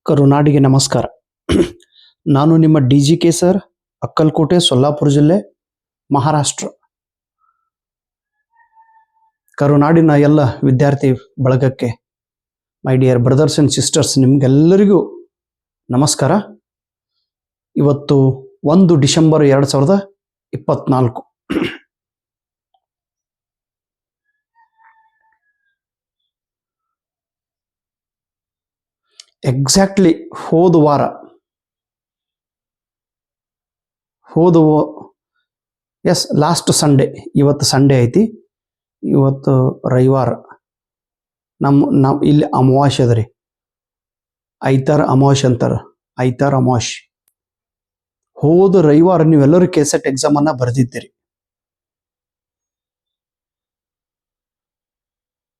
ಕರುನಾಡಿಗೆ ನಮಸ್ಕಾರ. ನಾನು ನಿಮ್ಮ DGK ಸರ್, ಅಕ್ಕಲಕೋಟೆ, ಸೊಲ್ಲಾಪುರ ಜಿಲ್ಲೆ, ಮಹಾರಾಷ್ಟ್ರ. ಕರುನಾಡಿನ ಎಲ್ಲ ವಿದ್ಯಾರ್ಥಿ ಬಳಗಕ್ಕೆ, my dear brothers and sisters, ನಿಮಗೆಲ್ಲರಿಗೂ ನಮಸ್ಕಾರ. ಇವತ್ತು 1 ಡಿಸೆಂಬರ್ 2024. ಎಕ್ಸಾಕ್ಟ್ಲಿ ಹೋದ ಲಾಸ್ಟ್ ಸಂಡೇ, ಇವತ್ತು ಸಂಡೇ ಐತಿ, ಇವತ್ತು ರವಿವಾರ. ನಾವು ಇಲ್ಲಿ ಅಮಾವಾಸ್ಯೆ ಅದ ರೀ, ಐತಾರ ಅಮಾವಾಸ್ಯೆ ಅಂತಾರೆ, ಐತಾರ ಅಮಾವಾಸ್ಯೆ. ಹೋದ ರವಿವಾರ ನೀವೆಲ್ಲರೂ ಕೆಸೆಟ್ ಎಕ್ಸಾಮನ್ನು ಬರೆದಿದ್ದೀರಿ.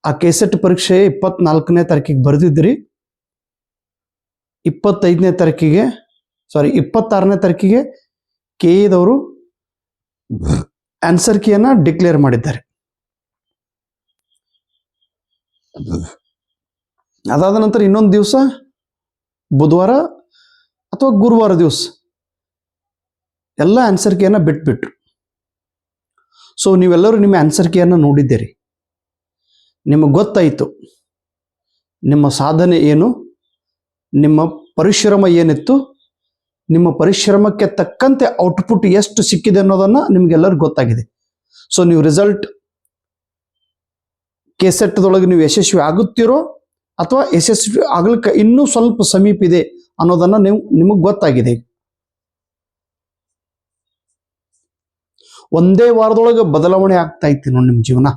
ಆ ಕೆಸೆಟ್ ಪರೀಕ್ಷೆ 24ನೇ ತಾರೀಕಿಗೆ ಬರೆದಿದ್ದೀರಿ. 26ನೇ ತಾರೀಕಿಗೆ ಕೆದವರು ಆನ್ಸರ್ ಕೀಯನ್ನು ಡಿಕ್ಲೇರ್ ಮಾಡಿದ್ದಾರೆ. ಅದಾದ ನಂತರ ಇನ್ನೊಂದು ದಿವಸ ಬುಧವಾರ ಅಥವಾ ಗುರುವಾರ ದಿವಸ ಎಲ್ಲ ಆನ್ಸರ್ ಕೀಯನ್ನು ಬಿಟ್ಬಿಟ್ರು. ಸೊ ನೀವೆಲ್ಲರೂ ನಿಮ್ಮ ಆನ್ಸರ್ ಕೀಯನ್ನು ನೋಡಿದ್ದೀರಿ, ನಿಮಗೆ ಗೊತ್ತಾಯಿತು ನಿಮ್ಮ ಸಾಧನೆ ಏನು, ನಿಮ್ಮ ಪರಿಶ್ರಮ ಏನಿತ್ತು, ನಿಮ್ಮ ಪರಿಶ್ರಮಕ್ಕೆ ತಕ್ಕಂತೆ ಔಟ್ಪುಟ್ ಎಷ್ಟು ಸಿಕ್ಕಿದೆ ಅನ್ನೋದನ್ನು ನಿಮಗೆಲ್ಲರಿಗೂ ಗೊತ್ತಾಗಿದೆ. ಸೊ ನೀವು ರಿಸಲ್ಟ್ ಕೆಸೆಟ್ದೊಳಗೆ ನೀವು ಯಶಸ್ವಿ ಆಗುತ್ತೀರೋ ಅಥವಾ ಯಶಸ್ವಿ ಆಗ್ಲಿಕ್ಕೆ ಇನ್ನೂ ಸ್ವಲ್ಪ ಸಮೀಪ ಇದೆ ಅನ್ನೋದನ್ನು ನಿಮಗೆ ಗೊತ್ತಾಗಿದೆ. ಒಂದೇ ವಾರದೊಳಗೆ ಬದಲಾವಣೆ ಆಗ್ತಾ ಇತ್ತು ನೋಡಿ ನಿಮ್ಮ ಜೀವನ.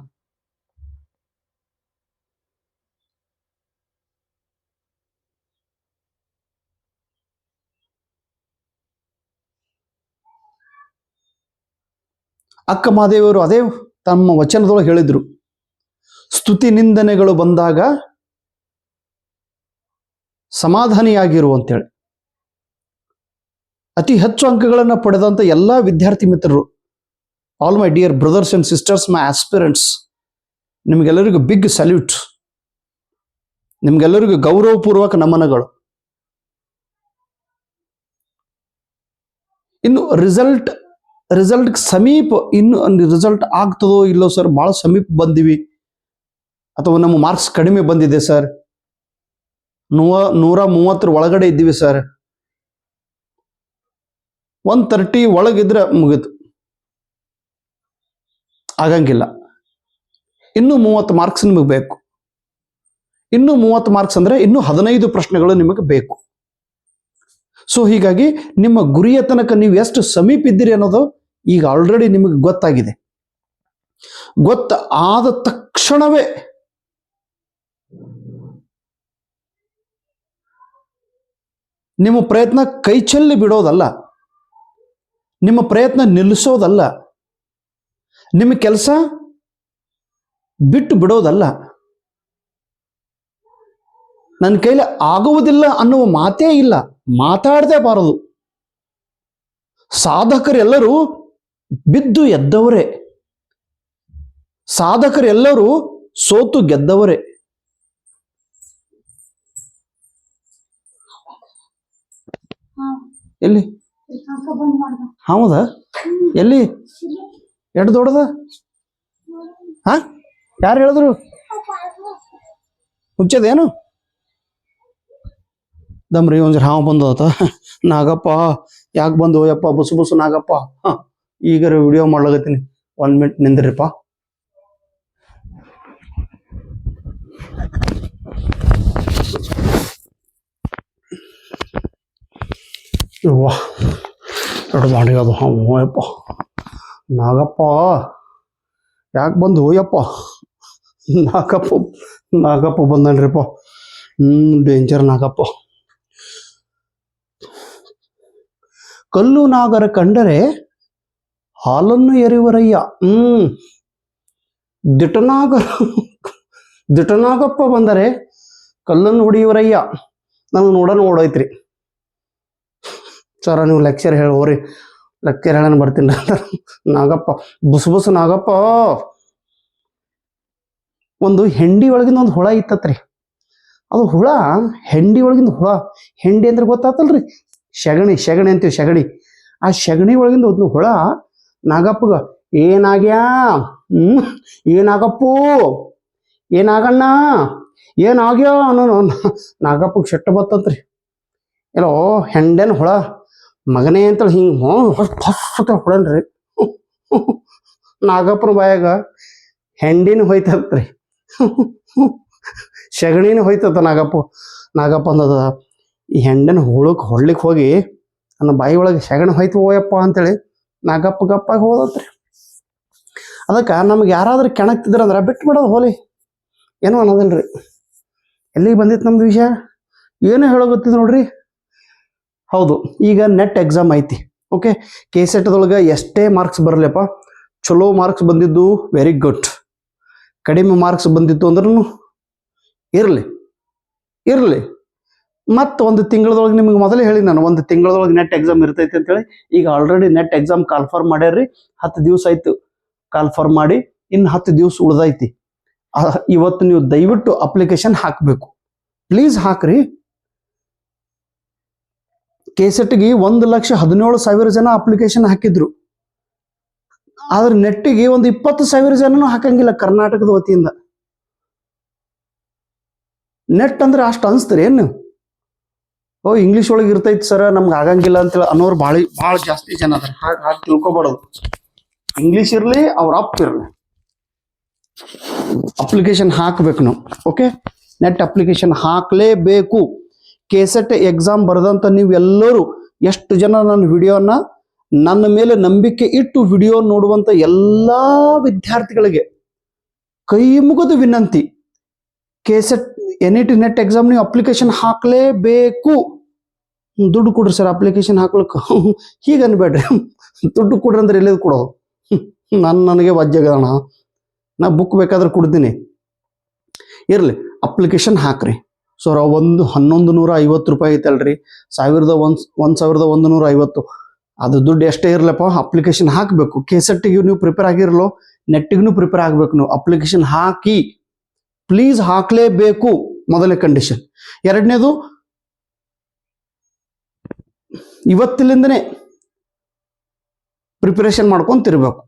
ಅಕ್ಕ ಮಹಾದೇವರು ಅದೇ ತಮ್ಮ ವಚನದೊಳಗೆ ಹೇಳಿದ್ರು, ಸ್ತುತಿ ನಿಂದನೆಗಳು ಬಂದಾಗ ಸಮಾಧಾನಿಯಾಗಿರು ಅಂತೇಳಿ. ಅತಿ ಹೆಚ್ಚು ಅಂಕಗಳನ್ನು ಪಡೆದಂಥ ಎಲ್ಲ ವಿದ್ಯಾರ್ಥಿ ಮಿತ್ರರು, all my dear brothers and sisters, my aspirants, ನಿಮಗೆಲ್ಲರಿಗೂ ಬಿಗ್ ಸಲ್ಯೂಟ್, ನಿಮಗೆಲ್ಲರಿಗೂ ಗೌರವಪೂರ್ವಕ ನಮನಗಳು. ಇನ್ನು ರಿಸಲ್ಟ್ ಸಮೀಪ, ಇನ್ನು ರಿಸಲ್ಟ್ ಆಗ್ತದೋ ಇಲ್ಲೋ ಸರ್, ಭಾಳ ಸಮೀಪ ಬಂದಿವಿ, ಅಥವಾ ನಮ್ಮ ಮಾರ್ಕ್ಸ್ ಕಡಿಮೆ ಬಂದಿದೆ ಸರ್, 130 ಒಳಗಡೆ ಇದ್ದೀವಿ ಸರ್, 130 ಒಳಗಿದ್ರೆ ಮುಗಿತು, ಆಗಂಗಿಲ್ಲ. ಇನ್ನೂ 30 ಮಾರ್ಕ್ಸ್ ನಿಮಗೆ ಬೇಕು. ಇನ್ನೂ 30 ಮಾರ್ಕ್ಸ್ ಅಂದರೆ ಇನ್ನೂ 15 ಪ್ರಶ್ನೆಗಳು ನಿಮಗೆ ಬೇಕು. ಸೊ ಹೀಗಾಗಿ ನಿಮ್ಮ ಗುರಿಯ ತನಕ ನೀವು ಎಷ್ಟು ಸಮೀಪ ಇದ್ದೀರಿ ಅನ್ನೋದು ಈಗ ಆಲ್ರೆಡಿ ನಿಮಗೆ ಗೊತ್ತಾಗಿದೆ. ಆದ ತಕ್ಷಣವೇ ನಿಮ್ಮ ಪ್ರಯತ್ನ ಕೈ ಚೆಲ್ಲಿ ಬಿಡೋದಲ್ಲ, ನಿಮ್ಮ ಪ್ರಯತ್ನ ನಿಲ್ಲಿಸೋದಲ್ಲ, ನಿಮ್ಮ ಕೆಲಸ ಬಿಟ್ಟು ಬಿಡೋದಲ್ಲ. ನನ್ನ ಕೈಲಿ ಆಗುವುದಿಲ್ಲ ಅನ್ನುವ ಮಾತೇ ಇಲ್ಲ, ಮಾತಾಡದೇ ಬಾರದು. ಸಾಧಕರೆಲ್ಲರೂ ಬಿದ್ದು ಎದ್ದವರೇ, ಸಾಧಕರೆಲ್ಲರೂ ಸೋತು ಗೆದ್ದವರೇ. ಎಲ್ಲಿ? ಹೌದಾ? ಎಲ್ಲಿ? ಎಡ್ ದೊಡ್ಡದ? ಯಾರು ಹೇಳಿದ್ರು? ಹುಚ್ಚದೇನು? ದಮ್ರಿ ಒಂದ್ ಹಾವು ಬಂದದ. ನಾಗಪ್ಪ ಯಾಕೆ ಬಂದು ಯಪ್ಪ, ಬುಸು ನಾಗಪ್ಪ. ಈಗ ವಿಡಿಯೋ ಮಾಡ್ಲಾಗತ್ತೀನಿ, 1 ಮಿನಿಟ್ ನಿಂದ್ರಿಪ್ಪ. ವಾ ಎರಡು ಮಾಡಿ ಅದು ಯಪ್ಪ, ನಾಗಪ್ಪ ಯಾಕೆ ಬಂದು ಯಪ್ಪ, ನಾಗಪ್ಪ ಬಂದನ್ರಿಪ್ಪ. ಡೇಂಜರ್ ನಾಗಪ್ಪ. ಕಲ್ಲು ನಾಗರ ಕಂಡರೆ ಹಾಲನ್ನು ಎರೆಯುವರಯ್ಯ. ದಿಟನಾಗಪ್ಪ ಬಂದರೆ ಕಲ್ಲನ್ನು ಹೊಡೆಯುವರಯ್ಯ. ನನಗೆ ನೋಡೋಣ ಓಡೋಯ್ತ್ರಿ ಸರ, ನೀವು ಲೆಕ್ಚರ್ ಹೋರಿ, ಲೆಕ್ಚರ್ ಹೇಳೋಣ ಬರ್ತೀನಿ. ನಾಗಪ್ಪ ಬುಸು ನಾಗಪ್ಪ. ಒಂದು ಹೆಂಡಿ ಒಳಗಿನ ಒಂದು ಹುಳ ಇತ್ತತ್ರಿ, ಅದು ಹುಳ, ಹೆಂಡಿ ಒಳಗಿಂದ ಹುಳ. ಹೆಂಡಿ ಅಂದ್ರೆ ಗೊತ್ತಾತಲ್ರಿ, ಸೆಗಣಿ ಅಂತೀವಿ, ಸೆಗಣಿ. ಆ ಸೆಗಣಿ ಒಳಗಿಂದ ಒಂದು ಹುಳ ನಾಗಪ್ಪಗ, ಏನಾಗ್ಯಾ, ಏನಾಗಪ್ಪು, ಏನಾಗಣ್ಣ, ಏನಾಗ್ಯೋ ಅನ್ನೋ ನಾಗಪ್ಪಗೆ ಶೆಟ್ಟ ಬತ್ತಂತ್ರಿ. ಎಲ್ಲೋ ಹೆಂಡೇನ ಹುಳ ಮಗನೇ ಅಂತೇಳಿ ಹಿಂಗೆ ಹೊಸ ಹೊಡನ್ರಿ. ನಾಗಪ್ಪನ ಬಾಯಾಗ ಹೆಂಡಿನ ಹೋಯ್ತತ್ರಿ, ಸೆಗಣಿನ ಹೋಯ್ತದ. ನಾಗಪ್ಪ ಅಂದದ, ಈ ಹೆಂಡನ ಹುಳಕ್ಕೆ ಹೊಡ್ಲಿಕ್ಕೆ ಹೋಗಿ ನನ್ನ ಬಾಯಿ ಒಳಗೆ ಸೆಗಣಿ ಹೋಯ್ತು ಹೋಯಪ್ಪ ಅಂತೇಳಿ ನಾಗಪ್ಪ ಗಪ್ಪಾಗಿ ಹೋದತ್ರಿ. ಅದಕ್ಕೆ ನಮ್ಗೆ ಯಾರಾದ್ರೂ ಕೆಣಕ್ತಿದ್ರಂದ್ರೆ ಬಿಟ್ಟು ಬಿಡೋದು, ಹೋಲಿ, ಏನೋ ಅನ್ನೋದಿಲ್ರಿ. ಎಲ್ಲಿಗೆ ಬಂದಿತ್ತು ನಮ್ದು ವಿಷಯ, ಏನೋ ಹೇಳೋಗೊತ್ತಿದ್ ನೋಡ್ರಿ. ಹೌದು, ಈಗ ನೆಟ್ ಎಕ್ಸಾಮ್ ಐತಿ. ಓಕೆ, KCET ಎಷ್ಟೇ ಮಾರ್ಕ್ಸ್ ಬರಲಿಪ್ಪ, ಚಲೋ ಮಾರ್ಕ್ಸ್ ಬಂದಿದ್ದು ವೆರಿ ಗುಡ್, ಕಡಿಮೆ ಮಾರ್ಕ್ಸ್ ಬಂದಿತ್ತು ಅಂದ್ರೂ ಇರಲಿ. ಮತ್ತು ಒಂದು ತಿಂಗಳದೊಳಗೆ ನಿಮ್ಗೆ ಮೊದಲೇ ಹೇಳಿ ನಾನು, ಒಂದು ತಿಂಗಳದೊಳಗೆ ನೆಟ್ ಎಕ್ಸಾಮ್ ಇರ್ತೈತಿ ಅಂತೇಳಿ. ಈಗ ಆಲ್ರೆಡಿ ನೆಟ್ ಎಕ್ಸಾಮ್ ಕಾಲ್ಫಾರ್ಮ್ ಮಾಡ್ಯಾರ್ರಿ. 10 ದಿವಸ ಆಯ್ತು ಕಾಲ್ಫಾರ್ಮ್ ಮಾಡಿ, ಇನ್ನು 10 ದಿವಸ ಉಳ್ದೈತಿ. ಇವತ್ತು ನೀವು ದಯವಿಟ್ಟು ಅಪ್ಲಿಕೇಶನ್ ಹಾಕಬೇಕು, ಪ್ಲೀಸ್ ಹಾಕ್ರಿ. KCETಗೆ 1,17,000 ಜನ ಅಪ್ಲಿಕೇಶನ್ ಹಾಕಿದ್ರು. ಆದ್ರೆ ನೆಟ್ಟಿಗೆ ಒಂದು 20,000 ಜನನೂ ಹಾಕಂಗಿಲ್ಲ ಕರ್ನಾಟಕದ ವತಿಯಿಂದ. ನೆಟ್ ಅಂದ್ರೆ ಅಷ್ಟು ಅನ್ಸ್ತೀರಿ ಏನು? ಓ, ಇಂಗ್ಲೀಷ್ ಒಳಗೆ ಇರ್ತೈತಿ ಸರ್, ನಮ್ಗೆ ಆಗಂಗಿಲ್ಲ ಅಂತೇಳಿ ಅನ್ನೋರು ಭಾಳ ಜಾಸ್ತಿ ಜನ ಅದಾರ. ಹಾಗೆ ತಿಳ್ಕೊಬಾರ್ದು. ಇಂಗ್ಲೀಷ್ ಇರಲಿ, ಅವ್ರ ಅಪ್ ಇರಲಿ, ಅಪ್ಲಿಕೇಶನ್ ಹಾಕಬೇಕು ನಾವು. ಓಕೆ, ನೆಟ್ ಅಪ್ಲಿಕೇಶನ್ ಹಾಕಲೇಬೇಕು. KCET ಎಕ್ಸಾಮ್ ಬರೆದಂತ ನೀವು ಎಲ್ಲರೂ, ಎಷ್ಟು ಜನ ನನ್ನ ವಿಡಿಯೋನ, ನನ್ನ ಮೇಲೆ ನಂಬಿಕೆ ಇಟ್ಟು ವಿಡಿಯೋ ನೋಡುವಂತ ಎಲ್ಲ ವಿದ್ಯಾರ್ಥಿಗಳಿಗೆ ಕೈ ಮುಗಿದು ವಿನಂತಿ, KCET NET ನೆಟ್ ಎಕ್ಸಾಮ್ ನೀವು ಅಪ್ಲಿಕೇಶನ್ ಹಾಕಲೇಬೇಕು. ದುಡ್ಡು ಕೊಡ್ರಿ ಸರ್ ಅಪ್ಲಿಕೇಶನ್ ಹಾಕ್ಲಿಕ್ಕೆ, ಹೀಗೆ ಅನ್ಬೇಡ್ರಿ. ದುಡ್ಡು ಕೊಡ್ರಿ ಅಂದ್ರೆ ಎಲ್ಲಿದು ಕೊಡೋದು? ನನಗೆ ವಜ್ಜಗಣ, ನಾ ಬುಕ್ ಬೇಕಾದ್ರೆ ಕೊಡ್ತೀನಿ. ಇರಲಿ, ಅಪ್ಲಿಕೇಶನ್ ಹಾಕ್ರಿ. ಸೊ 1,150 ರೂಪಾಯಿ ಐತಲ್ರಿ, 1,150 ಅದು ದುಡ್ಡು ಎಷ್ಟೇ ಇರಲಪ್ಪ, ಅಪ್ಲಿಕೇಶನ್ ಹಾಕಬೇಕು. KCETಗೆ ನೀವು ಪ್ರಿಪೇರ್ ಆಗಿರಲೋ, ನೆಟ್ಟಿಗೂ ಪ್ರಿಪೇರ್ ಆಗಬೇಕು. ನೀವು ಅಪ್ಲಿಕೇಶನ್ ಹಾಕಿ, ಪ್ಲೀಸ್ ಹಾಕಲೇಬೇಕು, ಮೊದಲನೇ ಕಂಡೀಷನ್. ಎರಡನೇದು, ಇವತ್ತಿಲಿಂದನೇ ಪ್ರಿಪರೇಷನ್ ಮಾಡ್ಕೊಂತಿರ್ಬೇಕು.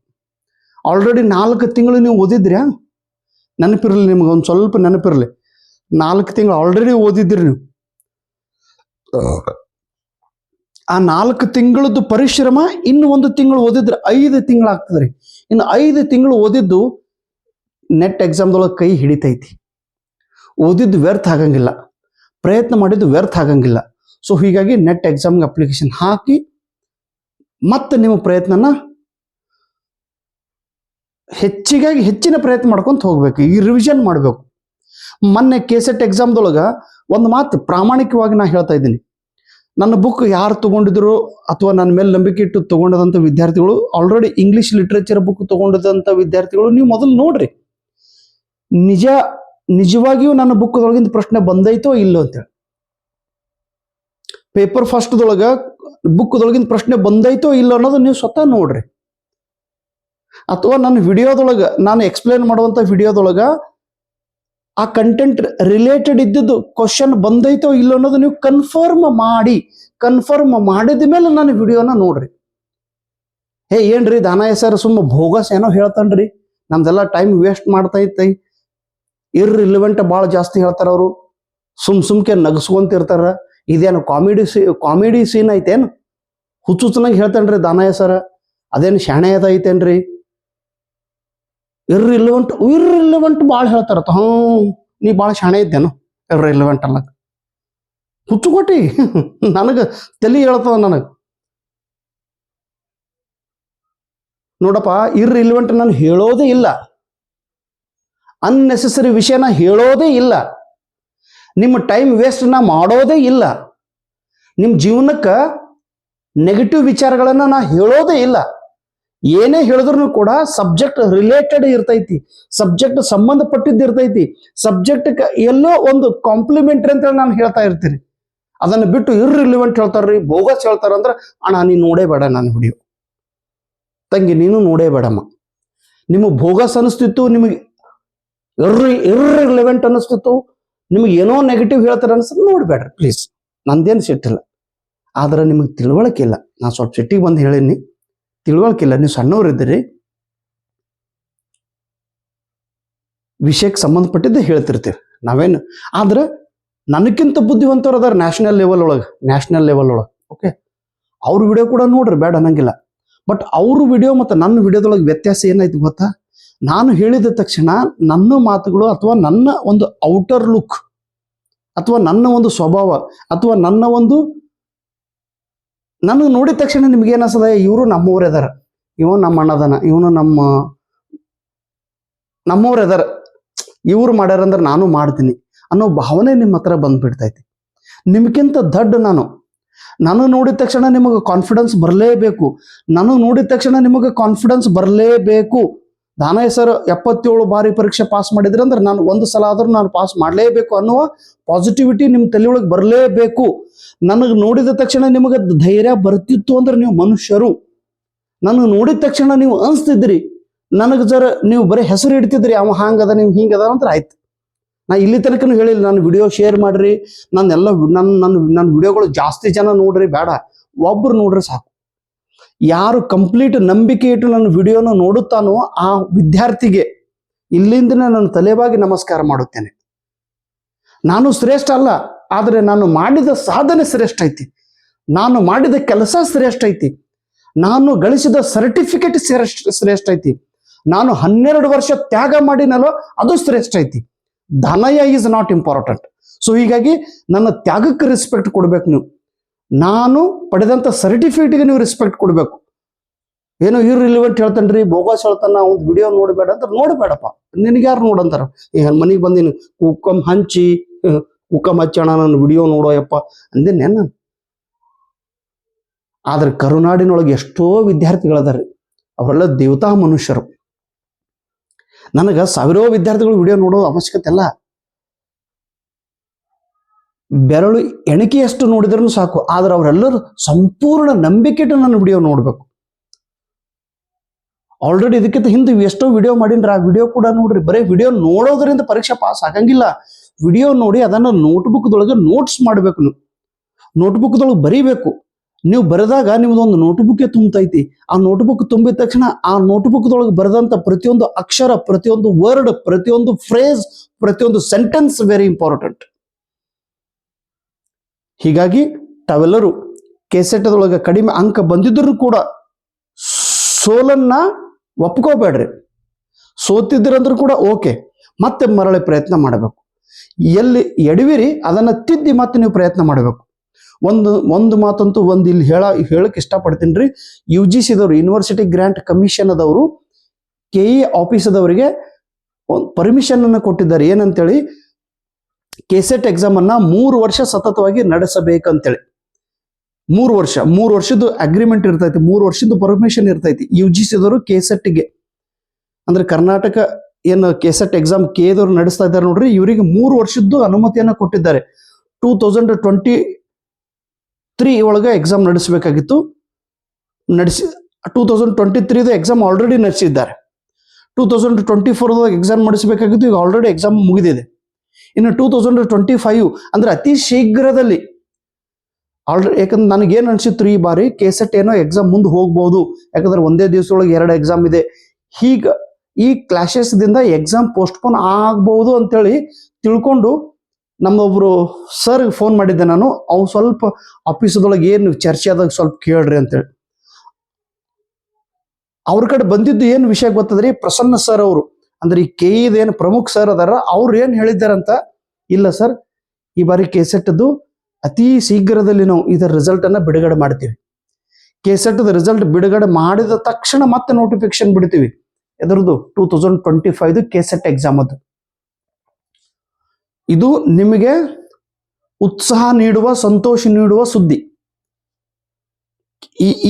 ಆಲ್ರೆಡಿ 4 ತಿಂಗಳು ನೀವು ಓದಿದ್ರ್ಯಾ? ನೆನಪಿರಲಿ ನಿಮ್ಗೆ, ಒಂದು ಸ್ವಲ್ಪ ನೆನಪಿರಲಿ. 4 ತಿಂಗಳು ಆಲ್ರೆಡಿ ಓದಿದ್ರಿ ನೀವು. ಆ 4 ತಿಂಗಳದ್ದು ಪರಿಶ್ರಮ ಇನ್ನು 1 ತಿಂಗಳು ಓದಿದ್ರೆ 5 ತಿಂಗಳು ಆಗ್ತದ್ರಿ. ಇನ್ನು 5 ತಿಂಗಳು ಓದಿದ್ದು ನೆಟ್ ಎಕ್ಸಾಮ್ದೊಳಗೆ ಕೈ ಹಿಡಿತೈತಿ. ಓದಿದ್ದು ವ್ಯರ್ಥ ಆಗಂಗಿಲ್ಲ, ಪ್ರಯತ್ನ ಮಾಡಿದ್ದು ವ್ಯರ್ಥ ಆಗಂಗಿಲ್ಲ. ಸೊ ಹೀಗಾಗಿ ನೆಟ್ ಎಕ್ಸಾಮ್ಗೆ ಅಪ್ಲಿಕೇಶನ್ ಹಾಕಿ, ಮತ್ತೆ ನಿಮ್ಮ ಪ್ರಯತ್ನನ ಹೆಚ್ಚಿನ ಪ್ರಯತ್ನ ಮಾಡ್ಕೊಂತ ಹೋಗ್ಬೇಕು. ಈ ರಿವಿಷನ್ ಮಾಡಬೇಕು. ಮೊನ್ನೆ KCET ಎಕ್ಸಾಮ್ದೊಳಗೆ ಒಂದು ಮಾತು ಪ್ರಾಮಾಣಿಕವಾಗಿ ನಾ ಹೇಳ್ತಾ ಇದ್ದೀನಿ. ನನ್ನ ಬುಕ್ ಯಾರು ತಗೊಂಡಿದ್ರು ಅಥವಾ ನನ್ನ ಮೇಲೆ ನಂಬಿಕೆ ಇಟ್ಟು ತಗೊಂಡದಂಥ ವಿದ್ಯಾರ್ಥಿಗಳು, ಆಲ್ರೆಡಿ ಇಂಗ್ಲೀಷ್ ಲಿಟ್ರೇಚರ್ ಬುಕ್ ತಗೊಂಡದಂಥ ವಿದ್ಯಾರ್ಥಿಗಳು, ನೀವು ಮೊದಲು ನೋಡ್ರಿ, ನಿಜವಾಗಿಯೂ ನನ್ನ ಬುಕ್ದೊಳಗಿಂದ ಪ್ರಶ್ನೆ ಬಂದೈತೋ ಇಲ್ಲೋ ಅಂತೇಳಿ. ಪೇಪರ್ ಫಸ್ಟ್ದೊಳಗೆ ಬುಕ್ದೊಳಗಿಂದ ಪ್ರಶ್ನೆ ಬಂದೈತೋ ಇಲ್ಲೋ ಅನ್ನೋದು ನೀವು ಸ್ವತಃ ನೋಡ್ರಿ. ಅಥವಾ ನನ್ನ ವಿಡಿಯೋದೊಳಗೆ ನಾನು ಎಕ್ಸ್ಪ್ಲೇನ್ ಮಾಡುವಂಥ ವಿಡಿಯೋದೊಳಗೆ ಆ ಕಂಟೆಂಟ್ ರಿಲೇಟೆಡ್ ಇದ್ದದ್ದು ಕ್ವಶನ್ ಬಂದೈತೋ ಇಲ್ಲೋ ಅನ್ನೋದು ನೀವು ಕನ್ಫರ್ಮ್ ಮಾಡಿದ ಮೇಲೆ ನಾನು ವಿಡಿಯೋನ ನೋಡ್ರಿ. ಏನ್ರಿ ದಾನಯ್ಯ ಸರ್ ಸುಮ್ಮ ಭೋಗಸ್ ಏನೋ ಹೇಳ್ತಾನ್ರಿ, ನಮ್ದೆಲ್ಲ ಟೈಮ್ ವೇಸ್ಟ್ ಮಾಡ್ತೈತಿ, ಇರ್ರಿಲಿವೆಂಟ್ ಭಾಳ ಜಾಸ್ತಿ ಹೇಳ್ತಾರ ಅವರು, ಸುಮ್ಕೆ ನಗಸ್ಕೊಂತಿರ್ತಾರ, ಇದೇನು ಕಾಮಿಡಿ ಸೀನ್ ಐತೇನು? ಹುಚ್ಚುಚ್ಚನಾಗಿ ಹೇಳ್ತಾನ್ರಿ ದಾನಯ್ಯ ಸರ್, ಅದೇನು ಶಾಣೆ ಐತೇನ್ರಿ? ಇರ್ರಿಲಿವೆಂಟ್ ಭಾಳ ಹೇಳ್ತಾರ. ನೀ ಭಾಳ ಶಾಣೆ ಇದ್ದೇನು? ಇರ್ರಿಲಿವೆಂಟ್ ಅಲ್ಲ, ಹುಚ್ಚುಕೊಟ್ಟಿ ನನಗೆ ತಲೆ ಹೇಳ್ತದ. ನನಗೆ ನೋಡಪ್ಪ, ಇರ್ರಿಲಿವೆಂಟ್ ನಾನು ಹೇಳೋದೇ ಇಲ್ಲ, ಅನ್ನೆಸೆಸರಿ ವಿಷಯನ ಹೇಳೋದೇ ಇಲ್ಲ, ನಿಮ್ಮ ಟೈಮ್ ವೇಸ್ಟ್ ನಾ ಮಾಡೋದೇ ಇಲ್ಲ, ನಿಮ್ಮ ಜೀವನಕ್ಕೆ ನೆಗೆಟಿವ್ ವಿಚಾರಗಳನ್ನು ನಾ ಹೇಳೋದೇ ಇಲ್ಲ. ಏನೇ ಹೇಳಿದ್ರು ಕೂಡ ಸಬ್ಜೆಕ್ಟ್ ರಿಲೇಟೆಡ್ ಇರ್ತೈತಿ, ಸಬ್ಜೆಕ್ಟ್ ಸಂಬಂಧಪಟ್ಟಿದ್ದಿರ್ತೈತಿ, ಸಬ್ಜೆಕ್ಟ್ ಎಲ್ಲೋ ಒಂದು ಕಾಂಪ್ಲಿಮೆಂಟ್ರಿ ಅಂತ ನಾನು ಹೇಳ್ತಾ ಇರ್ತೀನಿ. ಅದನ್ನು ಬಿಟ್ಟು ಇರ್ರಿಲಿವೆಂಟ್ ಹೇಳ್ತಾರ್ರಿ, ಬೋಗಸ್ ಹೇಳ್ತಾರಂದ್ರೆ, ಅಣ್ಣ ನೀನು ನೋಡೇ ಬೇಡ ನಾನು ವಿಡಿಯೋ, ತಂಗಿ ನೀನು ನೋಡೇ ಬೇಡಮ್ಮ. ನಿಮಗೆ ಬೋಗಸ್ ಅನಿಸ್ತಿತ್ತು, ನಿಮಗೆ ಇರ್ರಿಲಿವೆಂಟ್ ಅನಿಸ್ತಿತ್ತು, ನಿಮಗೆ ಏನೋ ನೆಗೆಟಿವ್ ಹೇಳ್ತಾರೆ ಅನ್ಸದ್ ನೋಡ್ಬೇಡ್ರಿ ಪ್ಲೀಸ್, ನಂದೇನು ಸಿಟ್ಟಿಲ್ಲ. ಆದ್ರೆ ನಿಮಗೆ ತಿಳುವಳಿಕೆ ಇಲ್ಲ. ನಾನು ಸ್ವಲ್ಪ ಸಿಟ್ಟಿಗೆ ಬಂದು ಹೇಳೀನಿ, ತಿಳುವಳಿಕೆ ಇಲ್ಲ. ನೀವು ಸಣ್ಣವ್ರಿದ್ದೀರಿ, ವಿಷಯಕ್ಕೆ ಸಂಬಂಧಪಟ್ಟಿದ್ದೆ ಹೇಳ್ತಿರ್ತೀವಿ ನಾವೇನು. ಆದ್ರೆ ನನಕ್ಕಿಂತ ಬುದ್ಧಿವಂತರು ಅದಾರ ನ್ಯಾಷನಲ್ ಲೆವೆಲ್ ಒಳಗೆ. ಓಕೆ, ಅವ್ರ ವಿಡಿಯೋ ಕೂಡ ನೋಡ್ರಿ, ಬೇಡ ಅನ್ನಂಗಿಲ್ಲ. ಬಟ್ ಅವ್ರ ವಿಡಿಯೋ ಮತ್ತು ನನ್ನ ವಿಡಿಯೋದೊಳಗೆ ವ್ಯತ್ಯಾಸ ಏನಾಯ್ತು ಗೊತ್ತಾ? ನಾನು ಹೇಳಿದ ತಕ್ಷಣ ನನ್ನ ಮಾತುಗಳು ಅಥವಾ ನನ್ನ ಒಂದು ಔಟರ್ ಲುಕ್ ಅಥವಾ ನನ್ನ ಒಂದು ಸ್ವಭಾವ ಅಥವಾ ನನಗೆ ನೋಡಿದ ತಕ್ಷಣ ನಿಮ್ಗೆ ಏನಿಸ್ತದ, ಇವರು ನಮ್ಮವ್ರು ಅದಾರ, ಇವ ನಮ್ಮ ಅಣ್ಣದನ, ಇವನು ನಮ್ಮವ್ರು ಅದಾರ, ಇವ್ರು ಮಾಡ್ಯಾರಂದ್ರೆ ನಾನು ಮಾಡ್ತೀನಿ ಅನ್ನೋ ಭಾವನೆ ನಿಮ್ಮ ಹತ್ರ ಬಂದ್ಬಿಡ್ತೈತಿ. ನಿಮ್ಗಿಂತ ದೊಡ್ಡ ನಾನು ನೋಡಿದ ತಕ್ಷಣ ನಿಮಗೆ ಕಾನ್ಫಿಡೆನ್ಸ್ ಬರಲೇಬೇಕು. ದಾನಯ್ಯ ಸರ್ 77 ಬಾರಿ ಪರೀಕ್ಷೆ ಪಾಸ್ ಮಾಡಿದ್ರೆ ಅಂದ್ರೆ ನಾನು ಒಂದು ಸಲ ಆದ್ರೂ ನಾನು ಪಾಸ್ ಮಾಡಲೇಬೇಕು ಅನ್ನುವ ಪಾಸಿಟಿವಿಟಿ ನಿಮ್ಮ ತಲೆಯೊಳಗೆ ಬರಲೇಬೇಕು. ನನಗೆ ನೋಡಿದ ತಕ್ಷಣ ನಿಮಗೆ ಧೈರ್ಯ ಬರ್ತಿತ್ತು ಅಂದ್ರೆ ನೀವು ಮನುಷ್ಯರು. ನನಗೆ ನೋಡಿದ ತಕ್ಷಣ ನೀವು ಅನಿಸ್ತಿದ್ರಿ, ನನಗೆ ನೀವು ಬರೀ ಹೆಸರು ಇಡ್ತಿದ್ರಿ, ಅವ ಹಾಂಗದ ನೀವು ಹಿಂಗದ ಅಂತ ಆಯ್ತು. ನಾ ಇಲ್ಲಿ ತನಕನೂ ಹೇಳಿಲ್ಲ, ನಾನು ವಿಡಿಯೋ ಶೇರ್ ಮಾಡ್ರಿ, ನನ್ನ ವಿಡಿಯೋಗಳು ಜಾಸ್ತಿ ಜನ ನೋಡ್ರಿ, ಬೇಡ, ಒಬ್ರು ನೋಡ್ರಿ ಸಾಕು. ಯಾರು ಕಂಪ್ಲೀಟ್ ನಂಬಿಕೆ ಇಟ್ಟು ನನ್ನ ವಿಡಿಯೋನ ನೋಡುತ್ತಾನೋ ಆ ವಿದ್ಯಾರ್ಥಿಗೆ ಇಲ್ಲಿಂದನೇ ನಾನು ತಲೆಬಾಗಿ ನಮಸ್ಕಾರ ಮಾಡುತ್ತೇನೆ. ನಾನು ಶ್ರೇಷ್ಠ ಅಲ್ಲ, ಆದರೆ ನಾನು ಮಾಡಿದ ಸಾಧನೆ ಶ್ರೇಷ್ಠ ಐತಿ, ನಾನು ಮಾಡಿದ ಕೆಲಸ ಶ್ರೇಷ್ಠ ಐತಿ, ನಾನು ಗಳಿಸಿದ ಸರ್ಟಿಫಿಕೇಟ್ ಶ್ರೇಷ್ಠ ಐತಿ, ನಾನು 12 ವರ್ಷ ತ್ಯಾಗ ಮಾಡಿನಲ್ಲೋ ಅದು ಶ್ರೇಷ್ಠ ಐತಿ. ಧನಯ ಈಸ್ ನಾಟ್ ಇಂಪಾರ್ಟೆಂಟ್. ಸೊ ಹೀಗಾಗಿ ನನ್ನ ತ್ಯಾಗಕ್ಕೆ ರೆಸ್ಪೆಕ್ಟ್ ಕೊಡ್ಬೇಕು. ನೀವು ನಾನು ಪಡೆದಂಥ ಸರ್ಟಿಫಿಕೇಟ್ಗೆ ನೀವು ರೆಸ್ಪೆಕ್ಟ್ ಕೊಡ್ಬೇಕು. ಏನೋ ಇರ್ರಿಲಿವೆಂಟ್ ಹೇಳ್ತಾನ್ರಿ, ಬೋಗಸ್ ಹೇಳ್ತಾನ, ಅವ್ನ ವಿಡಿಯೋ ನೋಡಬೇಡ ಅಂತ, ನೋಡಬೇಡಪ್ಪ. ನಿನಗೆ ಯಾರು ನೋಡಂತಾರ? ಈಗ ಮನೆಗೆ ಬಂದಿನಿ ಕುಕ್ಕಮ್ ಹಂಚಿ ಹಚ್ಚೋಣ, ನನ್ನ ವಿಡಿಯೋ ನೋಡೋ ಯಪ್ಪ ಅಂದೇನೆ ನಾನು. ಆದ್ರೆ ಕರುನಾಡಿನೊಳಗೆ ಎಷ್ಟೋ ವಿದ್ಯಾರ್ಥಿಗಳದಾರ್ರಿ, ಅವರೆಲ್ಲ ದೇವತಾ ಮನುಷ್ಯರು. ನನಗೆ ಸಾವಿರೋ ವಿದ್ಯಾರ್ಥಿಗಳು ವಿಡಿಯೋ ನೋಡೋ ಅವಶ್ಯಕತೆ ಇಲ್ಲ. ಬೆರಳು ಎಣಿಕೆಯಷ್ಟು ನೋಡಿದ್ರೂ ಸಾಕು. ಆದ್ರೆ ಅವರೆಲ್ಲರೂ ಸಂಪೂರ್ಣ ನಂಬಿಕೆಟ್ಟು ನನ್ನ ವಿಡಿಯೋ ನೋಡ್ಬೇಕು. ಆಲ್ರೆಡಿ ಇದಕ್ಕಿಂತ ಹಿಂದೆ ಎಷ್ಟೋ ವಿಡಿಯೋ ಮಾಡಿನ್ರಿ, ಆ ವಿಡಿಯೋ ಕೂಡ ನೋಡ್ರಿ. ಬರೀ ವಿಡಿಯೋ ನೋಡೋದ್ರಿಂದ ಪರೀಕ್ಷೆ ಪಾಸ್ ಆಗಂಗಿಲ್ಲ. ವಿಡಿಯೋ ನೋಡಿ ಅದನ್ನ ನೋಟ್ಬುಕ್ದೊಳಗೆ ನೋಟ್ಸ್ ಮಾಡ್ಬೇಕು. ನೀವು ನೋಟ್ಬುಕ್ದೊಳಗೆ ಬರೀಬೇಕು. ನೀವು ಬರೆದಾಗ ನಿಮ್ದೊಂದು ನೋಟ್ಬುಕ್ ತುಂಬತೈತಿ. ಆ ನೋಟ್ಬುಕ್ ತುಂಬಿದ ತಕ್ಷಣ ಆ ನೋಟ್ಬುಕ್ದೊಳಗೆ ಬರೆದಂತ ಪ್ರತಿಯೊಂದು ಅಕ್ಷರ, ಪ್ರತಿಯೊಂದು ವರ್ಡ್, ಪ್ರತಿಯೊಂದು ಫ್ರೇಸ್, ಪ್ರತಿಯೊಂದು ಸೆಂಟೆನ್ಸ್ ವೆರಿ ಇಂಪಾರ್ಟೆಂಟ್. ಹೀಗಾಗಿ ತಾವೆಲ್ಲರೂ ಕೆಸೆಟದೊಳಗೆ ಕಡಿಮೆ ಅಂಕ ಬಂದಿದ್ರು ಕೂಡ ಸೋಲನ್ನ ಒಪ್ಕೋಬೇಡ್ರಿ. ಸೋತಿದ್ರಂದ್ರೂ ಕೂಡ ಓಕೆ, ಮತ್ತೆ ಮರಳಿ ಪ್ರಯತ್ನ ಮಾಡಬೇಕು. ಎಲ್ಲಿ ಎಡವಿರಿ ಅದನ್ನ ತಿದ್ದಿ ಮತ್ತೆ ನೀವು ಪ್ರಯತ್ನ ಮಾಡಬೇಕು. ಒಂದು ಮಾತಂತೂ ಇಲ್ಲಿ ಹೇಳಕ್ ಇಷ್ಟಪಡ್ತೀನಿ ರೀ. UGCದವರು, ಯೂನಿವರ್ಸಿಟಿ ಗ್ರಾಂಟ್ ಕಮಿಷನ್ ಅದವರು KE ಆಫೀಸದವರಿಗೆ ಒಂದು ಪರ್ಮಿಷನ್ ಅನ್ನು ಕೊಟ್ಟಿದ್ದಾರೆ. ಏನಂತೇಳಿ, ಕೆಸೆಟ್ ಎಕ್ಸಾಮ್ ಅನ್ನ 3 ವರ್ಷ ಸತತವಾಗಿ ನಡೆಸಬೇಕಂತೇಳಿ. 3 ವರ್ಷದ ಅಗ್ರಿಮೆಂಟ್ ಇರ್ತೈತಿ, 3 ವರ್ಷದ ಪರ್ಮಿಷನ್ ಇರ್ತೈತಿ UGCದವರು ಕೆಸೆಟ್ಗೆ. ಅಂದ್ರೆ ಕರ್ನಾಟಕ ಏನು ಕೆಸೆಟ್ ಎಕ್ಸಾಮ್ ಕೆದವರು ನಡೆಸ್ತಾ ಇದ್ದಾರೆ ನೋಡ್ರಿ, ಇವರಿಗೆ 3 ವರ್ಷದ್ದು ಅನುಮತಿಯನ್ನ ಕೊಟ್ಟಿದ್ದಾರೆ. 2023 ಒಳಗೆ ಎಕ್ಸಾಮ್ ನಡೆಸಬೇಕಾಗಿತ್ತು. 2023 ಎಕ್ಸಾಮ್ ಆಲ್ರೆಡಿ ನಡೆಸಿದ್ದಾರೆ. 2024 ಎಕ್ಸಾಮ್ ನಡೆಸಬೇಕಾಗಿತ್ತು, ಈಗ ಆಲ್ರೆಡಿ ಎಕ್ಸಾಮ್ ಮುಗಿದಿದೆ. ಇನ್ನು 2025 ಅಂದ್ರೆ ಅತಿ ಶೀಘ್ರದಲ್ಲಿ ಆಲ್ರೆಡಿ. ಯಾಕಂದ್ರೆ ನನಗೇನು ಅನ್ಸಿತ್ತು ಈ ಬಾರಿ ಕೆಸೆಟ್ ಏನೋ ಎಕ್ಸಾಮ್ ಮುಂದೆ ಹೋಗ್ಬೋದು, ಯಾಕಂದ್ರೆ ಒಂದೇ ದಿವಸದೊಳಗೆ 2 ಎಕ್ಸಾಮ್ ಇದೆ. ಹೀಗ ಈ ಕ್ಲಾಶಸ್ ದಿಂದ ಎಕ್ಸಾಮ್ ಪೋಸ್ಟ್ಪೋನ್ ಆಗ್ಬಹುದು ಅಂತೇಳಿ ತಿಳ್ಕೊಂಡು ನಮ್ಮೊಬ್ರು ಸರ್ ಫೋನ್ ಮಾಡಿದ್ದೆ ನಾನು. ಅವು ಸ್ವಲ್ಪ ಆಫೀಸದೊಳಗೆ ಏನು ಚರ್ಚೆ ಆದಾಗ ಸ್ವಲ್ಪ ಕೇಳ್ರಿ ಅಂತೇಳಿ. ಅವ್ರ ಕಡೆ ಬಂದಿದ್ದು ಏನು ವಿಷಯ ಗೊತ್ತದ್ರಿ, ಪ್ರಸನ್ನ ಸರ್ ಅವರು, ಅಂದ್ರೆ ಈ KE ಏನು ಪ್ರಮುಖ ಸರ್ ಅದಾರ, ಅವ್ರು ಏನ್ ಹೇಳಿದ್ದಾರಂತ, ಇಲ್ಲ ಸರ್ ಈ ಬಾರಿ ಕೆಸೆಟ್ದು ಅತಿ ಶೀಘ್ರದಲ್ಲಿ ನಾವು ಇದರ ರಿಸಲ್ಟ್ ಅನ್ನ ಬಿಡುಗಡೆ ಮಾಡ್ತೀವಿ. ಕೆಸೆಟ್ ರಿಸಲ್ಟ್ ಬಿಡುಗಡೆ ಮಾಡಿದ ತಕ್ಷಣ ಮತ್ತೆ ನೋಟಿಫಿಕೇಶನ್ ಬಿಡ್ತೀವಿ. ಎದ್ರದ್ದು 2025 ಕೆಸೆಟ್ ಎಕ್ಸಾಮ್ ಅದು. ಇದು ನಿಮಗೆ ಉತ್ಸಾಹ ನೀಡುವ, ಸಂತೋಷ ನೀಡುವ ಸುದ್ದಿ.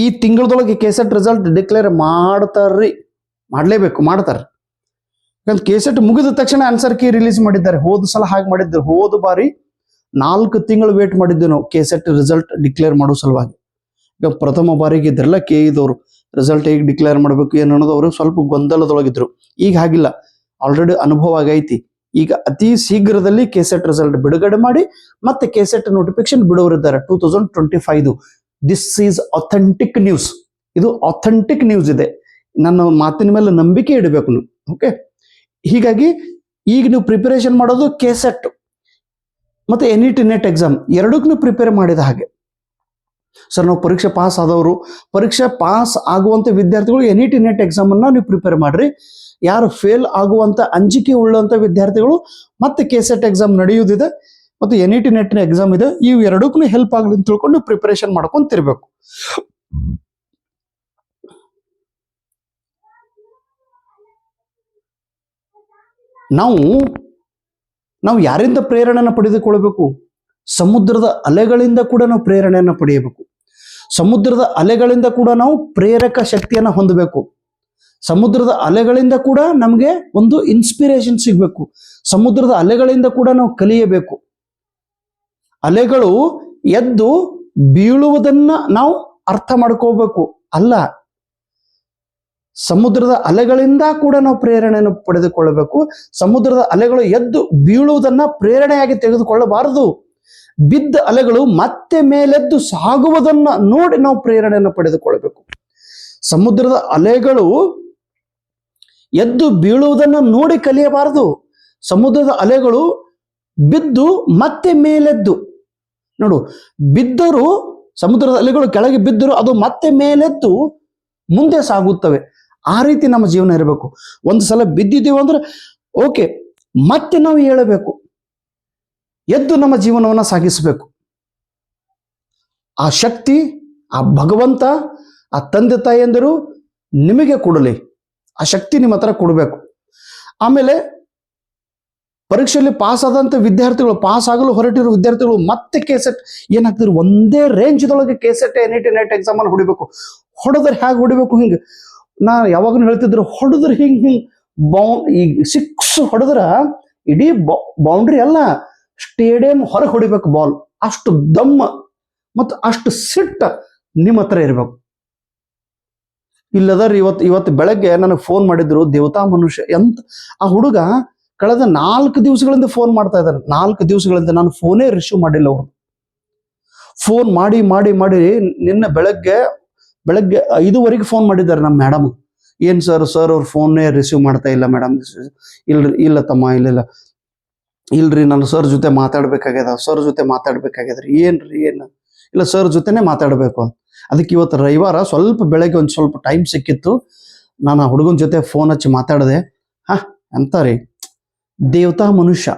ಈ ತಿಂಗಳದೊಳಗೆ ಕೆಸೆಟ್ ರಿಸಲ್ಟ್ ಡಿಕ್ಲೇರ್ ಮಾಡ್ತಾರ್ರಿ, ಮಾಡ್ತಾರೆ. ಯಾಕಂದ್ರೆ ಕೆಸೆಟ್ ಮುಗಿದ ತಕ್ಷಣ ಆನ್ಸರ್ ಕೀ ರಿಲೀಸ್ ಮಾಡಿದ್ದಾರೆ. ಹೋದ ಸಲ ಹಾಗೆ ಮಾಡಿದ್ರು. ಹೋದ ಬಾರಿ 4 ತಿಂಗಳು ವೇಟ್ ಮಾಡಿದ್ವಿ ನಾವು ಕೆಸೆಟ್ ರಿಸಲ್ಟ್ ಡಿಕ್ಲೇರ್ ಮಾಡೋ ಸಲುವಾಗಿ. ಈಗ ಪ್ರಥಮ ಬಾರಿಗೆ ಇದ್ರಲ್ಲ KE ರಿಸಲ್ಟ್ ಹೇಗೆ ಡಿಕ್ಲೇರ್ ಮಾಡಬೇಕು ಏನು ಅನ್ನೋದು ಅವರು ಸ್ವಲ್ಪ ಗೊಂದಲದೊಳಗಿದ್ರು. ಈಗ ಹಾಗಿಲ್ಲ, ಆಲ್ರೆಡಿ ಅನುಭವ ಆಗೈತಿ. ಈಗ ಅತಿ ಶೀಘ್ರದಲ್ಲಿ ಕೆಸೆಟ್ ರಿಸಲ್ಟ್ ಬಿಡುಗಡೆ ಮಾಡಿ ಮತ್ತೆ ಕೆಸೆಟ್ ನೋಟಿಫಿಕೇಶನ್ ಬಿಡುವರಿದ್ದಾರೆ 2025. This is authentic news. ಇದು ಅಥೆಂಟಿಕ್ ನ್ಯೂಸ್ ಇದೆ. ನನ್ನ ಮಾತಿನ ಮೇಲೆ ನಂಬಿಕೆ ಇಡಬೇಕು ನೀವು. ಓಕೆ, ಹೀಗಾಗಿ ಈಗ ನೀವು ಪ್ರಿಪರೇಷನ್ ಮಾಡೋದು ಕೆಸೆಟ್ ಮತ್ತೆ NET ನೆಟ್ ಎಕ್ಸಾಮ್ ಎರಡಕ್ಕೂ ನೀವು ಪ್ರಿಪೇರ್ ಮಾಡಿದ ಹಾಗೆ. ಸರ್ ನಾವು ಪರೀಕ್ಷೆ ಪಾಸ್ ಆದವರು, ಪರೀಕ್ಷೆ ಪಾಸ್ ಆಗುವಂತ ವಿದ್ಯಾರ್ಥಿಗಳು NET ನೆಟ್ ಎಕ್ಸಾಮ್ ಅನ್ನ ನೀವು ಪ್ರಿಪೇರ್ ಮಾಡ್ರಿ. ಯಾರು ಫೇಲ್ ಆಗುವಂತ ಅಂಜಿಕೆ ಉಳ್ಳಂತ ವಿದ್ಯಾರ್ಥಿಗಳು ಮತ್ತೆ ಕೆಸೆಟ್ ಎಕ್ಸಾಮ್ ನಡೆಯುವುದಿದೆ ಮತ್ತು NET ನೆಟ್ ಎಕ್ಸಾಮ್ ಇದೆ. ಇವು ಎರಡಕ್ಕೂ ಹೆಲ್ಪ್ ಆಗಲಿ ಅಂತ ತಿಳ್ಕೊಂಡು ಪ್ರಿಪರೇಷನ್ ಮಾಡ್ಕೊಂತಿರ್ಬೇಕು. ನಾವು ಯಾರಿಂದ ಪ್ರೇರಣೆಯನ್ನು ಪಡೆದುಕೊಳ್ಳಬೇಕು? ಸಮುದ್ರದ ಅಲೆಗಳಿಂದ ಕೂಡ ನಾವು ಪ್ರೇರಣೆಯನ್ನು ಪಡೆಯಬೇಕು. ಸಮುದ್ರದ ಅಲೆಗಳಿಂದ ಕೂಡ ನಾವು ಪ್ರೇರಕ ಶಕ್ತಿಯನ್ನು ಹೊಂದಬೇಕು. ಸಮುದ್ರದ ಅಲೆಗಳಿಂದ ಕೂಡ ನಮಗೆ ಒಂದು ಇನ್ಸ್ಪಿರೇಷನ್ ಸಿಗಬೇಕು. ಸಮುದ್ರದ ಅಲೆಗಳಿಂದ ಕೂಡ ನಾವು ಕಲಿಯಬೇಕು. ಅಲೆಗಳು ಎದ್ದು ಬೀಳುವುದನ್ನ ನಾವು ಅರ್ಥ ಮಾಡ್ಕೋಬೇಕು ಅಲ್ಲ, ಸಮುದ್ರದ ಅಲೆಗಳಿಂದ ಕೂಡ ನಾವು ಪ್ರೇರಣೆಯನ್ನು ಪಡೆದುಕೊಳ್ಳಬೇಕು. ಸಮುದ್ರದ ಅಲೆಗಳು ಎದ್ದು ಬೀಳುವುದನ್ನ ಪ್ರೇರಣೆಯಾಗಿ ತೆಗೆದುಕೊಳ್ಳಬಾರದು. ಬಿದ್ದ ಅಲೆಗಳು ಮತ್ತೆ ಮೇಲೆದ್ದು ಸಾಗುವುದನ್ನ ನೋಡಿ ನಾವು ಪ್ರೇರಣೆಯನ್ನು ಪಡೆದುಕೊಳ್ಳಬೇಕು. ಸಮುದ್ರದ ಅಲೆಗಳು ಎದ್ದು ಬೀಳುವುದನ್ನ ನೋಡಿ ಕಲಿಯಬಾರದು. ಸಮುದ್ರದ ಅಲೆಗಳು ಬಿದ್ದು ಮತ್ತೆ ಮೇಲೆದ್ದು, ನೋಡು, ಬಿದ್ದರು, ಸಮುದ್ರದ ಅಲೆಗಳು ಕೆಳಗೆ ಬಿದ್ದರು, ಅದು ಮತ್ತೆ ಮೇಲೆದ್ದು ಮುಂದೆ ಸಾಗುತ್ತವೆ. ಆ ರೀತಿ ನಮ್ಮ ಜೀವನ ಇರಬೇಕು. ಒಂದು ಸಲ ಬಿದ್ದಿದ್ದೀವಿ ಅಂದ್ರೆ ಓಕೆ, ಮತ್ತೆ ನಾವು ಹೇಳಬೇಕು, ಎದ್ದು ನಮ್ಮ ಜೀವನವನ್ನು ಸಾಗಿಸಬೇಕು. ಆ ಶಕ್ತಿ ಆ ಭಗವಂತ, ಆ ತಂದೆ ತಾಯಿಯಂದರು ನಿಮಗೆ ಕೊಡಲಿ. ಆ ಶಕ್ತಿ ನಿಮ್ಮ ಹತ್ರ ಕೊಡಬೇಕು. ಆಮೇಲೆ ಪರೀಕ್ಷೆಯಲ್ಲಿ ಪಾಸ್ ಆದಂತ ವಿದ್ಯಾರ್ಥಿಗಳು, ಪಾಸ್ ಆಗಲು ಹೊರಟಿರೋ ವಿದ್ಯಾರ್ಥಿಗಳು ಮತ್ತೆ ಕೆಸೆಟ್ ಏನಾಗ್ತಿದ್ರು, ಒಂದೇ ರೇಂಜ್ದೊಳಗೆ ಕೆಸೆಟ್ NET ನೆಟ್ ಎಕ್ಸಾಮ್ ಅನ್ನು ಹೊಡಿಬೇಕು. ಹೊಡೆದ್ರೆ ಹೇಗೆ ಹೊಡಿಬೇಕು? ಹಿಂಗೆ ನಾ ಯಾವಾಗಲೂ ಹೇಳ್ತಿದ್ರು, ಹೊಡೆದ್ರೆ ಹಿಂಗೆ ಈಗ 6 ಹೊಡೆದ್ರ ಇಡೀ ಬೌಂಡ್ರಿ ಅಲ್ಲ, ಸ್ಟೇಡಿಯಂ ಹೊರಗೆ ಹೊಡಿಬೇಕು ಬಾಲ್. ಅಷ್ಟು ದಮ್ಮ ಮತ್ತು ಅಷ್ಟು ಸಿಟ್ಟ ನಿಮ್ಮ ಹತ್ರ ಇರಬೇಕು. ಇಲ್ಲದರ್ ಇವತ್ತು ಬೆಳಗ್ಗೆ ನನಗೆ ಫೋನ್ ಮಾಡಿದ್ರು, ದೇವತಾ ಮನುಷ್ಯ ಎಂತ. ಆ ಹುಡುಗ ಕಳೆದ 4 ದಿವಸಗಳಿಂದ ಫೋನ್ ಮಾಡ್ತಾ ಇದ್ದಾರೆ. 4 ದಿವಸಗಳಿಂದ ನಾನು ಫೋನೇ ರಿಸೀವ್ ಮಾಡಿಲ್ಲ. ಅವರು ಫೋನ್ ಮಾಡಿ ಮಾಡಿ ಮಾಡಿ ನಿನ್ನೆ ಬೆಳಗ್ಗೆ 5:00 ಫೋನ್ ಮಾಡಿದ್ದಾರೆ ನಮ್ಮ ಮೇಡಮ್. ಏನ್ ಸರ್ ಅವ್ರ ಫೋನ್ನೇ ರಿಸೀವ್ ಮಾಡ್ತಾ ಇಲ್ಲ ಮೇಡಮ್. ಇಲ್ಲ ತಮ್ಮ, ಇಲ್ರಿ ನಾನು ಸರ್ ಜೊತೆ ಮಾತಾಡ್ಬೇಕಾಗ್ಯದ್ರಿ. ಏನ್ರಿ? ಏನು ಇಲ್ಲ, ಸರ್ ಜೊತೆನೆ ಮಾತಾಡಬೇಕು. ಅದಕ್ಕೆ ಇವತ್ತು ರವಿವಾರ ಸ್ವಲ್ಪ ಬೆಳಗ್ಗೆ ಒಂದು ಸ್ವಲ್ಪ ಟೈಮ್ ಸಿಕ್ಕಿತ್ತು. ನಾನು ಆ ಹುಡುಗನ ಜೊತೆ ಫೋನ್ ಹಚ್ಚಿ ಮಾತಾಡಿದೆ. ಅಂತಾರಿ ದೇವತಾ ಮನುಷ್ಯ.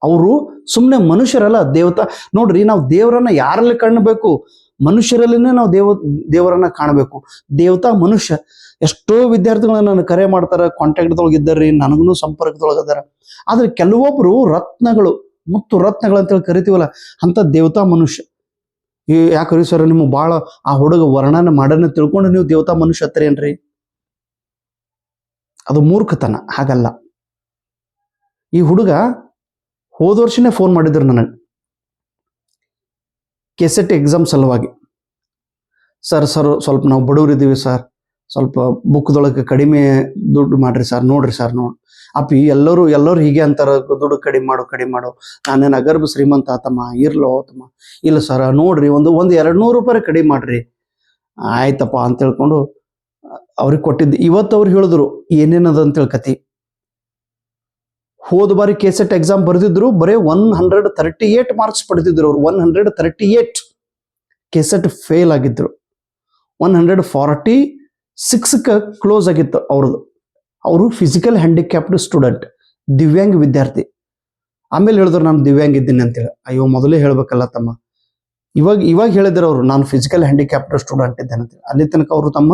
ಅವರು ಸುಮ್ಮನೆ ಮನುಷ್ಯರಲ್ಲ, ದೇವತಾ. ನೋಡ್ರಿ, ನಾವು ದೇವರನ್ನ ಯಾರಲ್ಲಿ ಕಾಣಬೇಕು? ಮನುಷ್ಯರಲ್ಲಿನೇ ನಾವು ದೇವರನ್ನ ಕಾಣಬೇಕು. ದೇವತಾ ಮನುಷ್ಯ. ಎಷ್ಟೋ ವಿದ್ಯಾರ್ಥಿಗಳನ್ನ ನಾನು ಕರೆ ಮಾಡ್ತಾರೆ, ಕಾಂಟ್ಯಾಕ್ಟ್ದೊಳಗೆ ಇದ್ದಾರ್ರಿ, ನನಗೂ ಸಂಪರ್ಕದೊಳಗದಾರ. ಆದ್ರೆ ಕೆಲವೊಬ್ರು ರತ್ನಗಳು, ಮುತ್ತು ರತ್ನಗಳು ಅಂತೇಳಿ ಕರಿತೀವಲ್ಲ, ಅಂತ ದೇವತಾ ಮನುಷ್ಯ. ಯಾಕ್ರಿ ಸರ್ ನಿಮ್ಗೆ ಭಾಳ ಆ ಹುಡುಗ ವರ್ಣನೆ ಮಾಡೋಣ ತಿಳ್ಕೊಂಡು ನೀವು ದೇವತಾ ಮನುಷ್ಯ ಹತ್ರೇನ್ರಿ? ಅದು ಮೂರ್ಖತನ. ಹಾಗಲ್ಲ. ಈ ಹುಡುಗ ಹೋದ ವರ್ಷನೇ ಫೋನ್ ಮಾಡಿದ್ರು ನನಗೆ, ಕೆಸೆಟ್ ಎಕ್ಸಾಮ್ ಸಲುವಾಗಿ. ಸರ್ ಸ್ವಲ್ಪ ನಾವು ಬಡವರಿದ್ದೀವಿ ಸರ್, ಸ್ವಲ್ಪ ಬುಕ್ದೊಳಗೆ ಕಡಿಮೆ ದುಡ್ಡು ಮಾಡ್ರಿ ಸರ್, ನೋಡ್ರಿ ಸರ್ ಅಪ್ಪಿ ಎಲ್ಲರೂ ಹೀಗೆ ಅಂತಾರ, ದುಡ್ಡು ಕಡಿಮೆ ಮಾಡು. ನಾನೇನು ಅಗರ್ಭ ಶ್ರೀಮಂತ ಆತಮ್ಮ, ಇರ್ಲೋ ತಮ್ಮ. ಇಲ್ಲ ಸರ್ ನೋಡ್ರಿ, ಒಂದು 200 ರೂಪಾಯಿ ಕಡಿಮೆ ಮಾಡ್ರಿ. ಆಯ್ತಪ್ಪ ಅಂತ ಹೇಳ್ಕೊಂಡು ಅವ್ರಿಗೆ ಕೊಟ್ಟಿದ್ದು. ಇವತ್ತು ಅವ್ರು ಹೇಳಿದ್ರು ಏನೇನದ ಅಂತೇಳಿ ಕತಿ. ಹೋದ ಬಾರಿ ಕೆಸೆಟ್ ಎಕ್ಸಾಮ್ ಬರೆದಿದ್ರು, ಬರೀ 138 ಮಾರ್ಕ್ಸ್ ಪಡೆದಿದ್ರು ಅವ್ರು. 138 ಕೆಸೆಟ್ ಫೇಲ್ ಆಗಿದ್ರು. 146 ಕ್ಲೋಸ್ ಆಗಿತ್ತು ಅವ್ರದ್ದು. ಅವರು ಫಿಸಿಕಲ್ ಹ್ಯಾಂಡಿಕ್ಯಾಪ್ಡ್ ಸ್ಟೂಡೆಂಟ್, ದಿವ್ಯಾಂಗ ವಿದ್ಯಾರ್ಥಿ. ಆಮೇಲೆ ಹೇಳಿದ್ರು ನಾನು ದಿವ್ಯಾಂಗ ಇದ್ದೀನಿ ಅಂತೇಳಿ. ಅಯ್ಯೋ, ಮೊದಲೇ ಹೇಳ್ಬೇಕಲ್ಲ ತಮ್ಮ. ಇವಾಗ ಹೇಳಿದ್ರು ಅವರು, ನಾನು ಫಿಸಿಕಲ್ ಹ್ಯಾಂಡಿಕ್ಯಾಪ್ಡ್ ಸ್ಟೂಡೆಂಟ್ ಇದ್ದೇನೆ ಅಂತೇಳಿ. ಅಲ್ಲಿ ತನಕ ಅವರು ತಮ್ಮ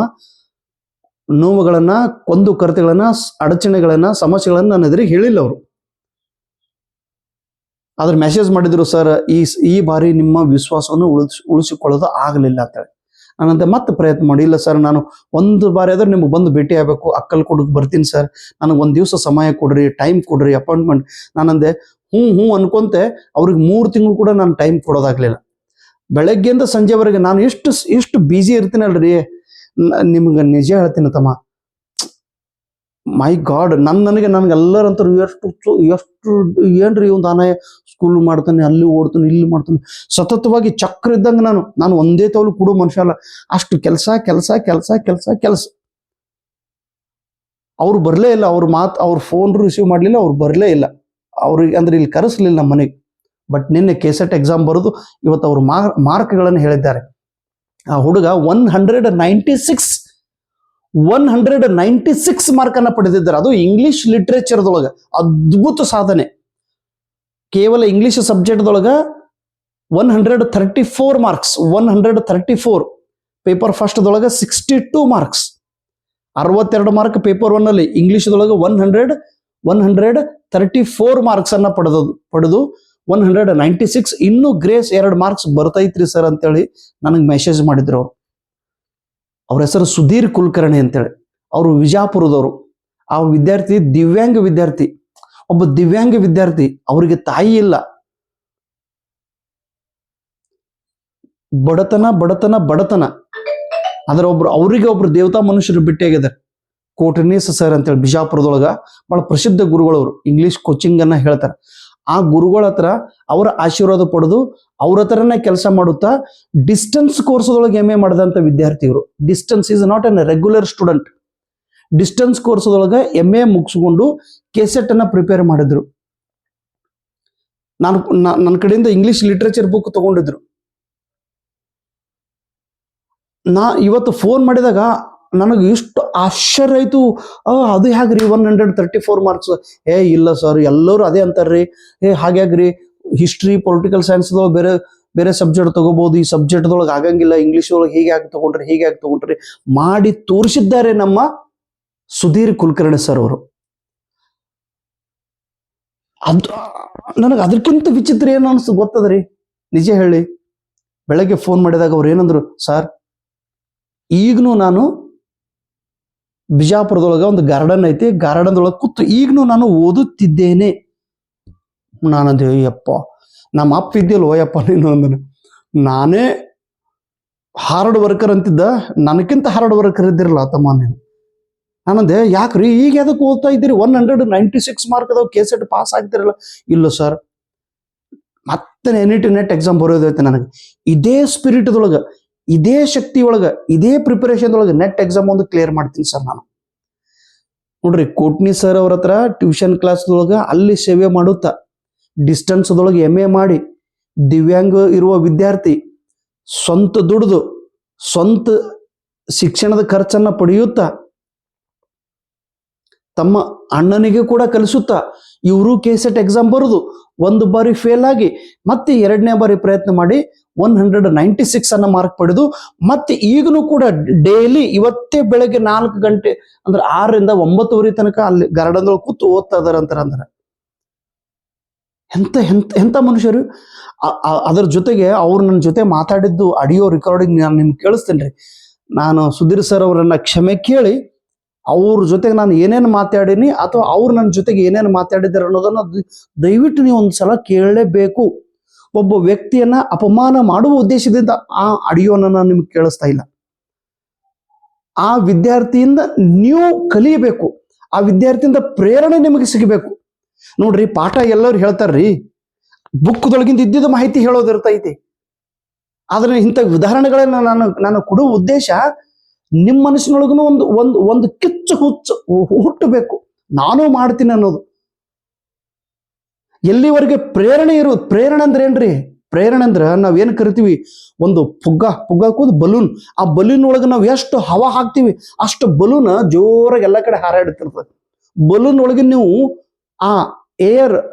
ನೋವುಗಳನ್ನ, ಕೊಂದು ಕೊರತೆಗಳನ್ನ, ಅಡಚಣೆಗಳನ್ನ, ಸಮಸ್ಯೆಗಳನ್ನ ನನ್ನ ಎದುರಿಗೆ ಹೇಳಿಲ್ಲ ಅವರು. ಆದ್ರೆ ಮೆಸೇಜ್ ಮಾಡಿದ್ರು, ಸರ್ ಈ ಬಾರಿ ನಿಮ್ಮ ವಿಶ್ವಾಸವನ್ನು ಉಳಿಸಿಕೊಳ್ಳೋದು ಆಗಲಿಲ್ಲ ಅಂತೇಳಿ. ನಾನಂತೆ ಮತ್ತೆ ಪ್ರಯತ್ನ ಮಾಡಿ, ಇಲ್ಲ ಸರ್ ನಾನು ಒಂದು ಬಾರಿ ಆದ್ರೆ ನಿಮ್ಗೆ ಬಂದು ಭೇಟಿ ಆಗಬೇಕು, ಅಕ್ಕಲ್ಕೋಟಕ್ಕೆ ಬರ್ತೀನಿ ಸರ್, ನನಗೆ ಒಂದು ದಿವಸ ಸಮಯ ಕೊಡ್ರಿ, ಟೈಮ್ ಕೊಡ್ರಿ, ಅಪಾಯಿಂಟ್ಮೆಂಟ್. ನಾನಂದೆ ಹ್ಞೂ ಅನ್ಕೊಂತೆ. ಅವ್ರಿಗೆ 3 ತಿಂಗಳು ಕೂಡ ನಾನು ಟೈಮ್ ಕೊಡೋದಾಗ್ಲಿಲ್ಲ. ಬೆಳಗ್ಗೆಯಿಂದ ಸಂಜೆವರೆಗೆ ನಾನು ಎಷ್ಟು ಬ್ಯುಸಿ ಇರ್ತೀನಲ್ರಿ. ನಿಮ್ಗೆ ನಿಜ ಹೇಳ್ತೀನಿ ತಮ್ಮ, ಮೈ ಗಾಡ್ ನನಗೆ ಎಲ್ಲರಂತರು ಎಷ್ಟು ಏನ್ರಿ ಇವ್ ನಾನೇ ಸ್ಕೂಲ್ ಮಾಡ್ತಾನೆ, ಅಲ್ಲಿ ಓಡ್ತಾನೆ, ಇಲ್ಲಿ ಮಾಡ್ತಾನೆ, ಸತತವಾಗಿ ಚಕ್ರ ಇದ್ದಂಗೆ ನಾನು ಒಂದೇ ತವಲು ಕೊಡೋ ಮನುಷ್ಯ ಅಲ್ಲ. ಅಷ್ಟು ಕೆಲಸ ಕೆಲಸ ಕೆಲಸ ಕೆಲಸ ಕೆಲಸ. ಅವ್ರು ಬರಲೇ ಇಲ್ಲ, ಅವ್ರ ಫೋನ್ ರಿಸೀವ್ ಮಾಡಲಿಲ್ಲ, ಅವ್ರು ಬರಲೇ ಇಲ್ಲ. ಅವ್ರಿಗೆ ಅಂದ್ರೆ ಇಲ್ಲಿ ಕರೆಸಲಿಲ್ಲ ನಮ್ಮ ಮನೆಗೆ. ಬಟ್ ನಿನ್ನೆ ಕೆಸೆಟ್ ಎಕ್ಸಾಮ್ ಬರೆದು ಇವತ್ತು ಅವ್ರ ಮಾರ್ಕ್ಗಳನ್ನು ಹೇಳಿದ್ದಾರೆ. ಆ ಹುಡುಗ 196 ಮಾರ್ಕನ್ನು ಪಡೆದಿದ್ದಾರೆ. ಅದು ಇಂಗ್ಲಿಷ್ ಲಿಟ್ರೇಚರ್ದೊಳಗ ಅದ್ಭುತ ಸಾಧನೆ. ಕೇವಲ ಇಂಗ್ಲಿಷ್ ಸಬ್ಜೆಕ್ಟ್ದೊಳಗ 134 ಮಾರ್ಕ್ಸ್, 134. ಪೇಪರ್ ಫಸ್ಟ್ದೊಳಗ 62 ಮಾರ್ಕ್ಸ್, 62 ಮಾರ್ಕ್ ಪೇಪರ್ 1 ಅಲ್ಲಿ. ಇಂಗ್ಲಿಷ್ದೊಳಗೆ 134 ಮಾರ್ಕ್ಸ್ ಅನ್ನ ಪಡೆದು 196. ಇನ್ನೂ ಗ್ರೇಸ್ 2 ಮಾರ್ಕ್ಸ್ ಬರ್ತೈತ್ರಿ ಸರ್ ಅಂತೇಳಿ ನನಗೆ ಮೆಸೇಜ್ ಮಾಡಿದ್ರು. ಅವ್ರ ಹೆಸರು ಸುಧೀರ್ ಕುಲಕರ್ಣಿ ಅಂತೇಳಿ. ಅವರು ವಿಜಾಪುರದವರು. ಆ ವಿದ್ಯಾರ್ಥಿ ದಿವ್ಯಾಂಗ ವಿದ್ಯಾರ್ಥಿ, ಒಬ್ಬ ದಿವ್ಯಾಂಗ ವಿದ್ಯಾರ್ಥಿ. ಅವರಿಗೆ ತಾಯಿ ಇಲ್ಲ. ಬಡತನ ಬಡತನ ಬಡತನ. ಆದ್ರೆ ಅವರಿಗೆ ಒಬ್ರು ದೇವತಾ ಮನುಷ್ಯರು ಭೇಟಿಯಾಗಿದ್ದಾರೆ. ಕೋಟನೀಸ್ ಸರ್ ಅಂತೇಳಿ ಬಿಜಾಪುರದೊಳಗ ಬಹಳ ಪ್ರಸಿದ್ಧ ಗುರುಗಳವರು. ಇಂಗ್ಲಿಷ್ ಕೋಚಿಂಗ್ ಅನ್ನ ಹೇಳ್ತಾರೆ. ಆ ಗುರುಗಳ ಹತ್ರ ಅವರ ಆಶೀರ್ವಾದ ಪಡೆದು ಅವ್ರ ಹತ್ರನೇ ಕೆಲಸ ಮಾಡುತ್ತಾ ಡಿಸ್ಟೆನ್ಸ್ ಕೋರ್ಸ್ದೊಳಗೆ MA ಮಾಡಿದಂಥ ವಿದ್ಯಾರ್ಥಿಗಳು. Distance is not an regular student. Distance ಕೋರ್ಸ್ದೊಳಗೆ MA ಮುಗಿಸ್ಕೊಂಡು ಕೆಸೆಟ್ ಅನ್ನ ಪ್ರಿಪೇರ್ ಮಾಡಿದ್ರು. ನನ್ನ ಕಡೆಯಿಂದ ಇಂಗ್ಲಿಷ್ ಲಿಟ್ರೇಚರ್ ಬುಕ್ ತಗೊಂಡಿದ್ರು. ನಾ ಇವತ್ತು ಫೋನ್ ಮಾಡಿದಾಗ ನನಗೆ ಇಷ್ಟು ಆಶ್ಚರ್ಯ ಆಯ್ತು. ಅದು ಹೇಗ್ರಿ 134 ಮಾರ್ಕ್ಸ್? ಇಲ್ಲ ಸರ್, ಎಲ್ಲರೂ ಅದೇ ಅಂತಾರ್ರಿ. ಹಾಗ್ಯಾಗ್ರಿ, ಹಿಸ್ಟ್ರಿ ಪೊಲಿಟಿಕಲ್ ಸೈನ್ಸ್ ಬೇರೆ ಬೇರೆ ಸಬ್ಜೆಕ್ಟ್ ತಗೋಬಹುದು, ಈ ಸಬ್ಜೆಕ್ಟ್ದೊಳಗೆ ಆಗಂಗಿಲ್ಲ, ಇಂಗ್ಲಿಷ್ ಒಳಗೆ ಹೀಗೆ ತಗೊಂಡ್ರಿ ಮಾಡಿ ತೋರಿಸಿದ್ದಾರೆ ನಮ್ಮ ಸುಧೀರ್ ಕುಲಕರ್ಣಿ ಸರ್ ಅವರು. ನನಗೆ ಅದಕ್ಕಿಂತ ವಿಚಿತ್ರ ಏನು ಅನ್ಸ್ತು ಗೊತ್ತದ್ರಿ? ನಿಜ ಹೇಳಿ, ಬೆಳಗ್ಗೆ ಫೋನ್ ಮಾಡಿದಾಗ ಅವ್ರು ಏನಂದ್ರು, ಸರ್ ಈಗನೂ ನಾನು ಬಿಜಾಪುರದೊಳಗೆ ಒಂದು ಗಾರ್ಡನ್ ಐತಿ, ಗಾರ್ಡನ್ದೊಳಗೆ ಕೂತು ಈಗನೂ ನಾನು ಓದುತ್ತಿದ್ದೇನೆ. ನಾನಂದೆ, ಯಪ್ಪ ನಮ್ಮ ಅಪ್ಪ ಇದ್ದಿಲ್ವೋ ಯಪ್ಪ ನೀನು ಅಂದನು. ನಾನೇ ಹಾರ್ಡ್ ವರ್ಕರ್ ಅಂತಿದ್ದ, ನನಕ್ಕಿಂತ ಹಾರ್ಡ್ ವರ್ಕರ್ ಇದ್ದಿರಲ್ಲ ತಮ್ಮ ನೀನು. ನಾನಂದೆ, ಯಾಕ್ರಿ ಈಗ ಅದಕ್ಕೆ ಓದ್ತಾ ಇದ್ದೀರಿ? 196 ಮಾರ್ಕ್ ಅದಾವ, ಕೆಸೆಟ್ ಪಾಸ್ ಆಗ್ತಿರಲ್ಲ. ಇಲ್ಲ ಸರ್, ಮತ್ತೆ ನೆಟ್ ಎಕ್ಸಾಮ್ ಬರೋದೈತೆ ನನಗೆ. ಇದೇ ಸ್ಪಿರಿಟ್ದೊಳಗೆ, ಇದೇ ಶಕ್ತಿ ಒಳಗೆ, ಇದೇ ಪ್ರಿಪರೇಷನ್ ಒಳಗೆ ನೆಟ್ ಎಕ್ಸಾಮ್ ಒಂದು ಕ್ಲಿಯರ್ ಮಾಡ್ತೀನಿ ಸರ್ ನಾನು. ನೋಡ್ರಿ, ಕೋಟ್ನಿ ಸರ್ ಅವ್ರ ಹತ್ರ ಟ್ಯೂಷನ್ ಕ್ಲಾಸ್ದೊಳಗೆ ಅಲ್ಲಿ ಸೇವೆ ಮಾಡುತ್ತಾ, ಡಿಸ್ಟೆನ್ಸ್ದೊಳಗೆ MA ಮಾಡಿ, ದಿವ್ಯಾಂಗ ಇರುವ ವಿದ್ಯಾರ್ಥಿ ಸ್ವಂತ ದುಡಿದು ಸ್ವಂತ ಶಿಕ್ಷಣದ ಖರ್ಚನ್ನ ಪಡೆಯುತ್ತಾ, ತಮ್ಮ ಅಣ್ಣನಿಗೆ ಕೂಡ ಕಲಿಸುತ್ತಾ, ಇವರು ಕೆಸೆಟ್ ಎಕ್ಸಾಮ್ ಬರೆದು ಒಂದು ಬಾರಿ ಫೇಲ್ ಆಗಿ ಮತ್ತೆ 2ನೇ ಬಾರಿ ಪ್ರಯತ್ನ ಮಾಡಿ 196 ಅನ್ನ ಮಾರ್ಕ್ ಪಡೆದು ಮತ್ತೆ ಈಗಲೂ ಕೂಡ ಡೈಲಿ ಇವತ್ತೇ ಬೆಳಗ್ಗೆ 4 ಗಂಟೆ ಅಂದ್ರೆ 6 ರಿಂದ 9 ತನಕ ಅಲ್ಲಿ ಗಾರ್ಡನ್ದೊಳಗೆ ಕೂತು ಓದ್ತಾ ಇದಾರೆ ಅಂದ್ರೆ ಎಂತ ಮನುಷ್ಯರು. ಅದರ ಜೊತೆಗೆ ಅವ್ರು ನನ್ನ ಜೊತೆ ಮಾತಾಡಿದ್ದು ಆಡಿಯೋ ರೆಕಾರ್ಡಿಂಗ್ ನಾನು ನಿಮ್ಗೆ ಕೇಳಿಸ್ತೇನೆ ರೀ. ನಾನು ಸುಧೀರ್ ಸರ್ ಅವರನ್ನ ಕ್ಷಮೆ ಕೇಳಿ ಅವ್ರ ಜೊತೆಗೆ ನಾನು ಏನೇನು ಮಾತಾಡೀನಿ ಅಥವಾ ಅವ್ರು ನನ್ನ ಜೊತೆಗೆ ಏನೇನು ಮಾತಾಡಿದ್ದಾರೆ ಅನ್ನೋದನ್ನ ದಯವಿಟ್ಟು ನೀವು ಒಂದ್ಸಲ ಕೇಳಲೇಬೇಕು. ಒಬ್ಬ ವ್ಯಕ್ತಿಯನ್ನ ಅಪಮಾನ ಮಾಡುವ ಉದ್ದೇಶದಿಂದ ಆ ಆಡಿಯೋನ ನಾನು ನಿಮ್ಗೆ ಕೇಳಿಸ್ತಾ ಇಲ್ಲ. ಆ ವಿದ್ಯಾರ್ಥಿಯಿಂದ ನೀವು ಕಲಿಯಬೇಕು, ಆ ವಿದ್ಯಾರ್ಥಿಯಿಂದ ಪ್ರೇರಣೆ ನಿಮಗೆ ಸಿಗಬೇಕು. ನೋಡ್ರಿ, ಪಾಠ ಎಲ್ಲರೂ ಹೇಳ್ತಾರ್ರಿ, ಬುಕ್ದೊಳಗಿಂದ ಇದ್ದಿದ್ದ ಮಾಹಿತಿ ಹೇಳೋದಿರ್ತೈತಿ. ಆದ್ರೆ ಇಂಥ ಉದಾಹರಣೆಗಳನ್ನ ನಾನು ಕೊಡುವ ಉದ್ದೇಶ ನಿಮ್ಮ ಮನಸ್ಸಿನೊಳಗೂ ಒಂದು ಕಿಚ್ಚು ಹುಟ್ಟಬೇಕು, ನಾನು ಮಾಡ್ತೀನಿ ಅನ್ನೋದು. ಎಲ್ಲಿವರೆಗೆ ಪ್ರೇರಣೆ ಪ್ರೇರಣೆ ಅಂದ್ರೆ ಏನ್ರಿ? ಪ್ರೇರಣೆ ಅಂದ್ರೆ ನಾವೇನು ಕರಿತೀವಿ, ಒಂದು ಪುಗ್ಗ ಕೂದು ಬಲೂನ್. ಆ ಬಲೂನ್ ಒಳಗೆ ನಾವು ಎಷ್ಟು ಹವಾ ಹಾಕ್ತಿವಿ ಅಷ್ಟು ಬಲೂನ್ ಜೋರಾಗಿ ಎಲ್ಲ ಕಡೆ ಹಾರಾಡ್ತಿರ್ತದೆ. ಬಲೂನ್ ಒಳಗೆ ನೀವು ಆ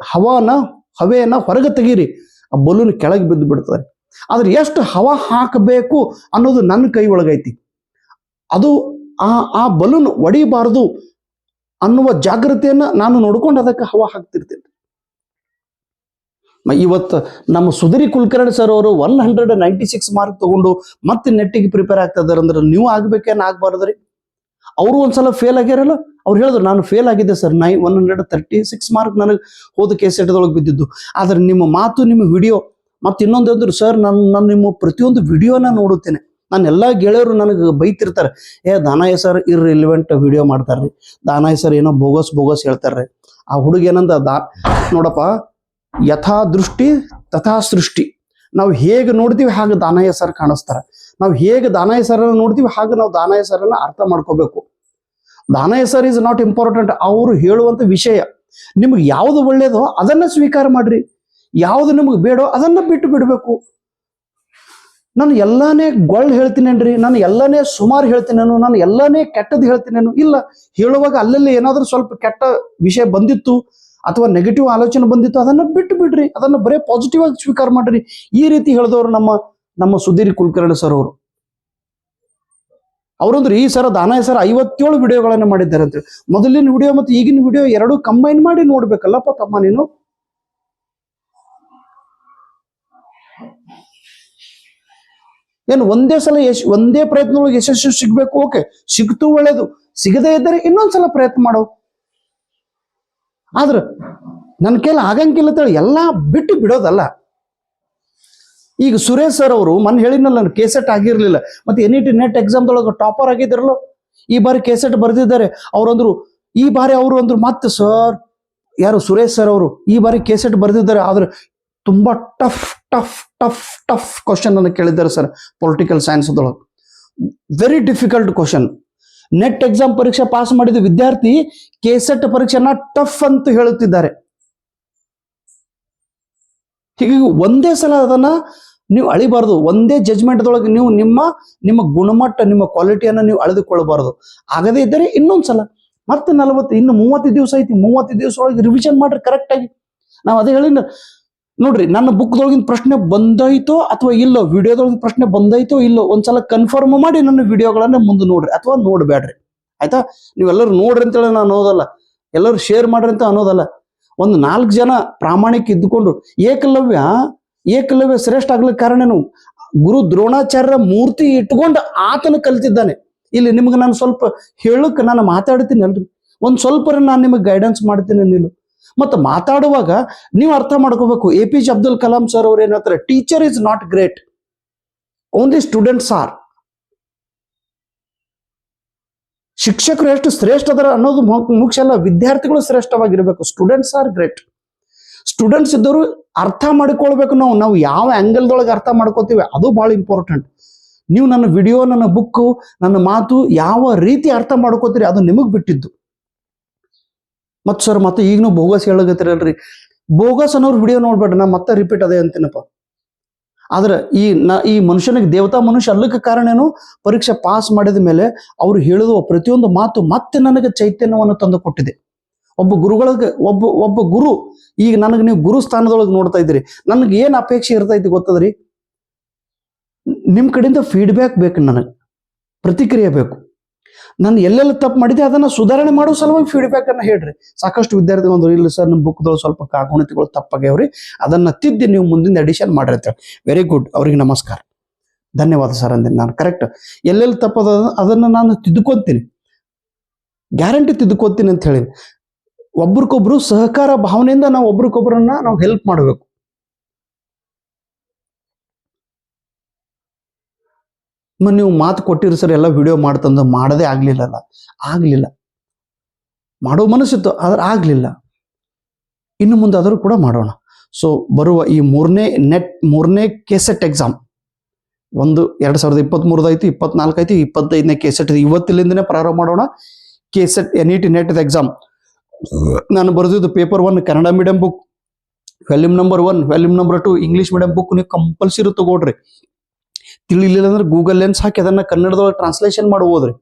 ಹವೆಯನ್ನ ಹೊರಗೆ ತೆಗೀರಿ, ಆ ಬಲೂನ್ ಕೆಳಗೆ ಬಿದ್ದು ಬಿಡ್ತದೆ. ಆದ್ರೆ ಎಷ್ಟು ಹವಾ ಹಾಕಬೇಕು ಅನ್ನೋದು ನನ್ನ ಕೈ ಒಳಗೈತಿ. ಅದು ಆ ಬಲೂನ್ ಒಡಿಬಾರದು ಅನ್ನುವ ಜಾಗೃತಿಯನ್ನ ನಾನು ನೋಡ್ಕೊಂಡು ಅದಕ್ಕೆ ಹವಾ ಹಾಕ್ತಿರ್ತೇನೆ. ಇವತ್ತು ನಮ್ಮ ಸುಧೀರ್ ಕುಲಕರ್ಣಿ ಸರ್ ಅವರು 196 ಮಾರ್ಕ್ ತಗೊಂಡು ಮತ್ತೆ ನೆಟ್ಟಿಗೆ ಪ್ರಿಪೇರ್ ಆಗ್ತಾ ಇದಾರೆ ಅಂದ್ರೆ ನೀವು ಆಗ್ಬೇಕೇನು ಆಗ್ಬಾರ್ದ್ರಿ? ಅವರು ಒಂದ್ಸಲ ಫೇಲ್ ಆಗ್ಯಾರಲ್ಲ, ಅವ್ರು ಹೇಳಿದ್ರು ನಾನು ಫೇಲ್ ಆಗಿದ್ದೆ ಸರ್, 136 ಮಾರ್ಕ್ ನನಗೆ ಹೋದ ಕೆಸೆಟ್ದೊಳಗೆ ಬಿದ್ದಿದ್ದು. ಆದ್ರೆ ನಿಮ್ಮ ಮಾತು, ನಿಮ್ಮ ವಿಡಿಯೋ ಮತ್ತೆ ಇನ್ನೊಂದು ಅಂದ್ರು, ಸರ್ ನಾನು ನಿಮ್ಮ ಪ್ರತಿಯೊಂದು ವಿಡಿಯೋನ ನೋಡುತ್ತೇನೆ, ನಾನು ಎಲ್ಲ ಗೆಳೆಯರು ನನಗೆ ಬೈತಿರ್ತಾರೆ, ದಾನಯ್ಯ ಸರ್ ಇರ್ರಿಲಿವೆಂಟ್ ವಿಡಿಯೋ ಮಾಡ್ತಾರ್ರಿ, ದಾನಯ್ಯ ಸರ್ ಏನೋ ಬೋಗಸ್ ಬೋಗಸ್ ಹೇಳ್ತಾರ್ರಿ. ಆ ಹುಡುಗ ಏನಂದ ನೋಡಪ್ಪ, ಯಥಾ ದೃಷ್ಟಿ ತಥಾ ಸೃಷ್ಟಿ. ನಾವು ಹೇಗೆ ನೋಡ್ತೀವಿ ಹಾಗೆ ದಾನಯ್ಯ ಸರ್ ಕಾಣಿಸ್ತಾರೆ. ನಾವು ಹೇಗೆ ದಾನಯ್ಯ ಸರನ್ನು ನೋಡ್ತೀವಿ ಹಾಗೆ ನಾವು ದಾನಯ್ಯ ಸರನ್ನ ಅರ್ಥ ಮಾಡ್ಕೋಬೇಕು. Danayya sir is not important. ಅವರು ಹೇಳುವಂಥ ವಿಷಯ ನಿಮ್ಗೆ ಯಾವುದು ಒಳ್ಳೇದೋ ಅದನ್ನ ಸ್ವೀಕಾರ ಮಾಡ್ರಿ, ಯಾವುದು ನಿಮ್ಗೆ ಬೇಡೋ ಅದನ್ನ ಬಿಟ್ಟು ಬಿಡಬೇಕು. ನಾನು ಎಲ್ಲಾನೇ ಗೊಳ್ಳು ಹೇಳ್ತೀನೇನ್ರಿ, ನಾನು ಎಲ್ಲಾನೇ ಸುಮಾರು ಹೇಳ್ತೀನೇನು, ನಾನು ಎಲ್ಲಾನೇ ಕೆಟ್ಟದ್ದು ಹೇಳ್ತೀನೇನು? ಇಲ್ಲ. ಹೇಳುವಾಗ ಅಲ್ಲಲ್ಲಿ ಏನಾದ್ರೂ ಸ್ವಲ್ಪ ಕೆಟ್ಟ ವಿಷಯ ಬಂದಿತ್ತು ಅಥವಾ ನೆಗೆಟಿವ್ ಆಲೋಚನೆ ಬಂದಿತ್ತು, ಅದನ್ನ ಬಿಟ್ಟು ಬಿಡ್ರಿ, ಅದನ್ನ ಬರೇ ಪಾಸಿಟಿವ್ ಆಗಿ ಸ್ವೀಕಾರ ಮಾಡ್ರಿ. ಈ ರೀತಿ ಹೇಳಿದವರು ನಮ್ಮ ಸುಧೀರ್ ಕುಲಕರ್ಣಿ ಸರ್ ಅವರು. ಅವರಂದ್ರೆ ಈ ಸರ ದಾನಯ್ಯ ಸರ್ 57 ವಿಡಿಯೋಗಳನ್ನ ಮಾಡಿದ್ದಾರೆ ಅಂತೇಳಿ. ಮೊದಲಿನ ವಿಡಿಯೋ ಮತ್ತು ಈಗಿನ ವಿಡಿಯೋ ಎರಡೂ ಕಂಬೈನ್ ಮಾಡಿ ನೋಡ್ಬೇಕಲ್ಲಪ್ಪ ತಮ್ಮ ನೀನು. ಏನು ಒಂದೇ ಸಲ ಒಂದೇ ಪ್ರಯತ್ನದೊಳಗೆ ಯಶಸ್ಸು ಸಿಗ್ಬೇಕು? ಓಕೆ, ಸಿಗ್ತು ಒಳ್ಳೇದು. ಸಿಗದೇ ಇದ್ದರೆ ಇನ್ನೊಂದ್ಸಲ ಪ್ರಯತ್ನ ಮಾಡೋ. ಆದ್ರೆ ನನ್ನ ಕೈಲಿ ಆಗಂಗಿಲ್ಲ ಅಂತೇಳಿ ಎಲ್ಲ ಬಿಟ್ಟು ಬಿಡೋದಲ್ಲ. ಈಗ ಸುರೇಶ್ ಸರ್ ಅವರು ಮೊನ್ನೆ ಹೇಳಿದ್ನಲ್ಲ, ನಾನು ಕೆಸೆಟ್ ಆಗಿರ್ಲಿಲ್ಲ, ಮತ್ತೆ NET ನೆಟ್ ಎಕ್ಸಾಮ್ದೊಳಗೆ ಟಾಪರ್ ಆಗಿದ್ದಾರಲ್ಲ, ಈ ಬಾರಿ ಕೆಸೆಟ್ ಬರೆದಿದ್ದಾರೆ. ಅವರಂದ್ರು ಈ ಬಾರಿ ಅವರು ಅಂದ್ರು ಮತ್ತೆ ಸರ್, ಯಾರು ಸುರೇಶ್ ಸರ್ ಅವರು ಈ ಬಾರಿ ಕೆಸೆಟ್ ಬರೆದಿದ್ದಾರೆ, ಆದ್ರೆ ತುಂಬಾ tough tough tough tough question ಅನ್ನು ಕೇಳಿದ್ದಾರೆ ಸರ್. ಪೊಲಿಟಿಕಲ್ ಸೈನ್ಸ್ದೊಳಗೆ very difficult question. Net exam ಪರೀಕ್ಷೆ ಪಾಸ್ ಮಾಡಿದ ವಿದ್ಯಾರ್ಥಿ ಕೆಸೆಟ್ ಪರೀಕ್ಷೆನ ಟಫ್ ಅಂತ ಹೇಳುತ್ತಿದ್ದಾರೆ. ಹೀಗಾಗಿ ಒಂದೇ ಸಲ ಅದನ್ನ ನೀವು ಅಳಿಬಾರ್ದು. ಒಂದೇ ಜಜ್ಮೆಂಟ್ದೊಳಗೆ ನೀವು ನಿಮ್ಮ ಗುಣಮಟ್ಟ, ನಿಮ್ಮ ಕ್ವಾಲಿಟಿಯನ್ನು ನೀವು ಅಳೆದುಕೊಳ್ಳಬಾರದು. ಆಗದೇ ಇದ್ದರೆ ಇನ್ನೊಂದ್ಸಲ ಮತ್ತೆ 40 ಇನ್ನು 30 ದಿವಸ ಐತಿ, 30 ದಿವಸ ಒಳಗೆ ರಿವಿಷನ್ ಮಾಡ್ರಿ ಕರೆಕ್ಟ್ ಆಗಿ. ನಾವು ಅದೇ ಹೇಳಿನ ನೋಡ್ರಿ, ನನ್ನ ಬುಕ್ದೊಳಗಿನ ಪ್ರಶ್ನೆ ಬಂದೈತೋ ಅಥವಾ ಇಲ್ಲೋ, ವಿಡಿಯೋದೊಳಗಿನ ಪ್ರಶ್ನೆ ಬಂದೈತೋ ಇಲ್ಲೋ, ಒಂದ್ಸಲ ಕನ್ಫರ್ಮ್ ಮಾಡಿ ನನ್ನ ವಿಡಿಯೋಗಳನ್ನ ಮುಂದೆ ನೋಡ್ರಿ ಅಥವಾ ನೋಡ್ಬೇಡ್ರಿ. ಆಯ್ತಾ? ನೀವೆಲ್ಲರೂ ನೋಡ್ರಿ ಅಂತೇಳಿ ನಾನು ಅನ್ನೋದಲ್ಲ, ಎಲ್ಲರೂ ಶೇರ್ ಮಾಡ್ರಿ ಅಂತ ಅನ್ನೋದಲ್ಲ. ಒಂದು 4 ಜನ ಪ್ರಾಮಾಣಿಕ ಇದ್ದುಕೊಂಡು ಏಕಲವ್ಯ ಶ್ರೇಷ್ಠ ಆಗ್ಲಿಕ್ಕೆ ಕಾರಣನು ಗುರು ದ್ರೋಣಾಚಾರ್ಯರ ಮೂರ್ತಿ ಇಟ್ಕೊಂಡು ಆತನ ಕಲಿತಿದ್ದಾನೆ. ಇಲ್ಲಿ ನಿಮ್ಗೆ ನಾನು ಸ್ವಲ್ಪ ಹೇಳಕ್ಕೆ ನಾನು ಮಾತಾಡ್ತೀನಿ ಅಲ್ರಿ, ಒಂದ್ ಸ್ವಲ್ಪ ನಾನು ನಿಮಗೆ ಗೈಡೆನ್ಸ್ ಮಾಡ್ತೀನಿ. ನೀನು ಮತ್ತೆ ಮಾತಾಡುವಾಗ ನೀವು ಅರ್ಥ ಮಾಡ್ಕೋಬೇಕು. APJ ಅಬ್ದುಲ್ ಕಲಾಂ ಸರ್ ಅವ್ರು ಏನ್ ಹೇಳ್ತಾರೆ, teacher is not great, only students are. ಶಿಕ್ಷಕರು ಎಷ್ಟು ಶ್ರೇಷ್ಠ ಅದರ ಅನ್ನೋದು ಮುಖ್ಯ ಅಲ್ಲ, ವಿದ್ಯಾರ್ಥಿಗಳು ಶ್ರೇಷ್ಠವಾಗಿರ್ಬೇಕು. Students are great. ಸ್ಟೂಡೆಂಟ್ಸ್ ಇದ್ದವರು ಅರ್ಥ ಮಾಡಿಕೊಳ್ಬೇಕು. ನಾವು ಯಾವ ಆಂಗಲ್ದೊಳಗೆ ಅರ್ಥ ಮಾಡ್ಕೋತೀವಿ ಅದು ಬಹಳ ಇಂಪಾರ್ಟೆಂಟ್. ನೀವು ನನ್ನ ವಿಡಿಯೋ, ನನ್ನ ಬುಕ್ಕು, ನನ್ನ ಮಾತು ಯಾವ ರೀತಿ ಅರ್ಥ ಮಾಡ್ಕೋತೀರಿ ಅದು ನಿಮಗ್ ಬಿಟ್ಟಿದ್ದು. ಮತ್ ಸರ್ ಮತ್ತೆ ಈಗನೂ ಬೋಗಸ್ ಹೇಳಗತ್ತಿರಲ್ರಿ, ಬೋಗಸ್ ಅನ್ನೋರು ವಿಡಿಯೋ ನೋಡ್ಬೇಡ್ರಿ. ನಾ ಮತ್ತೆ ರಿಪೀಟ್ ಅದೇ ಅಂತೀನಪ್ಪ. ಆದ್ರೆ ಈ ಮನುಷ್ಯನಿಗೆ ದೇವತಾ ಮನುಷ್ಯ ಅಲ್ಲಕ್ಕೆ ಕಾರಣ ಏನು? ಪರೀಕ್ಷೆ ಪಾಸ್ ಮಾಡಿದ ಮೇಲೆ ಅವ್ರು ಹೇಳಿದ ಪ್ರತಿಯೊಂದು ಮಾತು ಮತ್ತೆ ನನಗೆ ಚೈತನ್ಯವನ್ನು ತಂದು ಕೊಟ್ಟಿದೆ. ಒಬ್ಬ ಗುರು, ಈಗ ನನಗೆ ನೀವು ಗುರು ಸ್ಥಾನದೊಳಗೆ ನೋಡ್ತಾ ಇದ್ದೀರಿ, ನನಗೆ ಏನ್ ಅಪೇಕ್ಷೆ ಇರ್ತೈತಿ ಗೊತ್ತದ್ರಿ? ನಿಮ್ ಕಡೆಯಿಂದ ಫೀಡ್ಬ್ಯಾಕ್ ಬೇಕು, ನನಗೆ ಪ್ರತಿಕ್ರಿಯೆ ಬೇಕು. ನಾನು ಎಲ್ಲೆಲ್ಲ ತಪ್ಪು ಮಾಡಿದೆ ಅದನ್ನ ಸುಧಾರಣೆ ಮಾಡೋ ಸಲುವಾಗಿ ಫೀಡ್ಬ್ಯಾಕ್ ಅನ್ನ ಹೇಳ್ರಿ. ಸಾಕಷ್ಟು ವಿದ್ಯಾರ್ಥಿಗಳು ಒಂದು ಇಲ್ಲ ಸರ್, ನಮ್ಮ ಬುಕ್ದೊಳಗೆ ಸ್ವಲ್ಪ ಕಾಗುಣಿತಗಳು ತಪ್ಪಾಗ್ಯಾವ್ರಿ, ಅದನ್ನ ತಿದ್ದಿ ನೀವು ಮುಂದಿನ ಎಡಿಷನ್ ಮಾಡ್ರಿ ಅಂತ. ವೆರಿ ಗುಡ್, ಅವ್ರಿಗೆ ನಮಸ್ಕಾರ, ಧನ್ಯವಾದ ಸರ್ ಅಂದಿನಿ ನಾನು. ಕರೆಕ್ಟ್, ಎಲ್ಲೆಲ್ಲಿ ತಪ್ಪದ ಅದನ್ನ ನಾನು ತಿದ್ದುಕೊಂತೀನಿ, ಗ್ಯಾರಂಟಿ ತಿದ್ದುಕೊಂತೀನಿ ಅಂತ ಹೇಳಿ. ಒಬ್ರಿಗೊಬ್ರು ಸಹಕಾರ ಭಾವನೆಯಿಂದ ನಾವು ಒಬ್ರಿಗೊಬ್ರನ್ನ ನಾವು ಹೆಲ್ಪ್ ಮಾಡಬೇಕು. ನೀವು ಮಾತು ಕೊಟ್ಟಿರಿ ಸರ್ ಎಲ್ಲ ವಿಡಿಯೋ ಮಾಡ್ತಂದು, ಮಾಡದೇ ಆಗ್ಲಿಲ್ಲ. ಮಾಡೋ ಮನಸ್ಸಿತ್ತು ಆದ್ರೆ ಆಗ್ಲಿಲ್ಲ. ಇನ್ನು ಮುಂದೆ ಆದರೂ ಕೂಡ ಮಾಡೋಣ. ಸೊ ಬರುವ ಈ ಮೂರನೇ ಕೆಸೆಟ್ ಎಕ್ಸಾಮ್, 2023 ಆಯ್ತು, 24 ಆಯ್ತು, 25ನೇ ಕೆಸೆಟ್ ಇವತ್ತಿಲಿಂದನೇ ಪ್ರಾರಂಭ ಮಾಡೋಣ. ಕೆಸೆಟ್ NET ನೆಟ್ ಎಕ್ಸಾಮ್ ನಾನು ಬರೆದಿದ್ದು paper 1 Kannada medium book, volume number 1, volume number 2 English medium book ನೀವು ಕಂಪಲ್ಸರಿ ತಗೊಳ್ರಿ. ತಿಳಿಲಿಲ್ಲ ಅಂದ್ರೆ ಗೂಗಲ್ ಲೆನ್ಸ್ ಹಾಕಿ ಅದನ್ನ ಕನ್ನಡದೊಳಗೆ ಟ್ರಾನ್ಸ್ಲೇಷನ್ ಮಾಡಿ ಓದ್ರಿ.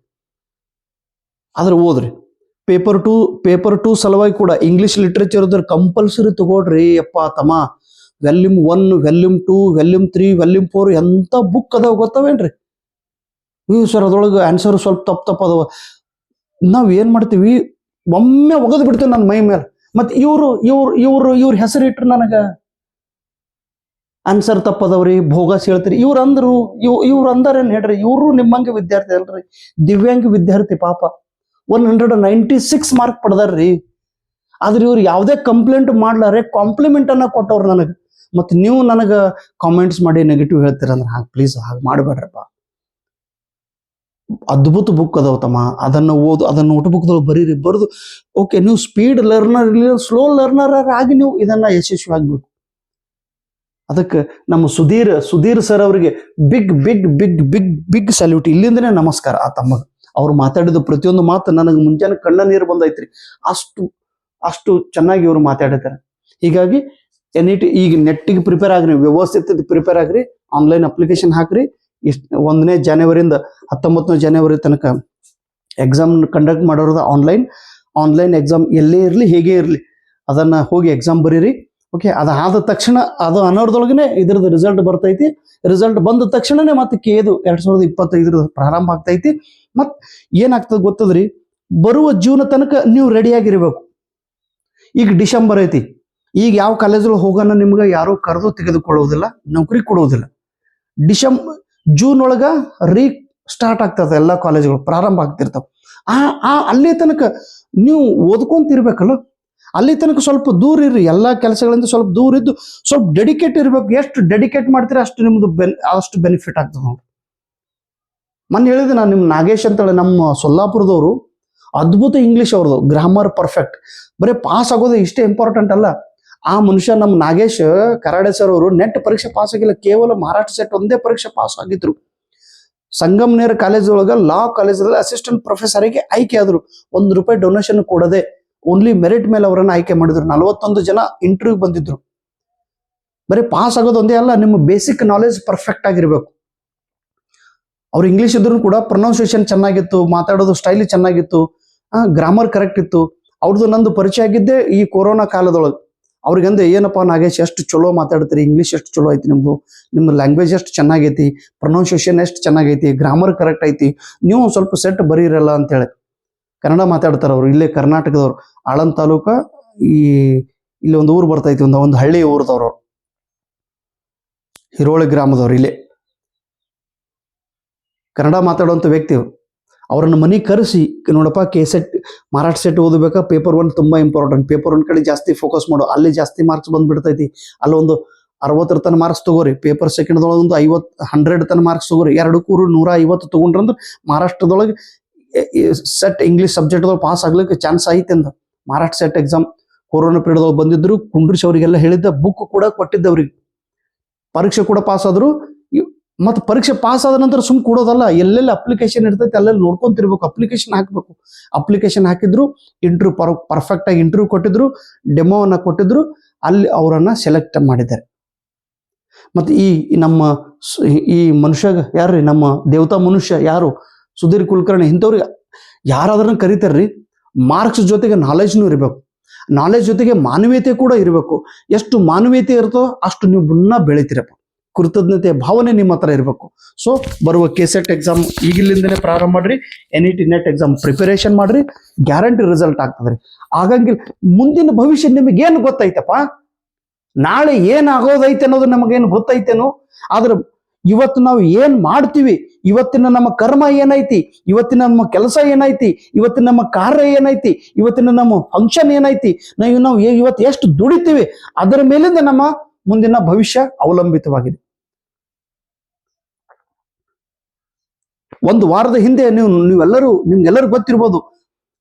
ಪೇಪರ್ 2 ಸಲುವಾಗಿ ಕೂಡ ಇಂಗ್ಲಿಷ್ ಲಿಟ್ರೇಚರ್ ಇದ್ರೆ ಕಂಪಲ್ಸರಿ ತಗೊಳ್ರಿ. ಅಪ್ಪ ತಮ್ಮ, ವ್ಯಾಲ್ಯೂಮ್ 1, ವ್ಯಾಲ್ಯೂಮ್ 2, ವ್ಯಾಲ್ಯೂಮ್ 3, ವ್ಯಾಲ್ಯೂಮ್ 4 ಎಂತ ಬುಕ್ ಅದಾವ ಗೊತ್ತವೇನ್ರಿ? ಸರ್ ಅದ್ರೊಳಗೆ ಆನ್ಸರ್ ಸ್ವಲ್ಪ ತಪ್ಪು ಅದಾವ. ನಾವ್ ಏನ್ ಮಾಡ್ತೀವಿ, ಒಮ್ಮೆ ಒಗದ್ ಬಿಡ್ತೀವಿ ನನ್ನ ಮೈ ಮೇಲೆ. ಮತ್ತೆ ಇವ್ರ ಹೆಸರು ಇಟ್ರು ನನಗ ಆನ್ಸರ್ ತಪ್ಪದವ್ರಿ, ಭೋಗಸ್ ಹೇಳ್ತೀರಿ. ಇವ್ರು ಅಂದಾರೇನ್ ಹೇಳ್ರಿ? ಇವ್ರು ನಿಮ್ಮಂಗೆ ವಿದ್ಯಾರ್ಥಿ ಅಲ್ರಿ, ದಿವ್ಯಾಂಗ ವಿದ್ಯಾರ್ಥಿ ಪಾಪ. 196 ಮಾರ್ಕ್ ಪಡೆದಾರ್ರಿ. ಆದ್ರೆ ಇವ್ರು ಯಾವುದೇ ಕಂಪ್ಲೇಂಟ್ ಮಾಡ್ಲಾರೆ ಕಾಂಪ್ಲಿಮೆಂಟ್ ಅನ್ನ ಕೊಟ್ಟವ್ರು ನನಗೆ. ಮತ್ತೆ ನೀವು ನನಗೆ ಕಾಮೆಂಟ್ಸ್ ಮಾಡಿ ನೆಗೆಟಿವ್ ಹೇಳ್ತೀರ ಅಂದ್ರೆ ಪ್ಲೀಸ್ ಹಾಗೆ ಮಾಡಬೇಡ್ರಪ್ಪ. ಅದ್ಭುತ ಬುಕ್ ಅದಾವ ತಮ್ಮ, ಅದನ್ನು ಓದು, ಅದನ್ನು ನೋಟ್ ಬುಕ್ದೊಳಗೆ ಬರೀರಿ, ಬರೆದು ಓಕೆ ನೀವು ಸ್ಪೀಡ್ ಲರ್ನರ್ ಇಲ್ಲ ಸ್ಲೋ ಲರ್ನರ್ ಆಗಿ ನೀವು ಇದನ್ನ ಯಶಸ್ವಿ ಆಗ್ಬೇಕು. ಅದಕ್ಕೆ ನಮ್ಮ ಸುಧೀರ್ ಸರ್ ಅವರಿಗೆ big big big big big salute, ಇಲ್ಲಿಂದನೇ ನಮಸ್ಕಾರ ಆ ತಮ್ಮಗ. ಅವ್ರು ಮಾತಾಡಿದ ಪ್ರತಿಯೊಂದು ಮಾತು ನನಗೆ ಮುಂಜಾನೆ ಕಣ್ಣ ನೀರು ಬಂದೈತ್ರಿ, ಅಷ್ಟು ಅಷ್ಟು ಚೆನ್ನಾಗಿ ಇವರು ಮಾತಾಡಿದ್ದಾರೆ. ಹೀಗಾಗಿ ಈಗ ನೆಟ್ಟಿಗೆ ಪ್ರಿಪೇರ್ ಆಗ್ರಿ, ವ್ಯವಸ್ಥಿತ ಪ್ರಿಪೇರ್ ಆಗ್ರಿ, ಆನ್ಲೈನ್ ಅಪ್ಲಿಕೇಶನ್ ಹಾಕ್ರಿ. 1ನೇ ಜನವರಿಯಿಂದ 19ನೇ ಜನವರಿ ತನಕ ಎಕ್ಸಾಮ್ ಕಂಡಕ್ಟ್ ಮಾಡೋದು ಆನ್ಲೈನ್ ಎಕ್ಸಾಮ್ ಎಲ್ಲೇ ಇರಲಿ ಹೇಗೆ ಇರಲಿ ಅದನ್ನ ಹೋಗಿ ಎಕ್ಸಾಮ್ ಬರೀರಿ. ಓಕೆ, ಅದಾದ ತಕ್ಷಣ ಅದು ಅನ್ನೋದ್ರೊಳಗನೆ ಇದ್ರದ್ದು ರಿಸಲ್ಟ್ ಬರ್ತೈತಿ. ರಿಸಲ್ಟ್ ಬಂದ ತಕ್ಷಣನೇ ಮತ್ತೆ ಕೇದು 2025 ಪ್ರಾರಂಭ ಆಗ್ತೈತಿ. ಮತ್ ಏನಾಗ್ತದೆ ಗೊತ್ತದ್ರಿ, ಬರುವ ಜೂನ್ ತನಕ ನೀವು ರೆಡಿಯಾಗಿರ್ಬೇಕು. ಈಗ ಡಿಸೆಂಬರ್ ಐತಿ, ಈಗ ಯಾವ ಕಾಲೇಜಲ್ಲಿ ಹೋಗೋಣ ನಿಮ್ಗೆ ಯಾರು ಕರೆದು ತೆಗೆದುಕೊಳ್ಳುವುದಿಲ್ಲ, ನೌಕರಿ ಕೊಡುವುದಿಲ್ಲ. ಜೂನ್ ಒಳಗ ಸ್ಟಾರ್ಟ್ ಆಗ್ತದೆ, ಎಲ್ಲ ಕಾಲೇಜುಗಳು ಪ್ರಾರಂಭ ಆಗ್ತಿರ್ತಾವ. ಅಲ್ಲಿ ತನಕ ನೀವು ಓದ್ಕೊಂತಿರ್ಬೇಕಲ್ಲ, ಅಲ್ಲಿ ತನಕ ಸ್ವಲ್ಪ ದೂರ ಇರ್ರಿ, ಎಲ್ಲ ಕೆಲಸಗಳಿಂದ ಸ್ವಲ್ಪ ದೂರ ಇದ್ದು ಸ್ವಲ್ಪ ಡೆಡಿಕೇಟ್ ಇರ್ಬೇಕು. ಎಷ್ಟು ಡೆಡಿಕೇಟ್ ಮಾಡ್ತೀರಿ ಅಷ್ಟು ನಿಮ್ದು ಅಷ್ಟು ಬೆನಿಫಿಟ್ ಆಗ್ತದೆ ನೋಡಿ. ಮೊನ್ನೆ ಹೇಳಿದೆ ನಾನು, ನಿಮ್ಮ ನಾಗೇಶ್ ಅಂತೇಳಿ ನಮ್ಮ ಸೊಲ್ಲಾಪುರದವರು, ಅದ್ಭುತ ಇಂಗ್ಲಿಷ್ ಅವ್ರದ್ದು, ಗ್ರಾಮರ್ ಪರ್ಫೆಕ್ಟ್. ಬರೀ ಪಾಸ್ ಆಗೋದು ಇಷ್ಟೇ ಇಂಪಾರ್ಟೆಂಟ್ ಅಲ್ಲ. ಆ ಮನುಷ್ಯ ನಮ್ಮ ನಾಗೇಶ್ ಕರಾಡೆ ಸರ್ ಅವರು ನೆಟ್ ಪರೀಕ್ಷೆ ಪಾಸ್ ಆಗಿಲ್ಲ, ಕೇವಲ ಮಹಾರಾಷ್ಟ್ರ ಸೆಟ್ ಒಂದೇ ಪರೀಕ್ಷೆ ಪಾಸ್ ಆಗಿದ್ರು. ಸಂಗಮನೇರ ಕಾಲೇಜ್ ಒಳಗ ಲಾ ಕಾಲೇಜಲ್ಲಿ ಅಸಿಸ್ಟೆಂಟ್ ಪ್ರೊಫೆಸರ್ ಆಗಿ ಆಯ್ಕೆ ಆದ್ರು. ₹1 ಡೊನೇಷನ್ ಕೊಡದೆ ಓನ್ಲಿ ಮೆರಿಟ್ ಮೇಲೆ ಅವರನ್ನು ಆಯ್ಕೆ ಮಾಡಿದ್ರು. 41 ಜನ ಇಂಟರ್ವ್ಯೂ ಬಂದಿದ್ರು. ಬರೀ ಪಾಸ್ ಆಗೋದು ಒಂದೇ ಅಲ್ಲ, ನಿಮ್ಮ ಬೇಸಿಕ್ ನಾಲೆಜ್ ಪರ್ಫೆಕ್ಟ್ ಆಗಿರ್ಬೇಕು. ಅವ್ರು ಇಂಗ್ಲಿಷ್ ಇದ್ರು ಕೂಡ ಪ್ರೊನೌನ್ಸಿಯೇಷನ್ ಚೆನ್ನಾಗಿತ್ತು, ಮಾತಾಡೋದು ಸ್ಟೈಲ್ ಚೆನ್ನಾಗಿತ್ತು, ಗ್ರಾಮರ್ ಕರೆಕ್ಟ್ ಇತ್ತು. ಅವ್ರದ್ದು ನಂದು ಪರಿಚಯ ಆಗಿದ್ದೆ ಈ ಕೊರೋನಾ ಕಾಲದೊಳಗೆ. ಅವ್ರಿಗಂದೆ, ಏನಪ್ಪಾ ನಾಗೇಶ್ ಎಷ್ಟು ಚಲೋ ಮಾತಾಡ್ತೀರಿ, ಇಂಗ್ಲಿಷ್ ಎಷ್ಟು ಚಲೋ ಐತಿ ನಿಮ್ದು, ನಿಮ್ಮ ಲ್ಯಾಂಗ್ವೇಜ್ ಎಷ್ಟು ಚೆನ್ನಾಗೈತಿ, ಪ್ರೊನೌನ್ಸಿಯೇಷನ್ ಎಷ್ಟು ಚೆನ್ನಾಗೈತಿ, ಗ್ರಾಮರ್ ಕರೆಕ್ಟ್ ಐತಿ, ನೀವು ಸ್ವಲ್ಪ ಸೆಟ್ ಬರೀರಲ್ಲ ಅಂತೇಳಿ. ಕನ್ನಡ ಮಾತಾಡ್ತಾರೆ ಅವರು, ಇಲ್ಲೇ ಕರ್ನಾಟಕದವ್ರು, ಆಳಂದ್ ತಾಲೂಕ ಇಲ್ಲಿ ಒಂದು ಊರು ಬರ್ತೈತಿ, ಒಂದು ಹಳ್ಳಿ ಊರದವ್ರು, ಹಿರೋಳಿ ಗ್ರಾಮದವ್ರು, ಇಲ್ಲೇ ಕನ್ನಡ ಮಾತಾಡುವಂಥ ವ್ಯಕ್ತಿ. ಅವರನ್ನು ಮನೆಗೆ ಕರೆಸಿ, ನೋಡಪ್ಪ ಕೆಸೆಟ್ ಮರಾಠ ಸೆಟ್ ಓದಬೇಕಾ, ಪೇಪರ್ 1 ತುಂಬಾ ಇಂಪಾರ್ಟೆಂಟ್, ಪೇಪರ್ 1 ಕಡೆ ಜಾಸ್ತಿ ಫೋಕಸ್ ಮಾಡು, ಅಲ್ಲಿ ಜಾಸ್ತಿ ಮಾರ್ಕ್ಸ್ ಬಂದ್ಬಿಡ್ತೈತಿ, ಅಲ್ಲೊಂದು 60 ತನ ಮಾರ್ಕ್ಸ್ ತಗೋರಿ, ಪೇಪರ್ ಸೆಕೆಂಡ್ದೊಳಗೆ ಒಂದು 100 ತನ ಮಾರ್ಕ್ಸ್ ತಗೋರಿ, 150 ತಗೊಂಡ್ರಂದ್ರೆ ಮಹಾರಾಷ್ಟ್ರದೊಳಗೆ ಸೆಟ್ ಇಂಗ್ಲಿಷ್ ಸಬ್ಜೆಕ್ಟ್ದೊಳಗೆ ಪಾಸ್ ಆಗ್ಲಿಕ್ಕೆ ಚಾನ್ಸ್ ಐತೆ ಅಂದ. ಮಹಾರಾಷ್ಟ್ರ ಸೆಟ್ ಎಕ್ಸಾಮ್ ಕೊರೋನಾ ಪೀರಿಯಡ್ದೊಳಗೆ ಬಂದಿದ್ರು, ಕುಂಡ್ರಿಸಿ ಅವರಿಗೆಲ್ಲ ಹೇಳಿದ್ದ, ಬುಕ್ ಕೂಡ ಕೊಟ್ಟಿದ್ದವ್ರಿಗೆ, ಪರೀಕ್ಷೆ ಕೂಡ ಪಾಸ್ ಆದ್ರು. ಮತ್ತೆ ಪರೀಕ್ಷೆ ಪಾಸ್ ಆದ ನಂತರ ಸುಮ್ ಕೊಡೋದಲ್ಲ, ಎಲ್ಲೆಲ್ಲಿ ಅಪ್ಲಿಕೇಶನ್ ಇರ್ತೈತಿ ಅಲ್ಲೆಲ್ಲಿ ನೋಡ್ಕೊಂತಿರ್ಬೇಕು, ಅಪ್ಲಿಕೇಶನ್ ಹಾಕ್ಬೇಕು. ಅಪ್ಲಿಕೇಶನ್ ಹಾಕಿದ್ರು, ಇಂಟರ್ವ್ಯೂ ಪರ್ಫೆಕ್ಟ್ ಆಗಿ ಇಂಟರ್ವ್ಯೂ ಕೊಟ್ಟಿದ್ರು, ಡೆಮೋವನ್ನ ಕೊಟ್ಟಿದ್ರು, ಅಲ್ಲಿ ಅವರನ್ನ ಸೆಲೆಕ್ಟ್ ಮಾಡಿದ್ದಾರೆ. ಮತ್ತೆ ಈ ಮನುಷ್ಯ ಯಾರ್ರಿ, ನಮ್ಮ ದೇವತಾ ಮನುಷ್ಯ ಯಾರು, ಸುಧೀರ್ ಕುಲಕರ್ಣಿ, ಇಂಥವ್ರಿಗೆ ಯಾರಾದ್ರೂ ಕರೀತಾರ್ರಿ. ಮಾರ್ಕ್ಸ್ ಜೊತೆಗೆ ನಾಲೆಜ್ನೂ ಇರಬೇಕು, ನಾಲೆಜ್ ಜೊತೆಗೆ ಮಾನವೀಯತೆ ಕೂಡ ಇರಬೇಕು. ಎಷ್ಟು ಮಾನವೀಯತೆ ಇರ್ತೋ ಅಷ್ಟು ನೀವು ಮುನ್ನ ಬೆಳಿತೀರಪ್ಪ. ಕೃತಜ್ಞತೆಯ ಭಾವನೆ ನಿಮ್ಮ ಹತ್ರ ಇರಬೇಕು. ಸೊ ಬರುವ ಕೆಸೆಟ್ ಎಕ್ಸಾಮ್ ಈಗಿಲ್ಲಿಂದನೇ ಪ್ರಾರಂಭ ಮಾಡ್ರಿ, NET ನೆಟ್ ಎಕ್ಸಾಮ್ ಪ್ರಿಪರೇಷನ್ ಮಾಡ್ರಿ, ಗ್ಯಾರಂಟಿ ರಿಸಲ್ಟ್ ಆಗ್ತದ್ರಿ. ಆಗಂಗಿಲ್ಲ, ಮುಂದಿನ ಭವಿಷ್ಯ ನಿಮಗೇನು ಗೊತ್ತೈತಪ್ಪ, ನಾಳೆ ಏನಾಗೋದೈತೆ ಅನ್ನೋದು ನಮಗೇನು ಗೊತ್ತೈತೇನೋ. ಆದ್ರೆ ಇವತ್ತು ನಾವು ಏನ್ ಮಾಡ್ತೀವಿ, ಇವತ್ತಿನ ನಮ್ಮ ಕರ್ಮ ಏನೈತಿ, ಇವತ್ತಿನ ನಮ್ಮ ಕೆಲಸ ಏನೈತಿ, ಇವತ್ತಿನ ನಮ್ಮ ಕಾರ್ಯ ಏನೈತಿ, ಇವತ್ತಿನ ನಮ್ಮ ಫಂಕ್ಷನ್ ಏನೈತಿ, ನಾವು ಇವತ್ತು ಎಷ್ಟು ದುಡಿತೀವಿ, ಅದರ ಮೇಲಿಂದ ನಮ್ಮ ಮುಂದಿನ ಭವಿಷ್ಯ ಅವಲಂಬಿತವಾಗಿದೆ. ಒಂದು ವಾರದ ಹಿಂದೆ ನಿಮ್ಗೆಲ್ಲರೂ ಗೊತ್ತಿರ್ಬೋದು,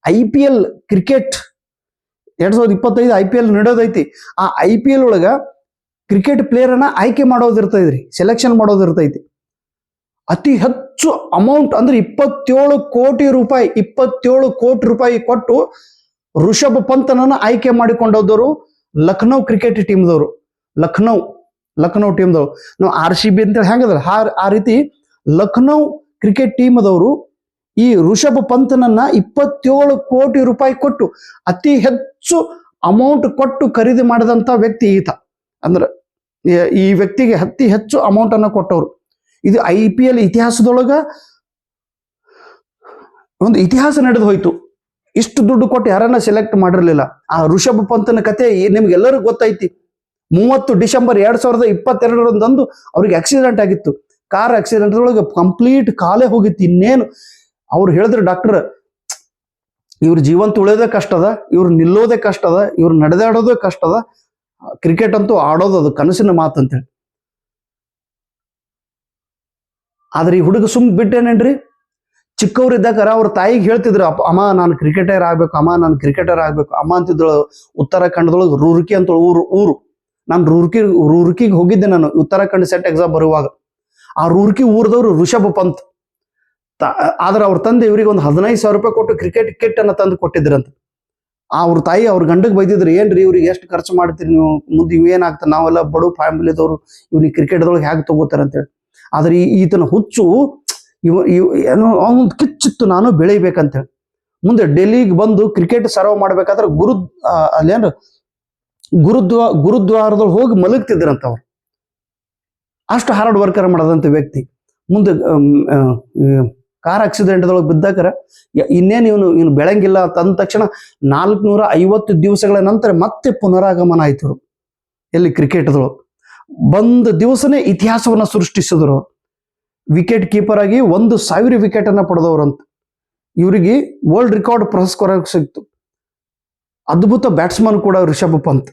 IPL ಕ್ರಿಕೆಟ್ 2025 IPL ನಡೆಯೋದೈತಿ. ಆ IPL ಒಳಗ ಕ್ರಿಕೆಟ್ ಪ್ಲೇಯರ್ ಅನ್ನ ಆಯ್ಕೆ ಮಾಡೋದಿರ್ತೈತ್ರಿ, ಸೆಲೆಕ್ಷನ್ ಮಾಡೋದಿರ್ತೈತಿ. ಅತಿ ಹೆಚ್ಚು ಅಮೌಂಟ್ ಅಂದ್ರೆ 27 ಕೋಟಿ ರೂಪಾಯಿ ಕೊಟ್ಟು ಋಷಭ್ ಪಂತನನ್ನ ಆಯ್ಕೆ ಮಾಡಿಕೊಂಡವರು ಲಕ್ನೋ ಕ್ರಿಕೆಟ್ ಟೀಮ್ದವರು, ಲಕ್ನೋ ಟೀಮ್ದವರು. ನಾವು RCB ಅಂತೇಳಿ ಹೆಂಗದಲ್ಲ ಆ ರೀತಿ ಲಕ್ನೋ ಕ್ರಿಕೆಟ್ ಟೀಮ್ದವರು ಈ ಋಷಭ್ ಪಂತನನ್ನ 27 ಕೋಟಿ ರೂಪಾಯಿ ಕೊಟ್ಟು ಅತಿ ಹೆಚ್ಚು ಅಮೌಂಟ್ ಕೊಟ್ಟು ಖರೀದಿ ಮಾಡಿದಂತ ವ್ಯಕ್ತಿ ಈತ. ಅಂದ್ರೆ ಈ ವ್ಯಕ್ತಿಗೆ ಅತಿ ಹೆಚ್ಚು ಅಮೌಂಟ್ ಅನ್ನ ಕೊಟ್ಟವರು. ಇದು IPL ಇತಿಹಾಸದೊಳಗ ಒಂದು ಇತಿಹಾಸ ನಡೆದು ಹೋಯ್ತು. ಇಷ್ಟು ದುಡ್ಡು ಕೊಟ್ಟು ಯಾರನ್ನ ಸೆಲೆಕ್ಟ್ ಮಾಡಿರ್ಲಿಲ್ಲ. ಆ ಋಷಭ್ ಪಂತನ ಕತೆ ನಿಮ್ಗೆಲ್ಲರಿಗೂ ಗೊತ್ತೈತಿ. 30 ಡಿಸೆಂಬರ್ 2022 ಅವ್ರಿಗೆ ಆಕ್ಸಿಡೆಂಟ್ ಆಗಿತ್ತು. ಕಾರ್ ಆಕ್ಸಿಡೆಂಟ್ ಒಳಗೆ ಕಂಪ್ಲೀಟ್ ಕಾಲೇ ಹೋಗಿತ್ತು. ಇನ್ನೇನು ಅವ್ರು ಹೇಳಿದ್ರು ಡಾಕ್ಟರ್, ಇವ್ರ ಜೀವಂತ ಉಳಿಯೋದೇ ಕಷ್ಟ ಅದ, ಇವ್ರು ನಿಲ್ಲೋದೇ ಕಷ್ಟ ಅದ, ಇವ್ರು ನಡೆದಾಡೋದೇ ಕಷ್ಟ ಅದ, ಕ್ರಿಕೆಟ್ ಅಂತೂ ಆಡೋದು ಅದು ಕನಸಿನ ಮಾತಂತೇಳಿ. ಆದ್ರೆ ಈ ಹುಡುಗ ಸುಮ್ ಬಿಟ್ಟೇನೇನ್ರಿ, ಚಿಕ್ಕವರಿದ್ದಾಗ ಅವ್ರ ತಾಯಿಗೆ ಹೇಳ್ತಿದ್ರು, ಅಮ್ಮ ನಾನು ಕ್ರಿಕೆಟರ್ ಆಗ್ಬೇಕು, ಅಮ್ಮ ನಾನು ಕ್ರಿಕೆಟರ್ ಆಗ್ಬೇಕು ಅಮ್ಮ ಅಂತಿದ್ದಳು. ಉತ್ತರಾಖಂಡದೊಳಗೆ ರೂರ್ಕಿ ಅಂತ ಊರು. ನಾನು ರೂರ್ಕಿಗೆ ಹೋಗಿದ್ದೆ ನಾನು ಉತ್ತರಾಖಂಡ್ ಸೆಟ್ ಎಕ್ಸಾಮ್ ಬರುವಾಗ. ಆ ರೂರ್ಕಿ ಊರದವ್ರು ಋಷಭ್ ಪಂತ್. ಆದ್ರೆ ಅವ್ರ ತಂದೆ ಇವ್ರಿಗೆ ಒಂದು 15,000 ರೂಪಾಯಿ ಕೊಟ್ಟು ಕ್ರಿಕೆಟ್ ಕಿಟ್ ಅನ್ನ ತಂದು ಕೊಟ್ಟಿದ್ರಂತ. ಅವ್ರ ತಾಯಿ ಅವ್ರ ಗಂಡಗ್ ಬೈದಿದ್ರು, ಏನ್ರಿ ಇವ್ರಿಗೆ ಎಷ್ಟು ಖರ್ಚು ಮಾಡ್ತೀರಿ ನೀವು, ಮುಂದೆ ಇವೇನಾಗ್ತದೆ, ನಾವೆಲ್ಲ ಬಡ ಫ್ಯಾಮಿಲಿದವ್ರು, ಇವ್ನಿಗೆ ಕ್ರಿಕೆಟ್ದೊಳಗೆ ಹೇಗೆ ತಗೋತಾರೆ ಅಂತೇಳಿ. ಆದ್ರೆ ಈತನ ಹುಚ್ಚು ಏನೋ ಅವನ್ ಕಿಚ್ಚಿತ್ತು, ನಾನು ಬೆಳಿಬೇಕಂತೇಳಿ. ಮುಂದೆ ಡೆಲ್ಲಿಗೆ ಬಂದು ಕ್ರಿಕೆಟ್ ಸರ್ವ್ ಮಾಡ್ಬೇಕಾದ್ರೆ ಅಲ್ಲೇನು ಗುರುದ್ವಾರದೊಳಗೆ ಹೋಗಿ ಮಲಗ್ತಿದ್ರಂತ ಅವ್ರು. ಅಷ್ಟು ಹಾರ್ಡ್ ವರ್ಕರ್ ಮಾಡದಂತ ವ್ಯಕ್ತಿ. ಮುಂದೆ ಕಾರ್ ಆಕ್ಸಿಡೆಂಟ್ದೊಳಗೆ ಬಿದ್ದಾಕರ ಇನ್ನೇನು ಇವನು ಬೆಳಂಗಿಲ್ಲ ಅಂತ ಅಂದ ತಕ್ಷಣ 450 ದಿವಸಗಳ ನಂತರ ಮತ್ತೆ ಪುನರಾಗಮನ ಆಯ್ತು. ಎಲ್ಲಿ ಕ್ರಿಕೆಟ್ದೊಳಗೆ ಬಂದ ದಿವಸನೇ ಇತಿಹಾಸವನ್ನ ಸೃಷ್ಟಿಸಿದ್ರು. ವಿಕೆಟ್ ಕೀಪರ್ ಆಗಿ 1,000 ವಿಕೆಟ್ ಅನ್ನ ಪಡೆದವ್ರಂತ. ಇವರಿಗೆ ವರ್ಲ್ಡ್ ರೆಕಾರ್ಡ್ ಪುರಸ್ಕಾರ ಸಿಕ್ತು. ಅದ್ಭುತ ಬ್ಯಾಟ್ಸ್ಮನ್ ಕೂಡ ರಿಷಭ್ ಪಂತ್.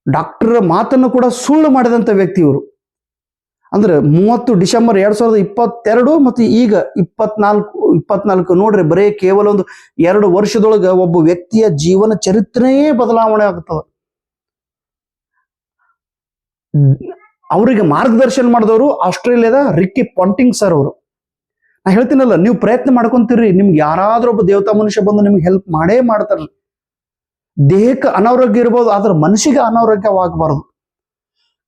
ಡಾಕ್ಟರ್ ಮಾತನ್ನು ಕೂಡ ಸುಳ್ಳು ಮಾಡಿದಂತ ವ್ಯಕ್ತಿ ಇವರು. ಅಂದ್ರೆ 30 ಡಿಸೆಂಬರ್ 2022 ಮತ್ತು ಈಗ 24 ನೋಡ್ರಿ, ಬರೇ ಕೇವಲ ಒಂದು 2 ವರ್ಷದೊಳಗೆ ಒಬ್ಬ ವ್ಯಕ್ತಿಯ ಜೀವನ ಚರಿತ್ರೆಯೇ ಬದಲಾವಣೆ ಆಗ್ತದ. ಅವರಿಗೆ ಮಾರ್ಗದರ್ಶನ ಮಾಡಿದವರು ಆಸ್ಟ್ರೇಲಿಯಾದ ರಿಕ್ಕಿ ಪಾಂಟಿಂಗ್ ಸರ್ ಅವರು. ನಾ ಹೇಳ್ತೀನಲ್ಲ, ನೀವು ಪ್ರಯತ್ನ ಮಾಡ್ಕೊಂತೀರಿ, ನಿಮ್ಗೆ ಯಾರಾದ್ರೂ ಒಬ್ಬ ದೇವತಾ ಮನುಷ್ಯ ಬಂದು ನಿಮ್ಗೆ ಹೆಲ್ಪ್ ಮಾಡೇ ಮಾಡ್ತಾರ್ರಿ. ದೇಹಕ್ಕೆ ಅನಾರೋಗ್ಯ ಇರ್ಬೋದು, ಆದ್ರೆ ಮನಸ್ಸಿಗೆ ಅನಾರೋಗ್ಯವಾಗಬಾರದು.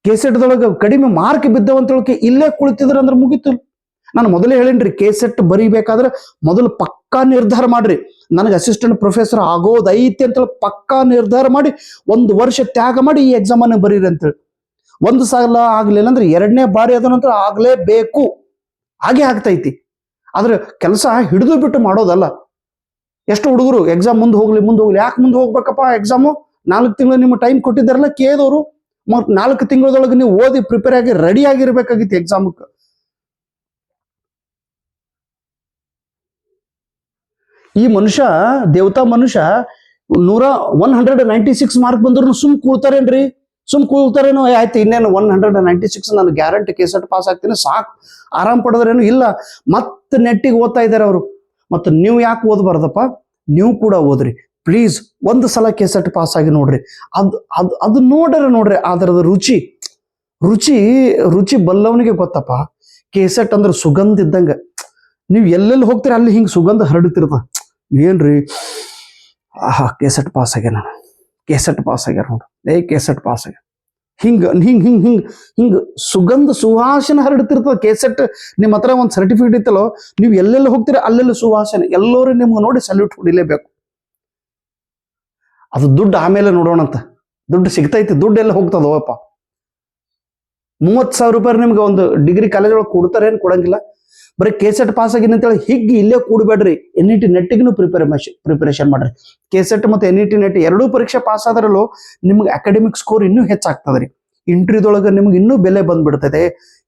ಕೆಸೆಟ್ದೊಳಗೆ ಕಡಿಮೆ ಮಾರ್ಕ್ ಬಿದ್ದವಂತೇಳಕ್ಕೆ ಇಲ್ಲೇ ಕುಳಿತಿದ್ರ ಅಂದ್ರೆ ಮುಗಿತು. ನಾನು ಮೊದಲೇ ಹೇಳೇನ್ರಿ, ಕೆಸೆಟ್ ಬರೀಬೇಕಾದ್ರೆ ಮೊದಲು ಪಕ್ಕಾ ನಿರ್ಧಾರ ಮಾಡ್ರಿ, ನನಗೆ ಅಸಿಸ್ಟೆಂಟ್ ಪ್ರೊಫೆಸರ್ ಆಗೋದೈತಿ ಅಂತೇಳಿ ಪಕ್ಕಾ ನಿರ್ಧಾರ ಮಾಡಿ 1 ವರ್ಷ ತ್ಯಾಗ ಮಾಡಿ ಈ ಎಕ್ಸಾಮ್ ಅನ್ನು ಬರೀರಿ ಅಂತೇಳಿ. 1 ಸಲ ಆಗ್ಲಿಲ್ಲ ಅಂದ್ರೆ 2ನೇ ಬಾರಿ ಅದ ನಂತರ ಆಗ್ಲೇಬೇಕು. ಹಾಗೆ ಆಗ್ತೈತಿ. ಆದ್ರೆ ಕೆಲಸ ಹಿಡಿದು ಬಿಟ್ಟು ಮಾಡೋದಲ್ಲ. ಎಷ್ಟು ಹುಡುಗರು ಎಕ್ಸಾಮ್ ಮುಂದೆ ಹೋಗ್ಲಿ ಯಾಕೆ ಮುಂದೆ ಹೋಗ್ಬೇಕಪ್ಪ, ಎಕ್ಸಾಮು 4 ತಿಂಗಳು ನಿಮ್ಮ ಟೈಮ್ ಕೊಟ್ಟಿದ್ದಾರಲ್ಲ ಕೇದವರು. 4 ತಿಂಗಳದೊಳಗೆ ನೀವು ಓದಿ ಪ್ರಿಪೇರ್ ಆಗಿ ರೆಡಿ ಆಗಿರ್ಬೇಕಾಗಿತ್ತು ಎಕ್ಸಾಮಕ್ಕೆ. ಈ ಮನುಷ್ಯ, ದೇವತಾ ಮನುಷ್ಯ 196 ಮಾರ್ಕ್ ಬಂದ್ರು ಸುಮ್ ಕೂಳ್ತಾರೇನು, ಆಯ್ತು ಇನ್ನೇನು 196 ನಾನು ಗ್ಯಾರಂಟಿ ಕೆಸೆಟ್ ಪಾಸ್ ಆಗ್ತೀನಿ ಸಾಕು ಆರಾಮ್ ಪಡೋದ್ರೇನು ಇಲ್ಲ. ಮತ್ತೆ ನೆಟ್ಟಿಗೆ ಓದ್ತಾ ಇದ್ದಾರೆ ಅವರು. ಮತ್ತು ನೀವು ಯಾಕೆ ಓದಬಾರ್ದಪ್ಪ, ನೀವು ಕೂಡ ಓದ್ರಿ ಪ್ಲೀಸ್. 1 ಸಲ ಕೆಸೆಟ್ ಪಾಸ್ ಆಗಿ ನೋಡ್ರಿ. ಅದು ನೋಡ್ರಿ ಅದರದ ರುಚಿ ಬಲ್ಲವನಿಗೆ ಗೊತ್ತಪ್ಪ. ಕೆಸೆಟ್ ಅಂದ್ರೆ ಸುಗಂಧ ಇದ್ದಂಗ. ನೀವು ಎಲ್ಲೆಲ್ಲಿ ಹೋಗ್ತೀರಿ ಅಲ್ಲಿ ಹಿಂಗೆ ಸುಗಂಧ ಹರಡುತ್ತಿರ್ತ. ಏನ್ರಿ ಕೆಸೆಟ್ ಪಾಸ್ ಆಗ್ಯಾರ, ನಾನು ಕೆಸೆಟ್ ಪಾಸ್ ಆಗ್ಯಾರ ನೋಡ್ರಿ, ಕೆಸೆಟ್ ಪಾಸ್ ಆಗ್ಯಾರ, ಹಿಂಗ ಸುಗಂಧ ಸುವಾಸನೆ ಹರಡುತ್ತಿರ್ತದ ಕೆಸೆಟ್. ನಿಮ್ಮ ಹತ್ರ ಒಂದು ಸರ್ಟಿಫಿಕೇಟ್ ಇತ್ತಲ್ಲೋ, ನೀವು ಎಲ್ಲೆಲ್ಲಿ ಹೋಗ್ತೀರಿ ಅಲ್ಲೆಲ್ಲಿ ಸುವಾಸನೆ. ಎಲ್ಲರೂ ನಿಮ್ಗೆ ನೋಡಿ ಸಲ್ಯೂಟ್ ಹೊಡಿಲೇಬೇಕು. ಅದು ದುಡ್ಡು ಆಮೇಲೆ ನೋಡೋಣಂತ. ದುಡ್ಡು ಸಿಗ್ತೈತಿ, ದುಡ್ಡು ಎಲ್ಲ ಹೋಗ್ತದೋಪ್ಪ. 30,000 ರೂಪಾಯಿ ನಿಮ್ಗೆ ಒಂದು ಡಿಗ್ರಿ ಕಾಲೇಜ್ ಒಳಗೆ ಕೊಡ್ತಾರೆ, ಏನು ಕೊಡಂಗಿಲ್ಲ. ಬರೀ ಕೆಸೆಟ್ ಪಾಸ್ ಆಗಿನ ಅಂತೇಳಿ ಹಿಗ್ಗಿ ಇಲ್ಲೇ ಕೂಡಬೇಡ್ರಿ. NET ನೆಟ್ಟಿಗೂ ಪ್ರಿಪರೇಷನ್ ಮಾಡ್ರಿ. ಕೆಸೆಟ್ ಮತ್ತು NET ನೆಟ್ 2 ಪರೀಕ್ಷೆ ಪಾಸ್ ಆದ್ರಲ್ಲೂ ನಿಮ್ಗೆ ಅಕಾಡೆಮಿಕ್ ಸ್ಕೋರ್ ಇನ್ನೂ ಹೆಚ್ಚಾಗ್ತದ್ರಿ. ಇಂಟರ್ವ್ಯೂದೊಳಗೆ ನಿಮ್ಗೆ ಇನ್ನೂ ಬೆಲೆ ಬಂದ್ಬಿಡ್ತದೆ.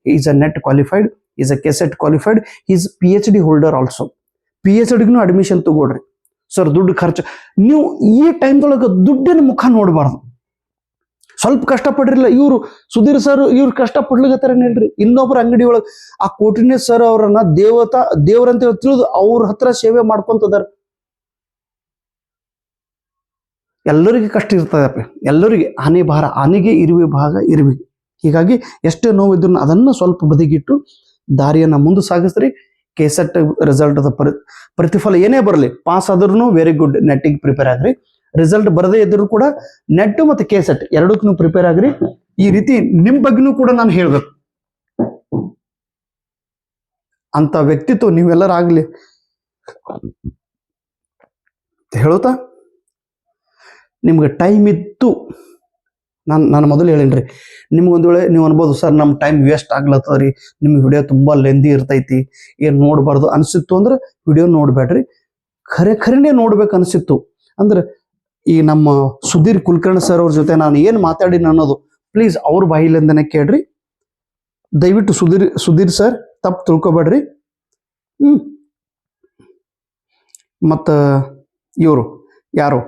Is a net qualified, is a KSET qualified, is PhD holder also. PhDಗೂ ಅಡ್ಮಿಷನ್ ತಗೊಳ್ರಿ. ಸರ್ ದುಡ್ಡು ಖರ್ಚು, ನೀವು ಈ ಟೈಮ್ದೊಳಗೆ ದುಡ್ಡಿನ ಮುಖ ನೋಡಬಾರ್ದು. ಸ್ವಲ್ಪ ಕಷ್ಟಪಡ್ರಿಲ್ಲ. ಇವರು ಸುಧೀರ್ ಸರ್ ಇವ್ರು ಕಷ್ಟಪಡ್ಲಿಗತ್ತಾರೇನು ಹೇಳ್ರಿ. ಇನ್ನೊಬ್ರು ಅಂಗಡಿ ಒಳಗೆ ಆ ಕೋಟಿನೇ ಸರ್ ಅವರನ್ನ ದೇವ್ರಂತ ತಿಳಿದು ಅವ್ರ ಹತ್ರ ಸೇವೆ ಮಾಡ್ಕೊಂತದಾರ. ಎಲ್ಲರಿಗೆ ಕಷ್ಟ ಇರ್ತದಪ್ಪ, ಎಲ್ಲರಿಗೆ ಆನೆ ಭಾರ, ಆನೆಗೆ ಇರುವೆ ಭಾಗ ಇರುವೆ. ಹೀಗಾಗಿ ಎಷ್ಟೇ ನೋವಿದ್ರು ಅದನ್ನ ಸ್ವಲ್ಪ ಬದಿಗಿಟ್ಟು ದಾರಿಯನ್ನ ಮುಂದೆ ಸಾಗಿಸ್ರಿ. ಕೆಸೆಟ್ ರಿಸಲ್ಟ್ ಪ್ರತಿಫಲ ಏನೇ ಬರಲಿ, ಪಾಸ್ ಆದ್ರೂ ವೆರಿ ಗುಡ್, ನೆಟ್ಟಿಗೆ ಪ್ರಿಪೇರ್ ಆಗ್ರಿ. ರಿಸಲ್ಟ್ ಬರದೇ ಇದ್ರು ಕೂಡ ನೆಟ್ ಮತ್ತು ಕೆಸೆಟ್ 2ಕ್ಕೂ ಪ್ರಿಪೇರ್ ಆಗ್ರಿ. ಈ ರೀತಿ ನಿಮ್ ಬಗ್ಗೆನೂ ಕೂಡ ನಾನು ಹೇಳ್ಬೇಕು. ಅಂತ ವ್ಯಕ್ತಿತ್ವ ನೀವೆಲ್ಲರಾಗ್ಲಿ ಹೇಳುತ್ತಾ, ನಿಮ್ಗೆ ಟೈಮ್ ಇತ್ತು. ನಾನು ಮೊದಲು ಹೇಳೇನ್ರಿ, ನಿಮ್ಗೊಂದು ವೇಳೆ ನೀವು ಅನ್ಬೋದು, ಸರ್ ನಮ್ಮ ಟೈಮ್ ವೇಸ್ಟ್ ಆಗ್ಲತ್ತದ್ರಿ, ನಿಮ್ಗೆ ವಿಡಿಯೋ ತುಂಬ ಲೆಂದಿ ಇರ್ತೈತಿ, ಏನು ನೋಡಬಾರ್ದು ಅನಿಸಿತ್ತು ಅಂದ್ರೆ ವಿಡಿಯೋ ನೋಡಬೇಡ್ರಿ. ಖರೇನೇ ನೋಡ್ಬೇಕು ಅನಿಸಿತ್ತು ಅಂದ್ರೆ ಈ ನಮ್ಮ ಸುಧೀರ್ ಕುಲಕರ್ಣಿ ಸರ್ ಅವ್ರ ಜೊತೆ ನಾನು ಏನು ಮಾತಾಡಿನ ಅನ್ನೋದು ಪ್ಲೀಸ್ ಅವ್ರ ಬಾಯಿಲಿಂದನೇ ಕೇಳ್ರಿ. ದಯವಿಟ್ಟು ಸುಧೀರ್ ಸರ್ ತಪ್ಪು ತಿಳ್ಕೊಬೇಡ್ರಿ. ಮತ್ತು ಇವರು ಯಾರು,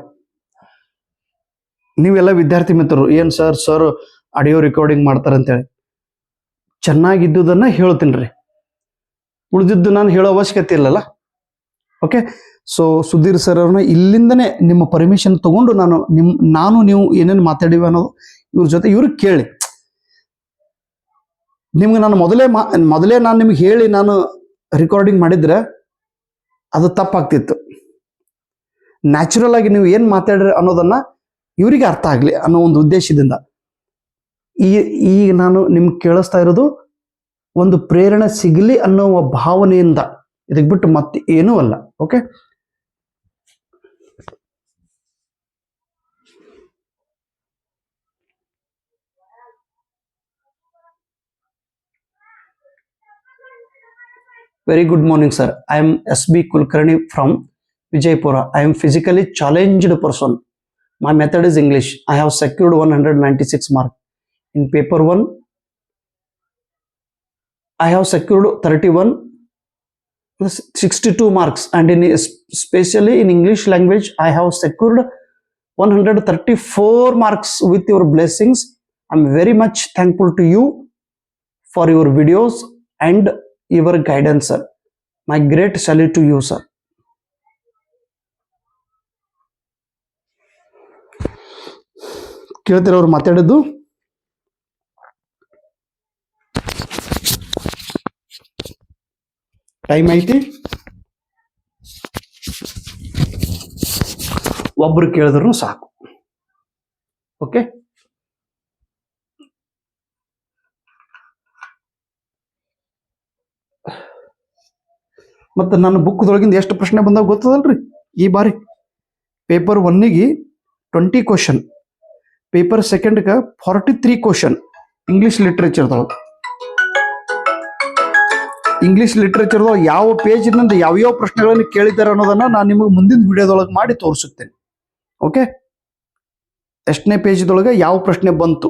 ನೀವೆಲ್ಲ ವಿದ್ಯಾರ್ಥಿ ಮಿತ್ರರು, ಏನು ಸರ್ ಆಡಿಯೋ ರೆಕಾರ್ಡಿಂಗ್ ಮಾಡ್ತಾರಂತೇಳಿ ಚೆನ್ನಾಗಿದ್ದುದನ್ನು ಹೇಳ್ತೀನಿ ರೀ. ಉಳಿದಿದ್ದು ನಾನು ಹೇಳೋ ಅವಶ್ಯಕತೆ ಇಲ್ಲಲ್ಲ. ಓಕೆ, ಸೊ ಸುಧೀರ್ ಸರ್ ಅವ್ರನ್ನ ಇಲ್ಲಿಂದನೇ ನಿಮ್ಮ ಪರ್ಮಿಷನ್ ತಗೊಂಡು ನಾನು ನೀವು ಏನೇನು ಮಾತಾಡಿವಿ ಅನ್ನೋದು ಇವ್ರ ಜೊತೆ ಇವ್ರಿಗೆ ಕೇಳಿ. ನಿಮ್ಗೆ ನಾನು ಮೊದಲೇ ನಾನು ನಿಮ್ಗೆ ಹೇಳಿ ನಾನು ರೆಕಾರ್ಡಿಂಗ್ ಮಾಡಿದ್ರೆ ಅದು ತಪ್ಪಾಗ್ತಿತ್ತು. ನ್ಯಾಚುರಲ್ ಆಗಿ ನೀವು ಏನು ಮಾತಾಡ್ರಿ ಅನ್ನೋದನ್ನ ಇವರಿಗೆ ಅರ್ಥ ಆಗಲಿ ಅನ್ನೋ ಒಂದು ಉದ್ದೇಶದಿಂದ ಈಗ ನಾನು ನಿಮ್ಗೆ ಕೇಳಿಸ್ತಾ ಇರೋದು ಒಂದು ಪ್ರೇರಣೆ ಸಿಗಲಿ ಅನ್ನೋ ಭಾವನೆಯಿಂದ, ಇದಕ್ಕೆ ಬಿಟ್ಟು ಮತ್ತೆ ಏನೂ ಅಲ್ಲ. Okay, very good morning sir. I am SB Kulkarni from Vijaypura. I am physically challenged person. My method is English. I have secured 196 marks. In paper 1, I have secured 31, 62 marks. And especially in English language, I have secured 134 marks with your blessings. I'm very much thankful to you for your videos and your guidance, sir. My great salute to you, sir. ಕೇಳ್ತೀರ ಅವ್ರು ಮಾತಾಡಿದ್ದು? Time ಐತಿ, ಒಬ್ರು ಕೇಳಿದ್ರು ಸಾಕು. Okay, ಮತ್ತು ನನ್ನ ಬುಕ್ದೊಳಗಿಂದ ಎಷ್ಟು ಪ್ರಶ್ನೆ ಬಂದಾಗ ಗೊತ್ತದಲ್ರಿ ಈ ಬಾರಿ. ಪೇಪರ್ 1ಗೆ 20 ಕ್ವಶನ್, ಪೇಪರ್ 2ಗೆ 43 ಕ್ವಶನ್ ಇಂಗ್ಲೀಷ್ ಲಿಟ್ರೇಚರ್ದೊಳಗೆ. ಇಂಗ್ಲೀಷ್ ಲಿಟ್ರೇಚರ್ದೊಳಗೆ ಯಾವ ಪೇಜಿನಿಂದ ಯಾವ್ಯಾವ ಪ್ರಶ್ನೆಗಳನ್ನು ಕೇಳಿದ್ದಾರೆ ಅನ್ನೋದನ್ನ ನಾನು ನಿಮಗೆ ಮುಂದಿನ ವಿಡಿಯೋದೊಳಗೆ ಮಾಡಿ ತೋರಿಸುತ್ತೇನೆ. ಓಕೆ, ಎಷ್ಟನೇ ಪೇಜ್ದೊಳಗೆ ಯಾವ ಪ್ರಶ್ನೆ ಬಂತು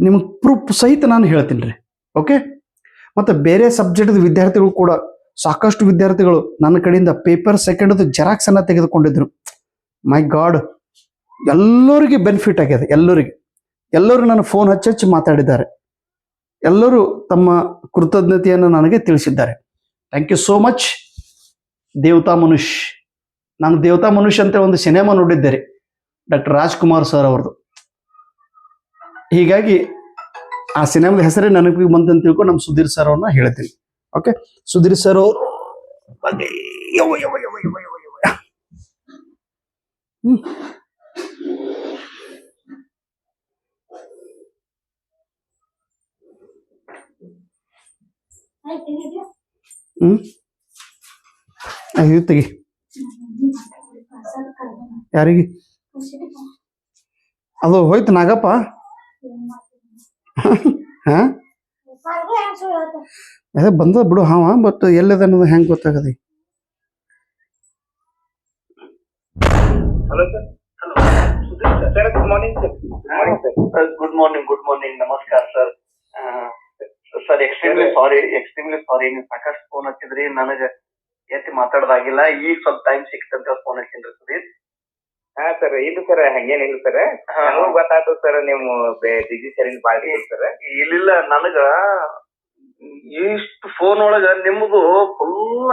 ನಿಮಗೆ ಪ್ರೂಫ್ ಸಹಿತ ನಾನು ಹೇಳ್ತೀನಿ ರೀ. ಓಕೆ, ಮತ್ತು ಬೇರೆ ಸಬ್ಜೆಕ್ಟ್ ವಿದ್ಯಾರ್ಥಿಗಳು ಕೂಡ ಸಾಕಷ್ಟು ವಿದ್ಯಾರ್ಥಿಗಳು ನನ್ನ ಕಡೆಯಿಂದ ಪೇಪರ್ 2ದು ಜೆರಾಕ್ಸ್ ಅನ್ನ ತೆಗೆದುಕೊಂಡಿದ್ರು. ಮೈ ಗಾಡ್, ಎಲ್ಲರಿಗೆ ಬೆನಿಫಿಟ್ ಆಗಿದೆ. ಎಲ್ಲರೂ ನನ್ನ ಫೋನ್ ಹಚ್ಚಿ ಮಾತಾಡಿದ್ದಾರೆ. ಎಲ್ಲರೂ ತಮ್ಮ ಕೃತಜ್ಞತೆಯನ್ನು ನನಗೆ ತಿಳಿಸಿದ್ದಾರೆ. Thank you so much. ದೇವತಾ ಮನುಷ್ಯ, ನಾನು ದೇವತಾ ಮನುಷ್ಯ ಅಂತ ಒಂದು ಸಿನಿಮಾ ನೋಡಿದ್ದೆ ರೀ, ಡಾಕ್ಟರ್ ರಾಜ್ಕುಮಾರ್ ಸರ್ ಅವ್ರದ್ದು. ಹೀಗಾಗಿ ಆ ಸಿನಿಮಾದ ಹೆಸರೇ ನನಗೆ ಬಂತಂತ ತಿಳ್ಕೊಂಡು ನಮ್ಮ ಸುಧೀರ್ ಸರ್ ಅವ್ರನ್ನ ಹೇಳ್ತೀನಿ. ಓಕೆ, ಸುಧೀರ್ ಸರ್ ಅವರು ತೆಗಿ. ಯಾರಿಗೆ ಅದು ಹೋಯ್ತು ನಾಗಪ್ಪ? ಹಾ, ಅದೇ ಬಂದ ಬಿಡು ಹಾವ, ಬಟ್ ಎಲ್ಲದ ಅನ್ನೋದು ಹೆಂಗೆ ಗೊತ್ತಾಗದ? Hello sir. Sir good morning sir. Good morning ನಮಸ್ಕಾರ ಸರ್. ಸರ್ ಎಕ್ಸ್ಟ್ರೀಮ್ಲಿ ಸಾರಿ ನೀವು ಸಾಕಷ್ಟು ಫೋನ್ ಹಚ್ಚಿದ್ರಿ, ನನಗೆ ಎತ್ತಿ ಮಾತಾಡೋದಾಗಿಲ್ಲ. ಈಗ ಸ್ವಲ್ಪ ಟೈಮ್ ಸಿಕ್ತಂತ ಫೋನ್ ಹಚ್ಚಿನ್ರಿ ಸುದೀರ್. ಹಾ ಸರ್, ಇದು ಸರ್ ಹಂಗೇನಿಲ್ಲ ಸರ್, ನನಗೂ ಗೊತ್ತಾಯ್ತು ಸರ್ ನೀವು ಬಿಜಿ ಸರಿಂದ ಬಾಳ್ ಸರ್. ಇಲ್ಲ, ನನಗ ಇಷ್ಟು ಫೋನ್ ಒಳಗ ನಿಮ್ದು ಫುಲ್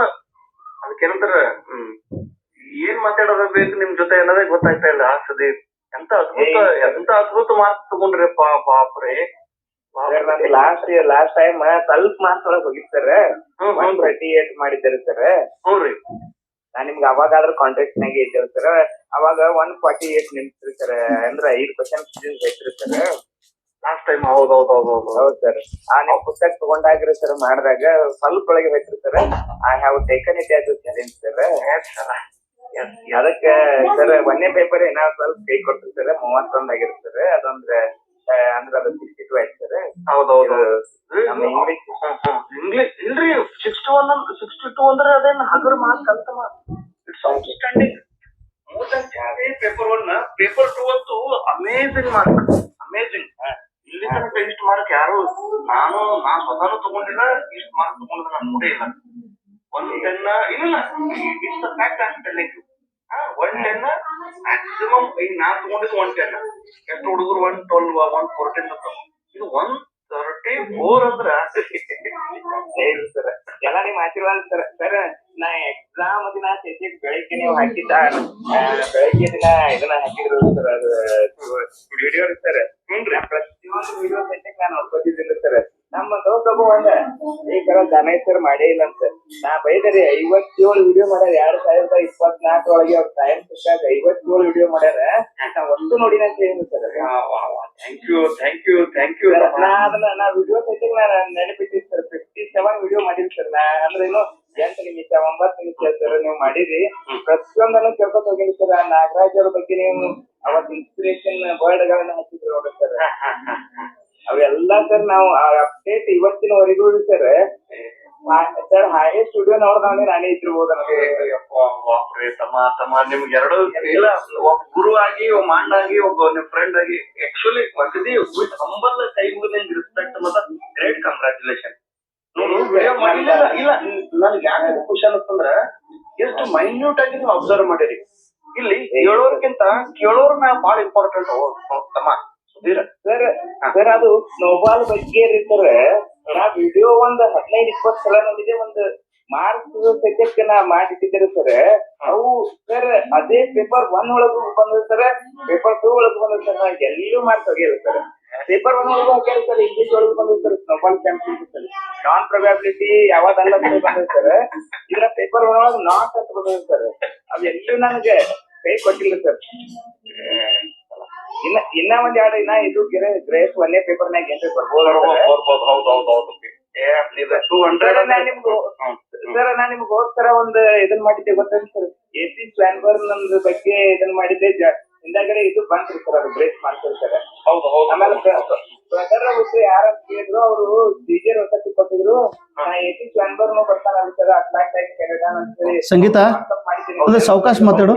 ಅದಕ್ಕೇನಂತಾರ ಏನ್ ಮಾತಾಡೋದ ಬೇಕು ನಿಮ್ ಜೊತೆ ಅನ್ನೋದೇ ಗೊತ್ತಾಗ್ತಾ ಇಲ್ಲ ಸುದೀರ್. ಎಂತ ಅದ್ಭುತ ಮಾರ್ಕ್ಸ್ ತಗೊಂಡ್ರಿ ಪಾಪ್ರೆ. ಲಾಸ್ಟ್ ಟೈಮ್ ಸ್ವಲ್ಪ ಮಾರ್ಕ್ಸ್ ಒಳಗೆ ಹೋಗಿತ್ತು ಸರ್, 138 ಮಾಡಿದ್ದಾರೆ ಸರ್. ಹ್ಞೂ ರೀ, ನಾನ್ ನಿಮ್ಗೆ ಅವಾಗಾದ್ರೂ ಕಾಂಟ್ಯಾಕ್ಟ್ ನಾಗ ಇದ್ದೇವೆ ಸರ್. ಅವಾಗ 148 ನಿಂತ್ರಿ ಸರ್, ಅಂದ್ರೆ 5% ಐತ್ರಿ ಸರ್ ಲಾಸ್ಟ್ ಟೈಮ್. ಹೌದು ಸರ್. ನಿಮ್ ಪುಸ್ತಕ ತಗೊಂಡಾಗ್ರಿ ಸರ್, ಮಾಡಿದಾಗ ಸ್ವಲ್ಪ ಒಳಗೆ ಹೋಯ್ತ್ರಿ sir. I have taken it as a challenge sir. ಅದಕ್ಕೆ ಸರ್ ಒಂದೇ ಪೇಪರ್ ಏನೋ ಸ್ವಲ್ಪ ಕೈ ಕೊಡ್ತೀವಿ ಸರ್, 31 ಆಗಿರುತ್ತೆ ಸರ್. ಅದೊಂದ್ರೆ ಅಂದ್ರೆ ಅದು 62 ಆಯ್ತು ಸರ್. ಹೌದೌದು. ನಮ್ಮ ಇಂಗ್ಲಿಷ್ ಇಲ್ರಿ 62 ಅಂದ್ರೆ ಅದೇನು ಹಗರ್ ಮಾರ್ಕ್ ಅಂತ. It's outstanding. More than paper 1. Paper 2 ಅಂತೂ ಅಮೇಜಿಂಗ್ ಮಾರ್ಕ್, ಅಮೇಜಿಂಗ್. ಇಲ್ಲಿ ತನಕ ಇಷ್ಟು ಮಾರ್ಕ್ ಯಾರು ನಾನು ಸ್ವತಃ ತಗೊಂಡಿಲ್ಲ, ಇಷ್ಟು ಮಾರ್ಕ್ ತಗೊಂಡಿದ್ರೆ ನಾನು ನೋಡೇ ಇಲ್ಲ. 110 ಇಲ್ಲ, it's the fact of telling. 110 maximum. ಈಗ ನಾನ್ ತಗೊಂಡಿದ್ದು 110. ಎಷ್ಟು ಹುಡುಗರು 112 114 ಇದು 34 ಅಂದ್ರ ಇಲ್ಲ ಸರ್, ಎಲ್ಲ ನಿಮ್ ಆಶೀರ್ವಾದ ಸರ್. ಸರ್ ನಾ ಎಕ್ಸಾಮ್ ದಿನ ಸೆಷನ್ ಬೆಳಿಗ್ಗೆ ನೀವು ಹಾಕಿದ್ದ ಬೆಳಿಗ್ಗೆ ದಿನ ಇದನ್ನ ಹಾಕಿದ್ರು ಸರ್, ಅದು ವಿಡಿಯೋ ಸರ್. ಪ್ರತಿಯೊಂದು ವಿಡಿಯೋ ಸೆಷನ್ ನಾನು ನೋಡ್ಕೊತಿದ್ದೀನಿ ಸರ್. ನಮ್ಮ ದೋಸ್ತ ಒಬ್ಬ ಒಂದ ಈ ತರ ಗಣೇಶ್ ಸರ್ ಮಾಡೇ ಇಲ್ಲ ಅಂತ ನಾ ಬೈದರಿ. 57 ವಿಡಿಯೋ ಮಾಡ್ಯಾರ 2024 ಒಳಗೆ. ಅವ್ರ ಟೈಮ್ ಸಿಕ್ಕಾಗ 57 ವಿಡಿಯೋ ಮಾಡ್ಯಾರ. ನಾ ಒಂದು ನೋಡಿನ ಅಂತ ಹೇಳಿದ್ರು ಸರ್. Thank you. ನಾ ವಿಡಿಯೋ ಸೆಟ್ಟಿಂಗ್ ನೆನಪಿಟ್ಟಿನಿ ಸರ್. 57 ವಿಡಿಯೋ ಮಾಡಿನಿ ಸರ್. ನಾ ಅಂದ್ರೆ ಇನ್ನು 8 ನಿಮಿಷ 9 ನಿಮಿಷ ಸರ್ ನೀವು ಮಾಡಿರಿ. ಪ್ರತಿಯೊಂದನ್ನು ಕೇಳ್ಕೊತ ಹೋಗಿನಿ ಸರ್. ನಾಗರಾಜ್ ಅವ್ರ ಬಗ್ಗೆ ನೀವು ಅವತ್ತು ಇನ್ಸ್ಪಿರೇಷನ್ ವರ್ಡ್ ಗಳನ್ನ ಹಾಕಿದ್ರು ನೋಡಿ ಸರ್. ಅವೆಲ್ಲ ಸರ್ ನಾವು ಅಪ್ಡೇಟ್ ಇವತ್ತಿನವರೆಗೂ ಸರ್. ಸರ್ ಹಾಗೆ ಸ್ಟುಡಿಯೋ ನೋಡ್ದಂಗೆ ನಾನೇ ಇದ್ದಿರ್ಬೋದು. ತಮ್ಮ ನಿಮ್ಗೆ ಎರಡು ಇಲ್ಲ, ಒಬ್ಬ ಗುರು ಆಗಿ, ಒಬ್ಬ ಮಾಂಡ್ ಆಗಿ, ಒಬ್ಬ ನಿಮ್ ಫ್ರೆಂಡ್ ಆಗಿ, ಆಕ್ಚುಲಿ ಮಗದಿ ವಿತ್ ಹಂಬಲ್ ಟೈಮ್ ರೆಸ್ಪೆಕ್ಟ್ ಮತ್ತೆ ಗ್ರೇಟ್ ಕಂಗ್ರಾಚುಲೇಷನ್. ನೋಡು ವಿಡಿಯೋ ಮಾಡಿಲ್ಲ ಇಲ್ಲ, ನನ್ಗೆ ಯಾಕೆ ಖುಷಿ ಅನ್ನತ್ತಂದ್ರ ಎಷ್ಟು ಮೈನ್ಯೂಟ್ ಆಗಿ ನೀವು ಅಬ್ಸರ್ವ್ ಮಾಡಿರಿ. ಇಲ್ಲಿ ಹೇಳೋರ್ಗಿಂತ ಕೇಳೋರ್ನ ಬಾಳ ಇಂಪಾರ್ಟೆಂಟ್ ತಮ್ಮ ಸುಧೀರ್ ಸರ್. ಸರ್ ಅದು ಸ್ನೋಬಾಲ್ ಬಗ್ಗೆ ಸರ್, ನಾ ವಿಡಿಯೋ ಒಂದ್ 15-20 ಸಲ ನೋಡಿದೆ. ಒಂದು ಮಾರ್ಕ್ಸ್ ಸೆಕೆಂಡ್ ನಾ ಮಾಡಿಟ್ಟಿದ್ದೀರಿ ಸರ್. ಅವು ಸರ್ ಅದೇ ಪೇಪರ್ 1 ಒಳಗೂ ಬಂದ ಸರ್, ಪೇಪರ್ 2 ಒಳಗೂ ಬಂದ ಸರ್. ನಾ ಎಲ್ಲೂ ಮಾರ್ಕ್ಸ್ ಹೋಗಿಲ್ಲ ಸರ್. ಪೇಪರ್ 1 ಒಳಗೂ ಹಾಕ್ಯಾರ ಸರ್, ಇಂಗ್ಲಿಷ್ ಒಳಗೂ ಬಂದ ಸರ್. ಸ್ನೋಬಾಲ್ ಚಾಂಪಿಯನ್ ಸರ್, ನಾನ್ ಪ್ರೊಬ್ಯಾಬಿಲಿಟಿ ಯಾವ್ದಲ್ಲ ಬಂದ ಸರ್. ಇದ್ರ ಪೇಪರ್ 1 ಒಳಗೆ ನಾಟ್ ಅಂತ ಬಂದ ಸರ್. ಅದು ಎಲ್ಲೂ ನನಗೆ ಕೈ ಕೊಟ್ಟಿಲ್ಲ ಸರ್. ಇನ್ನ ಒಂದ್ ಎರಡು ಇನ್ನ ಇದು ಗ್ರೇಸ್ 1ನೇ ಪೇಪರ್ನಾಗ ಏನ್ರಿ ಬರ್ಬೋದು. ಸರ್ ನಾ ನಿಮ್ಗೆ ಹೋಗ್ತಾರ ಒಂದ್ ಇದನ್ ಮಾಡಿದ್ದೆ ಗೊತ್ತೇನು ಸರ್, AC ಸ್ವಾನ್ಬರ್ನ್ ನಮ್ದು ಬಗ್ಗೆ ಇದನ್ ಮಾಡಿದ್ದೆ. ಹಿಂದಾಗಡೆ ಇದು ಬಂದ್ರಿ ಸರ್, ಅದು ಬ್ರೇಕ್ ಮಾಡ್ತಾರೆ ಸರ್. ಆಮೇಲೆ ಬ್ರದರ್ ಬಿಟ್ಟು ಯಾರ ಕೇಳಿದ್ರು, ಅವರು ಸೀಜರ್ ವಸತಿ ಕೊಟ್ಟಿದ್ರು. ನಾ AC ಸ್ವಾನ್ಬರ್ನ್ ಬರ್ತಾನ ಸರ್, ಅಟ್ಲಾಂಟಿಕ್ ಕೆನಡಾ ಅಂತ ಸಂಗೀತ ಒಂದು ಸಾವಕಾಶ ಮಾತಾಡು.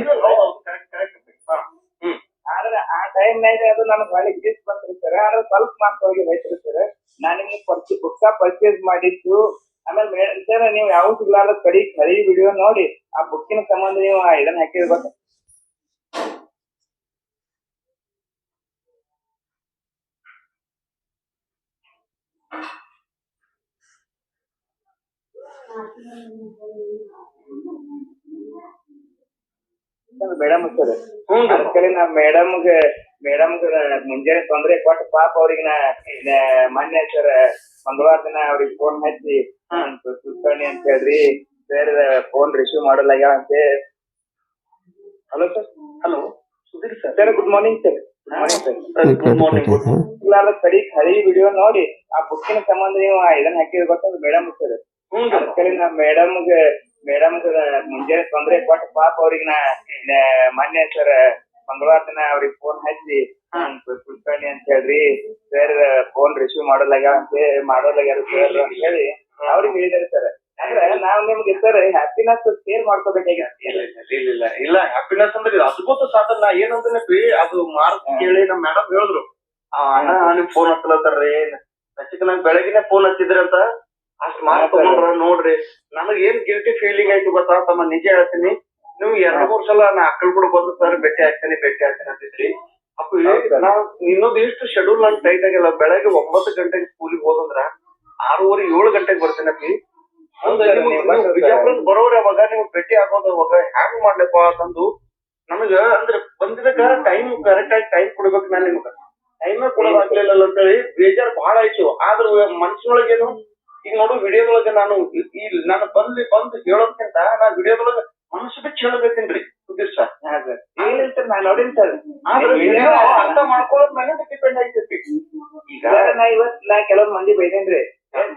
ಆದ್ರೆ ಆ ಟೈಮ್ನಾಗ ಅದು ನನಗೆ ಭಾಳ ಗಿಫ್ಟ್ ಬಂದ್ರಿ ಸರ್. ಆದ್ರೆ ಸ್ವಲ್ಪ ಮಾರ್ಕ್ಸ್ ಹೋಗಿ ಹೋಯ್ತ್ರಿ ಸರ್. ನಾನು ನಿಮ್ಗೆ ಬುಕ್ಕ ಪರ್ಚೇಸ್ ಮಾಡಿದ್ದು. ಆಮೇಲೆ ಸರ್ ನೀವು ಯಾವ ಸಿಗ್ಲಾರ ಕಡಿ ವಿಡಿಯೋ ನೋಡಿ ಆ ಬುಕ್ಕಿನ ಸಂಬಂಧ ನೀವು ಇದನ್ನ ಹಾಕಿರ್ಬೇಕು. ಮೇಡಮ್ ಸರ್ ಅದಕ್ಕೆ ನಾ ಮೇಡಮ್ಗೆ ಮುಂಜಾನೆ ತೊಂದ್ರೆ ಕೊಟ್ಟು ಪಾಪ ಅವ್ರಿಗೆ ನಾ ಮೊನ್ನೆ ಸರ್ ಮಂಗಳವಾರ ದಿನ ಅವ್ರಿಗೆ ಫೋನ್ ಹಚ್ಚಿ ಸುತ್ತಣಿ ಅಂತ ಹೇಳ್ರಿ ಸರ್, ಫೋನ್ ರಿಸೀವ್ ಮಾಡಲಾಗ್ಯಾವ ಅಂತೆ. Hello sir. Hello Sudhir sir. Sir good morning sir. Good morning. ಕಡಿ ವಿಡಿಯೋ ನೋಡಿ ಆ ಬುಕ್ಕಿನ ಸಂಬಂಧ ನೀವು ಇದನ್ನ ಹಾಕಿರ್ಬೇಕಂದ್ರೆ ಮೇಡಮ್ ಸರ್. ಅದಕ್ಕೆ ನಾ ಮೇಡಮ್ಗೆ ಮುಂಜಾನೆ ತೊಂದ್ರೆ ಕೊಟ್ಟು ಪಾಪ ಅವ್ರಿಗೆ ನಾ ಮೊನ್ನೆ ಸರ್ ಮಂಗಳವಾರ ದಿನ ಅವ್ರಿಗೆ ಫೋನ್ ಹಚ್ಚಿ ಸುತ್ತಣಿ ಅಂತ ಹೇಳ್ರಿ ಸರ್, ಫೋನ್ ರಿಸೀವ್ ಮಾಡಲಾಗ್ಯಾವ ಸರ್ ಅಂತ ಹೇಳಿ ಅವ್ರಿಗೆ ಹೇಳಿದಾರೆ ಸರ್. ಅಂದ್ರೆ ನಾವ್ ನಿಮ್ಗೆ ಸರ್ ಹ್ಯಾಪಿನೆಸ್ ಶೇರ್ ಮಾಡ್ಕೋಬೇಕಾಗಿತ್ತು. ಇಲ್ಲ ಹ್ಯಾಪಿನೆಸ್ ಅಂದ್ರೆ ಅದ್ಭುತ ಸಾಧನ. ನಾ ಏನಂದ್ರೆ ಅದು ಮಾರ್ಕ್ ಕೇಳಿ ನಮ್ ಮೇಡಮ್ ಹೇಳಿದ್ರು, ಅಣ್ಣ ನಿಮ್ ಫೋನ್ ಹಚ್ಚಲತ್ತಾರ್ರಿ, ನಚಿಕನಾಗ ಬೆಳಗಿನ ಫೋನ್ ಹಚ್ಚಿದ್ರಿ ಅಂತ ಅಷ್ಟ್ ಮಾರ್ಕ್ ತಗೊಂಡ್ರ ನೋಡ್ರಿ. ನನಗ್ ಏನ್ ಗಿಲ್ಟಿ ಫೀಲಿಂಗ್ ಆಯ್ತು ಗೊತ್ತಾ ತಮ್ಮ, ನಿಜ ಹೇಳ್ತೀನಿ. ನೀವು 2-3 ಸಲ ನಾ ಅಕ್ಕಲ್ ಕೂಡ ಬಂದು ಸರ್ ಭೇಟಿ ಆಗ್ತೀನಿ ಅಂತಿದ್ರಿ. ಅಪ್ಪ ನಾವ್ ಇನ್ನೊಂದು ಎಷ್ಟು ಶೆಡ್ಯೂಲ್ ನನ್ ಟೈಟ್ ಆಗಿಲ್ಲ. ಬೆಳಗ್ಗೆ 9 ಗಂಟೆಗೆ ಸ್ಕೂಲಿಗೆ ಹೋದಂದ್ರ 6:30-7 ಗಂಟೆಗೆ ಬರ್ತೇನಪ್ಪಿ. ಬಿಜಾಪುರ ಬರೋರು ಅವಾಗ ನಿಮ್ಗೆ ಭೇಟಿ ಆಗೋದು ಅವಾಗ ಹ್ಯಾಂಗ್ ಮಾಡ್ಲಪ್ಪ ಅಂತಂದು ನಮಗ ಅಂದ್ರೆ ಬಂದಿದ್ದಕ್ಕ ಟೈಮ್ ಕರೆಕ್ಟ್ ಆಗಿ ಟೈಮ್ ಕೊಡ್ಬೇಕು. ನಾನ್ ನಿಮ್ಗ ಟೈಮ್ ಕೊಡೋದ್ ಆಗ್ಲಿಲ್ಲ ಅಂತೇಳಿ ಬೇಜಾರ್ ಬಹಳ ಆಯ್ತು. ಆದ್ರ ಮನ್ಸಿನೊಳಗೇನು ಈಗ ನೋಡು ವಿಡಿಯೋದೊಳಗ ನಾನು ಬಂದು ಹೇಳೋದ್ಕಿಂತ ನಾ ವಿಡಿಯೋದೊಳಗ ಮನಸ್ಸು ಬಿಚ್ಚ ಹೇಳಬೇಕೇನ್ರಿ ಸುಧೀರ್ ಸರ್. ನಾ ನೋಡಿನ್ ಸರ್. ಅರ್ಥ ಮಾಡ್ಕೊಳ್ಳೋದ್ ಮೇಲೆ ಡಿಪೆಂಡ್ ಆಗ್ತೈತಿ. ಈಗ ನಾ ಕೆಲವೊಂದ್ ಮಂದಿ ಬೈದೇನ್ರಿ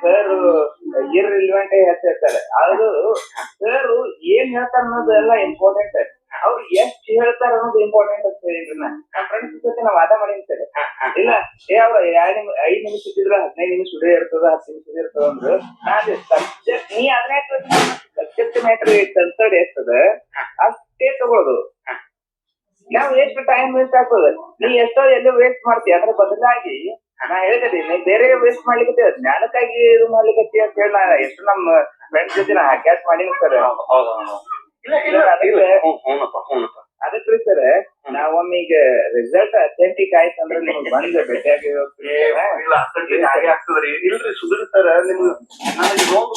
ಸರ್ ಇರ್ರಿಲಿವೆಂಟ್ ಹೇಳ್ತಾರೆ. ಅದು ಸರ್ ಏನ್ ಹೇಳ್ತಾರ ಅನ್ನೋದೆಲ್ಲ ಇಂಪಾರ್ಟೆಂಟ್. ಅವ್ರು ಎಷ್ಟ್ ಹೇಳ್ತಾರ ಅನ್ನೋದು ಇಂಪಾರ್ಟೆಂಟ್ ಅಂತ ಹೇಳಿದ್ರಿ. ನಮ್ ಫ್ರೆಂಡ್ಸ್ ಜೊತೆ ನಾ ವಾದ ಮಾಡೀನಿ ಸರ್. ಇಲ್ಲ ಅವ್ರ 5 ನಿಮಿಷ ಇಟ್ಟಿದ್ರ 15 ನಿಮಿಷ ವಿಡಿಯೋ ಇರ್ತದ, 10 ನಿಮಿಷ ಇರ್ತದ ಅಂದ್ರು. ನಾನು ಸಬ್ಜೆಕ್ಟ್ ನೀ ಅದ್ರ ಸಬ್ಜೆಕ್ಟ್ ಮ್ಯಾಟರ್ ಕನ್ಸರ್ಡ್ ಇರ್ತದ ಅಷ್ಟೇ ತಗೊಳ್ಳೋದು. ನಾವ್ ಎಷ್ಟು ಟೈಮ್ ವೇಸ್ಟ್ ಆಗ್ತದ. ನೀ ಎಷ್ಟೋ ಎಲ್ಲೂ ವೇಸ್ಟ್ ಮಾಡ್ತೀವಿ. ಅದ್ರ ಬದಲಾಗಿ ನಾ ಹೇಳಿದ್ರಿ ನೀ ಬೇರೆ ವೇಸ್ಟ್ ಮಾಡ್ಲಿಕ್ಕೆ ಜ್ಞಾನಕ್ಕಾಗಿ ಇದು ಮಾಡ್ಲಿಕ್ಕೆ ಅಂತ ಹೇಳಿ ನಾ ಎಷ್ಟು ನಮ್ಮ ಫ್ರೆಂಡ್ಸ್ ಜೊತೆ ನಾ ಕ್ಯಾಚ್ ಮಾಡೀನಿ ಸರ್. ಅದಕ್ರಿ ಸರ್ ನಾವೊಮ್ಮೆ ಈಗ ರಿಸಲ್ಟ್ ಅಥೆಂಟಿಕ್ ಆಯ್ತು ಅಂದ್ರೆ ನಿಮ್ಗೆ ಬಂದ್ ಭೇಟಿಯಾಗಿ ಆಗ್ತದ್ರಿ. ಇಲ್ರಿ ಸುಧೀರ್ ಸರ್ ನಿಮ್ಗೆ ನನಗೆ ಇನ್ನೊಂದು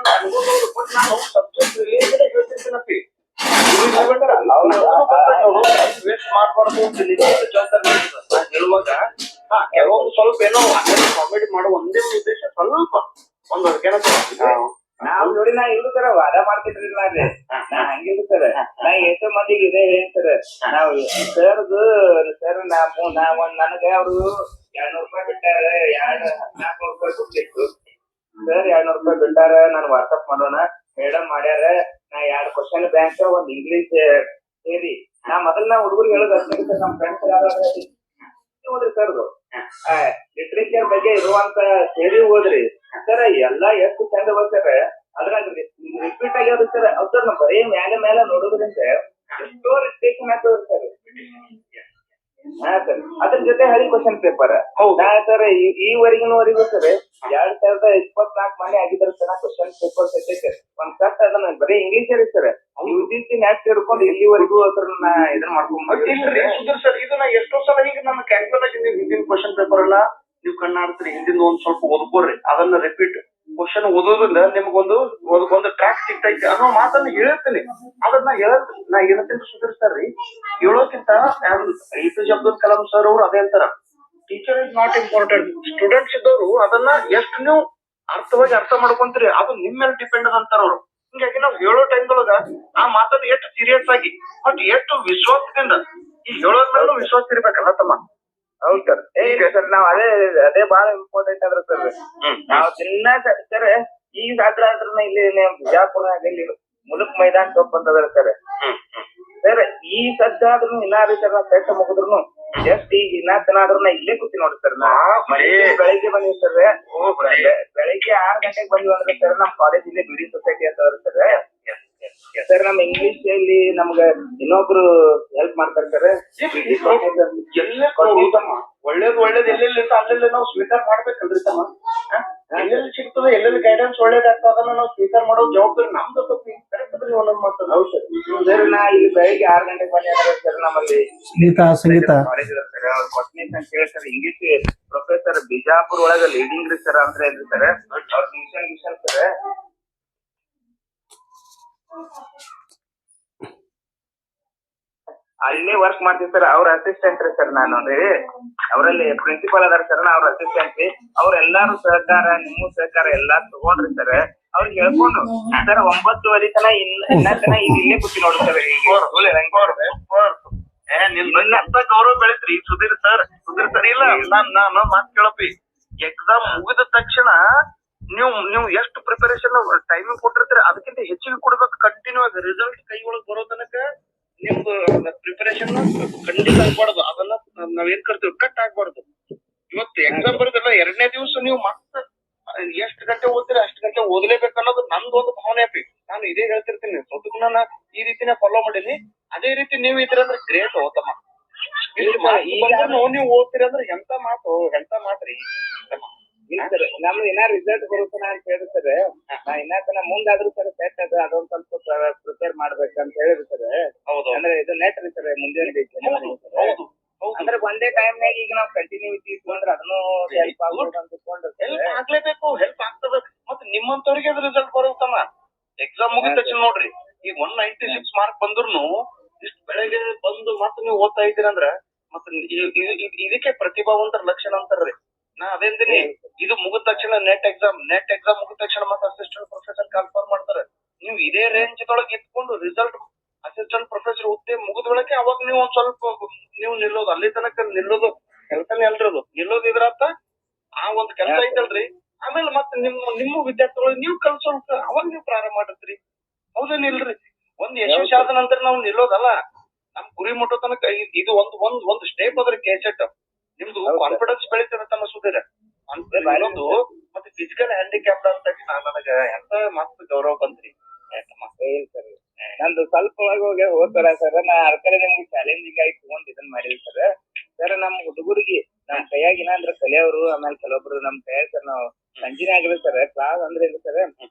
ನಾನು ಸಬ್ಜೆಕ್ಟ್ ರಿಲೇಟೆಡ್ ಹೇಳ್ತಿರ್ತೀನಪ್ಪಿ. ವೇಸ್ಟ್ ಮಾಡ್ಬಾರ್ದು ಅಂತ ನಿಜವಾದ ಜವಾಬ್ದಾರಿ ಹೇಳುವಾಗ ಕೆಲವೊಂದು ಸ್ವಲ್ಪ ಏನೋ ಕಾಮಿಡಿ ಮಾಡೋ ಒಂದೇ ಒಂದು ಉದ್ದೇಶ ಸ್ವಲ್ಪ ಒಂದು ನಾವ್ ನೋಡಿ ನಾ ಇಲ್ದು ಸರ ವಾದ ಮಾಡ್ತಿದ್ರಿ ನಾ ಹಂಗಿಲ್ದು ಸರ್. ನಾ ಎಷ್ಟೋ ಮಂದಿಗೆ ಇದೆ ಹೇಳಿ ಸರ್. ನಾವ್ ಸರ್ದು ಸರ್ ನನಗ ಅವ್ರು 200 ರೂಪಾಯಿ ಬಿಟ್ಟಾರ, 400 ರೂಪಾಯಿ ಕೊಡ್ಲಿತ್ತು ಸರ್. 200 ರೂಪಾಯಿ ಬಿಟ್ಟಾರ, ನಾನು ವಾಟ್ಸಪ್ ಮಾಡೋಣ ಮೇಡಮ್ ಮಾಡ್ಯಾರ. ನಾ 2 ಕ್ವಶನ್ ಬ್ಯಾಂಕ್ ಒಂದ್ ಇಂಗ್ಲಿಷ್ ಸೇರಿ ನಾ ಮೊದಲ ಹುಡುಗರಿಗೆ ಹೇಳೋದು ಸರ್. ನಮ್ ಫ್ರೆಂಡ್ಸ್ ಓದ್ರಿ ಸರ್ದು ಲಿಟ್ರೇಚರ್ ಬಗ್ಗೆ ಇರುವಂತ ಸೇರಿ ಓದ್ರಿ ಸರ್. ಎಲ್ಲಾ ಎಷ್ಟು ಚಂದ ಓದ್ತಾರ. ಅದ್ರಾಗ ರಿಪೀಟ್ ಆಗ್ಯಾವ್ರಿ ಸರ್. ಅವ್ ಸರ್ ನಾವ್ ಬರೀ ಮೇಲೆ ನೋಡೋದ್ರಿಂದ ಎಷ್ಟೋ ರಿಟೇಷನ್ ಆಗ್ತದ ಸರ್. ಹಾ ಸರ್, ಅದ್ರ ಜೊತೆ ಹಳಿ ಕ್ವಶನ್ ಪೇಪರ್ ಹೌದಾ ಸರ್. ಈವರೆಗಿನವರೆಗೂ ಸರ್ 2024 ಮನೆ ಆಗಿದ್ರ ಸರ್ ಕ್ವಶನ್ ಪೇಪರ್ ಸದ್ಯಕ್ಕೆ ಒಂದ್ ಕಟ್ ಅದನ್ನ ಬರೀ ಇಂಗ್ಲಿಷ್ ರೀ ಸರ್. UGC ನ್ಯಾಕ್ ಹಿಡ್ಕೊಂಡು ಇಲ್ಲಿವರೆಗೂ ಅದ್ರನ್ನ ಇದನ್ನ ಮಾಡ್ಕೊಂಡ್ ಸರ್. ಇದನ್ನ ಎಷ್ಟೋ ಸಲ ಈಗ ನಮ್ಮ ಕ್ಯಾಲ್ಕುಲೇಟ್ ಆಗಿ ನೀವು ಹಿಂದಿನ ಕ್ವಶನ್ ಪೇಪರ್ ಎಲ್ಲ ನೀವು ಕಣ್ಣಾಡ್ತೀರಿ. ಹಿಂದಿನ ಒಂದ್ ಸ್ವಲ್ಪ ಓದ್ಕೋರಿ, ಅದನ್ನ ರಿಪೀಟ್ ಕ್ವಶನ್ ಓದೋದ್ರಿಂದ ನಿಮ್ಗೊಂದು ಟ್ರ್ಯಾಕ್ ಸಿಗ್ತೈತಿ ಅನ್ನೋ ಮಾತನ್ನ ಹೇಳ್ತೀನಿ. ಅದನ್ನ ನಾ ಏನಂತ ಸುಧಾರಿಸ್ತಾರ್ರಿ ಹೇಳೋಕ್ಕಿಂತ APJ ಅಬ್ದುಲ್ ಕಲಾಂ ಸರ್ ಅವ್ರು ಅದೇ ಅಂತಾರ, teacher is not important, students ಇದ್ದವರು ಅದನ್ನ ಎಷ್ಟು ನೀವು ಅರ್ಥವಾಗಿ ಅರ್ಥ ಮಾಡ್ಕೊಂತೀರಿ ಅದು ನಿಮ್ ಮೇಲೆ ಡಿಪೆಂಡ್ ಅಂತಾರ ಅವ್ರು. ಹಿಂಗಾಗಿ ನಾವ್ ಹೇಳೋ ಟೈಮ್ದೊಳಗ ಆ ಮಾತನ್ನ ಎಷ್ಟು ಸೀರಿಯಸ್ ಆಗಿ ಬಟ್ ಎಷ್ಟು ವಿಶ್ವಾಸದಿಂದ ಈ ಹೇಳೋದ್ಮೇಲೂ ವಿಶ್ವಾಸ ಇರ್ಬೇಕಲ್ಲ ತಮ್ಮ. ಹೌದ್ ಸರ್. ಸರ್ ನಾವ್ ಅದೇ ಬಹಳ ಇಂಪಾರ್ಟೆಂಟ್ ಅದ್ರ ಸರ್. ನಾವ್ ದಿನ ಸರ್ ಈಗ ಆದ್ರನ್ನ ಇಲ್ಲಿ ಬಿಜಾಪುರನಾಗ ಇಲ್ಲಿ ಮುಲುಕ್ ಮೈದಾನ್ ಚೌಕ್ ಅಂತದ್ರ ಸರ್. ಸರ್ ಈ ಸದ್ದಾದ್ರೂ ಇನ್ನಾರು ಸರ್ ನಾವು ಸೆಟ್ ಮುಗಿದ್ರು ಜಸ್ಟ್ ಈಗ ಇನ್ನಾತನ ಆದ್ರೂ ನಾ ಇಲ್ಲೇ ಕೂತಿ ನೋಡಿ ಸರ್. ಬೆಳಿಗ್ಗೆ ಬಂದಿವಿ ಸರ್. ಬೆಳಿಗ್ಗೆ 6 ಗಂಟೆಗೆ ಬಂದಿವಿ ಅಂದ್ರೆ ಸರ್ ನಮ್ ಕಾಲೇಜ್ ಇಲ್ಲಿ ಬಿಡಿ ಸೊಸೈಟಿ ಅಂತ ಸರ್. ಸರ್ ನಮ್ ಇಂಗ್ಲಿಷ್ ಅಲ್ಲಿ ನಮ್ಗ ಇನ್ನೊಬ್ರು ಹೆಲ್ಪ್ ಮಾಡ್ತಾರೆ ಸರ್. ಒಳ್ಳೇದ್ ಎಲ್ಲೆಲ್ಲಿ ಅಲ್ಲೆಲ್ಲ ನಾವು ಸ್ವೀಕಾರ ಮಾಡ್ಬೇಕಲ್ರಿ ತಮ್ಮ. ಎಲ್ಲೆಲ್ಲಿ ಸಿಗ್ತದೆ ಎಲ್ಲೆಲ್ಲಿ ಗೈಡೆನ್ಸ್ ಒಳ್ಳೇದಾಗ್ತದ ಅದನ್ನ ನಾವು ಸ್ವೀಕಾರ ಮಾಡೋ ಜವಾಬ್ದಾರಿ ನಮ್ದು ಕರೆಕ್ಟ್ ಒಂದೊಂದು ಮಾತು. ಹೌದು ಸರ್. ನಾ ಇಲ್ಲಿ ಬೆಳಿಗ್ಗೆ 6 ಗಂಟೆಗೆ ಬಂದ ಸರ್ ನಮ್ಮಲ್ಲಿ ಸಂಗೀತ ಕಾಲೇಜ್ ಇದೆ ಸರ್. ಅವ್ರು ಕೊಟ್ನಿ ಅಂತ ಹೇಳಿ ಸರ್ ಇಂಗ್ಲಿಷ್ ಪ್ರೊಫೆಸರ್ ಬಿಜಾಪುರ್ ಒಳಗ ಲೀಡಿಂಗ್ ರೀ ಸರ್ ಅಂದ್ರೆ ಏನ್ರಿ ಸರ್ ಅವ್ರ ಮಿಷನ್ ಸರ್. ಅಲ್ಲೇ ವರ್ಕ್ ಮಾಡ್ತೀವಿ ಸರ್. ಅವ್ರ ಅಸಿಸ್ಟೆಂಟ್ ರೀ ಸರ್. ನಾನು ರೀ ಅವರಲ್ಲಿ ಪ್ರಿನ್ಸಿಪಾಲ್ ಅದಾರ ಸರ್. ಅವ್ರ ಅಸಿಸ್ಟೆಂಟ್ ರೀ. ಅವ್ರೆಲ್ಲಾರು ಸಹಕಾರ ನಿಮ್ಮ ಸಹಕಾರ ಎಲ್ಲಾ ತಗೊಂಡ್ರಿ ಸರ್. ಅವ್ರಿಗೆ ಹೇಳ್ಕೊಂಡು ಸರ್ 9:30 ತನ ಇನ್ನ ತನ ಇಲ್ಲೇ ಕೂತಿ ನೋಡಿ ಸರ್. ಎಂತ ಗೌರವ ಬೆಳಿತ್ರಿ ಸುಧೀರ್ ಸರ್. ಇಲ್ಲ ನಾನು ಮಾತು ಕೇಳಪ್ಪಿ. ಎಕ್ಸಾಮ್ ಮುಗಿದ ತಕ್ಷಣ ನೀವು ಎಷ್ಟು ಪ್ರಿಪರೇಷನ್ ಟೈಮಿಂಗ್ ಕೊಟ್ಟಿರ್ತೀರಿ ಅದಕ್ಕಿಂತ ಹೆಚ್ಚಿಗೆ ಕೊಡ್ಬೇಕು. ಕಂಟಿನ್ಯೂ ಆಗಿ ರಿಸಲ್ಟ್ ಕೈ ಒಳಗ್ ಬರೋ ತನಕ ನಿಮ್ದು ಪ್ರಿಪರೇಷನ್ ಖಂಡಿತ ಆಗ್ಬಾರ್ದು. ಅದನ್ನ ನಾವೇನ್ ಕರ್ತೀವಿ ಕಟ್ ಆಗ್ಬಾರ್ದು. ಇವತ್ತು ಎಕ್ಸಾಮ್ ಬರೋದಿಲ್ಲ 2ನೇ ದಿವಸ ನೀವು ಮತ್ತೆ ಎಷ್ಟು ಗಂಟೆ ಓದ್ತೀರಿ ಅಷ್ಟು ಗಂಟೆ ಓದಲೇಬೇಕು ಅನ್ನೋದು ನಂದು ಒಂದು ಭಾವನೆ ಅಪ್ಪಿ. ನಾನು ಇದೇ ಹೇಳ್ತಿರ್ತೀನಿ. ಸ್ವತಃ ನಾನು ಈ ರೀತಿನ ಫಾಲೋ ಮಾಡೀನಿ. ಅದೇ ರೀತಿ ನೀವು ಇದ್ರಿ ಅಂದ್ರೆ ಗ್ರೇಟ್ ಹೋತಮ್ಮ. ನೀವು ಓದ್ತೀರಿ ಅಂದ್ರೆ ಎಂತ ಮಾತ್ರಿ ನಮ್ದು ಇನ್ನ ರಿಸಲ್ಟ್ ಬರುತ್ತಾನ ಅಂತ ಹೇಳಿ ಸರ್. ನಾ ಇನ್ನ ಮುಂದಾದ್ರೂ ಸರ್ ಸೆಟ್ ಅದ ಅದೊಂದ್ ಸ್ವಲ್ಪ ಪ್ರಿಪೇರ್ ಮಾಡ್ಬೇಕಂತ ಹೇಳಿದ್ರು ಸರ್. ಅಂದ್ರೆ ಇದು ನೆಟ್ ರೀ ಸರ್ ಮುಂದಿನ ಅಂದ್ರೆ ಒಂದೇ ಟೈಮ್ನಾಗ ಈಗ ನಾವ್ ಕಂಟಿನ್ಯೂಟಿ ಇಟ್ಕೊಂಡ್ರೆ ಅದನ್ನು ಹೆಲ್ಪ್ ಆಗ್ಬೋದು ಅಂತ ಆಗ್ಲೇಬೇಕು. ಹೆಲ್ಪ್ ಆಗ್ತದ ಮತ್ತೆ ನಿಮ್ಮಂತವ್ರಿಗೆ ಅದು ರಿಸಲ್ಟ್ ಬರುತ್ತಮ್ಮ. ಎಕ್ಸಾಮ್ ಮುಗಿದ ತಕ್ಷಣ ನೋಡ್ರಿ ಈಗ 196 ಮಾರ್ಕ್ ಬಂದ್ರು ಇಷ್ಟು ಬೆಳಗ್ಗೆ ಬಂದು ಮತ್ತೆ ನೀವು ಓದ್ತಾ ಇದ್ದೀರಂದ್ರ ಮತ್ತೆ ಇದಕ್ಕೆ ಪ್ರತಿಭಾವಂತರ ಲಕ್ಷಣ ಅಂತಾರ್ರಿ. ನಾ ಅದೇಂತೀನಿ ಇದು ಮುಗಿದ ತಕ್ಷಣ ನೆಟ್ ಎಕ್ಸಾಮ್ ಮುಗಿದ ತಕ್ಷಣ ಮತ್ತೆ ಅಸಿಸ್ಟೆಂಟ್ ಪ್ರೊಫೆಸರ್ ಕಾನ್ಫರ್ಮ್ ಮಾಡ್ತಾರೆ. ನೀವು ಇದೇ ರೇಂಜ್ ದೊಳಗೆ ಇಟ್ಕೊಂಡು ರಿಸಲ್ಟ್ ಅಸಿಸ್ಟೆಂಟ್ ಪ್ರೊಫೆಸರ್ ಹುದ್ದೆ ಮುಗಿದ ಒಳಗೆ ಅವಾಗ ನೀವು ಒಂದ್ ಸ್ವಲ್ಪ ನೀವು ನಿಲ್ಲೋದು ಅಲ್ಲಿ ತನಕ ನಿಲ್ಲೋದು ಕೆಲಸನೇ ಅಲ್ರದು. ನಿಲ್ಲೋದು ಇದ್ರತ್ತ ಆ ಒಂದ್ ಕೆಲಸ ಐತಲ್ರಿ. ಆಮೇಲೆ ಮತ್ತೆ ನಿಮ್ಮ ವಿದ್ಯಾರ್ಥಿಗಳು ನೀವು ಕಲ್ಸೋಕ್ ಅವಾಗ ನೀವು ಪ್ರಾರಂಭ ಮಾಡಿರ್ತೀರಿ. ಹೌದೇನಿಲ್ರಿ? ಒಂದ್ ಯಶಸ್ವಿ ಆದ ನಂತರ ನಾವು ನಿಲ್ಲೋದಲ್ಲ. ನಮ್ ಗುರಿ ಮುಟ್ಟೋ ತನಕ ಇದು ಒಂದು ಸ್ಟೇಪ್ ಅದ್ರ ಕೇಸೆಟ್. ನಿಮ್ದು ಕಾನ್ಫಿಡೆನ್ಸ್ ಬೆಳಿತದೆ ತಮ್ಮ ಸುಧೀರ. ಅನ್ನೋದು ಮತ್ತೆ ಫಿಸಿಕಲ್ ಹ್ಯಾಂಡಿಕ್ಯಾಪ್ಡ್ ಅಂತ ನನಗ ಎಂತ ಮಸ್ತ್ ಗೌರವ ಬಂದ್ರಿ. ನಂದು ಸ್ವಲ್ಪ ಒಳಗೆ ಹೋಗ್ತಾರ ಸರ್. ನಾ ಅದಕ್ಕೇ ನಿಮ್ಗೆ ಚಾಲೆಂಜಿಂಗ್ ಆಗಿ ತಗೊಂಡ್ ಇದನ್ ಮಾಡಿದ್ವಿ ಸರ್. ಸರ್ ನಮ್ ಹುಡುಗರಿಗೆ ನಮ್ ಕೈಯಾಗಿನ ಅಂದ್ರೆ ಕಲಿಯವರು ಆಮೇಲೆ ಕೆಲವೊಬ್ರು ನಮ್ ಕೈಯಾಗ ಸರ್ ನಾವು ಸಂಜಿನೇ ಆಗಿಲ್ಲ ಸರ್. ಕ್ಲಾಸ್ ಅಂದ್ರೆ ಸರ್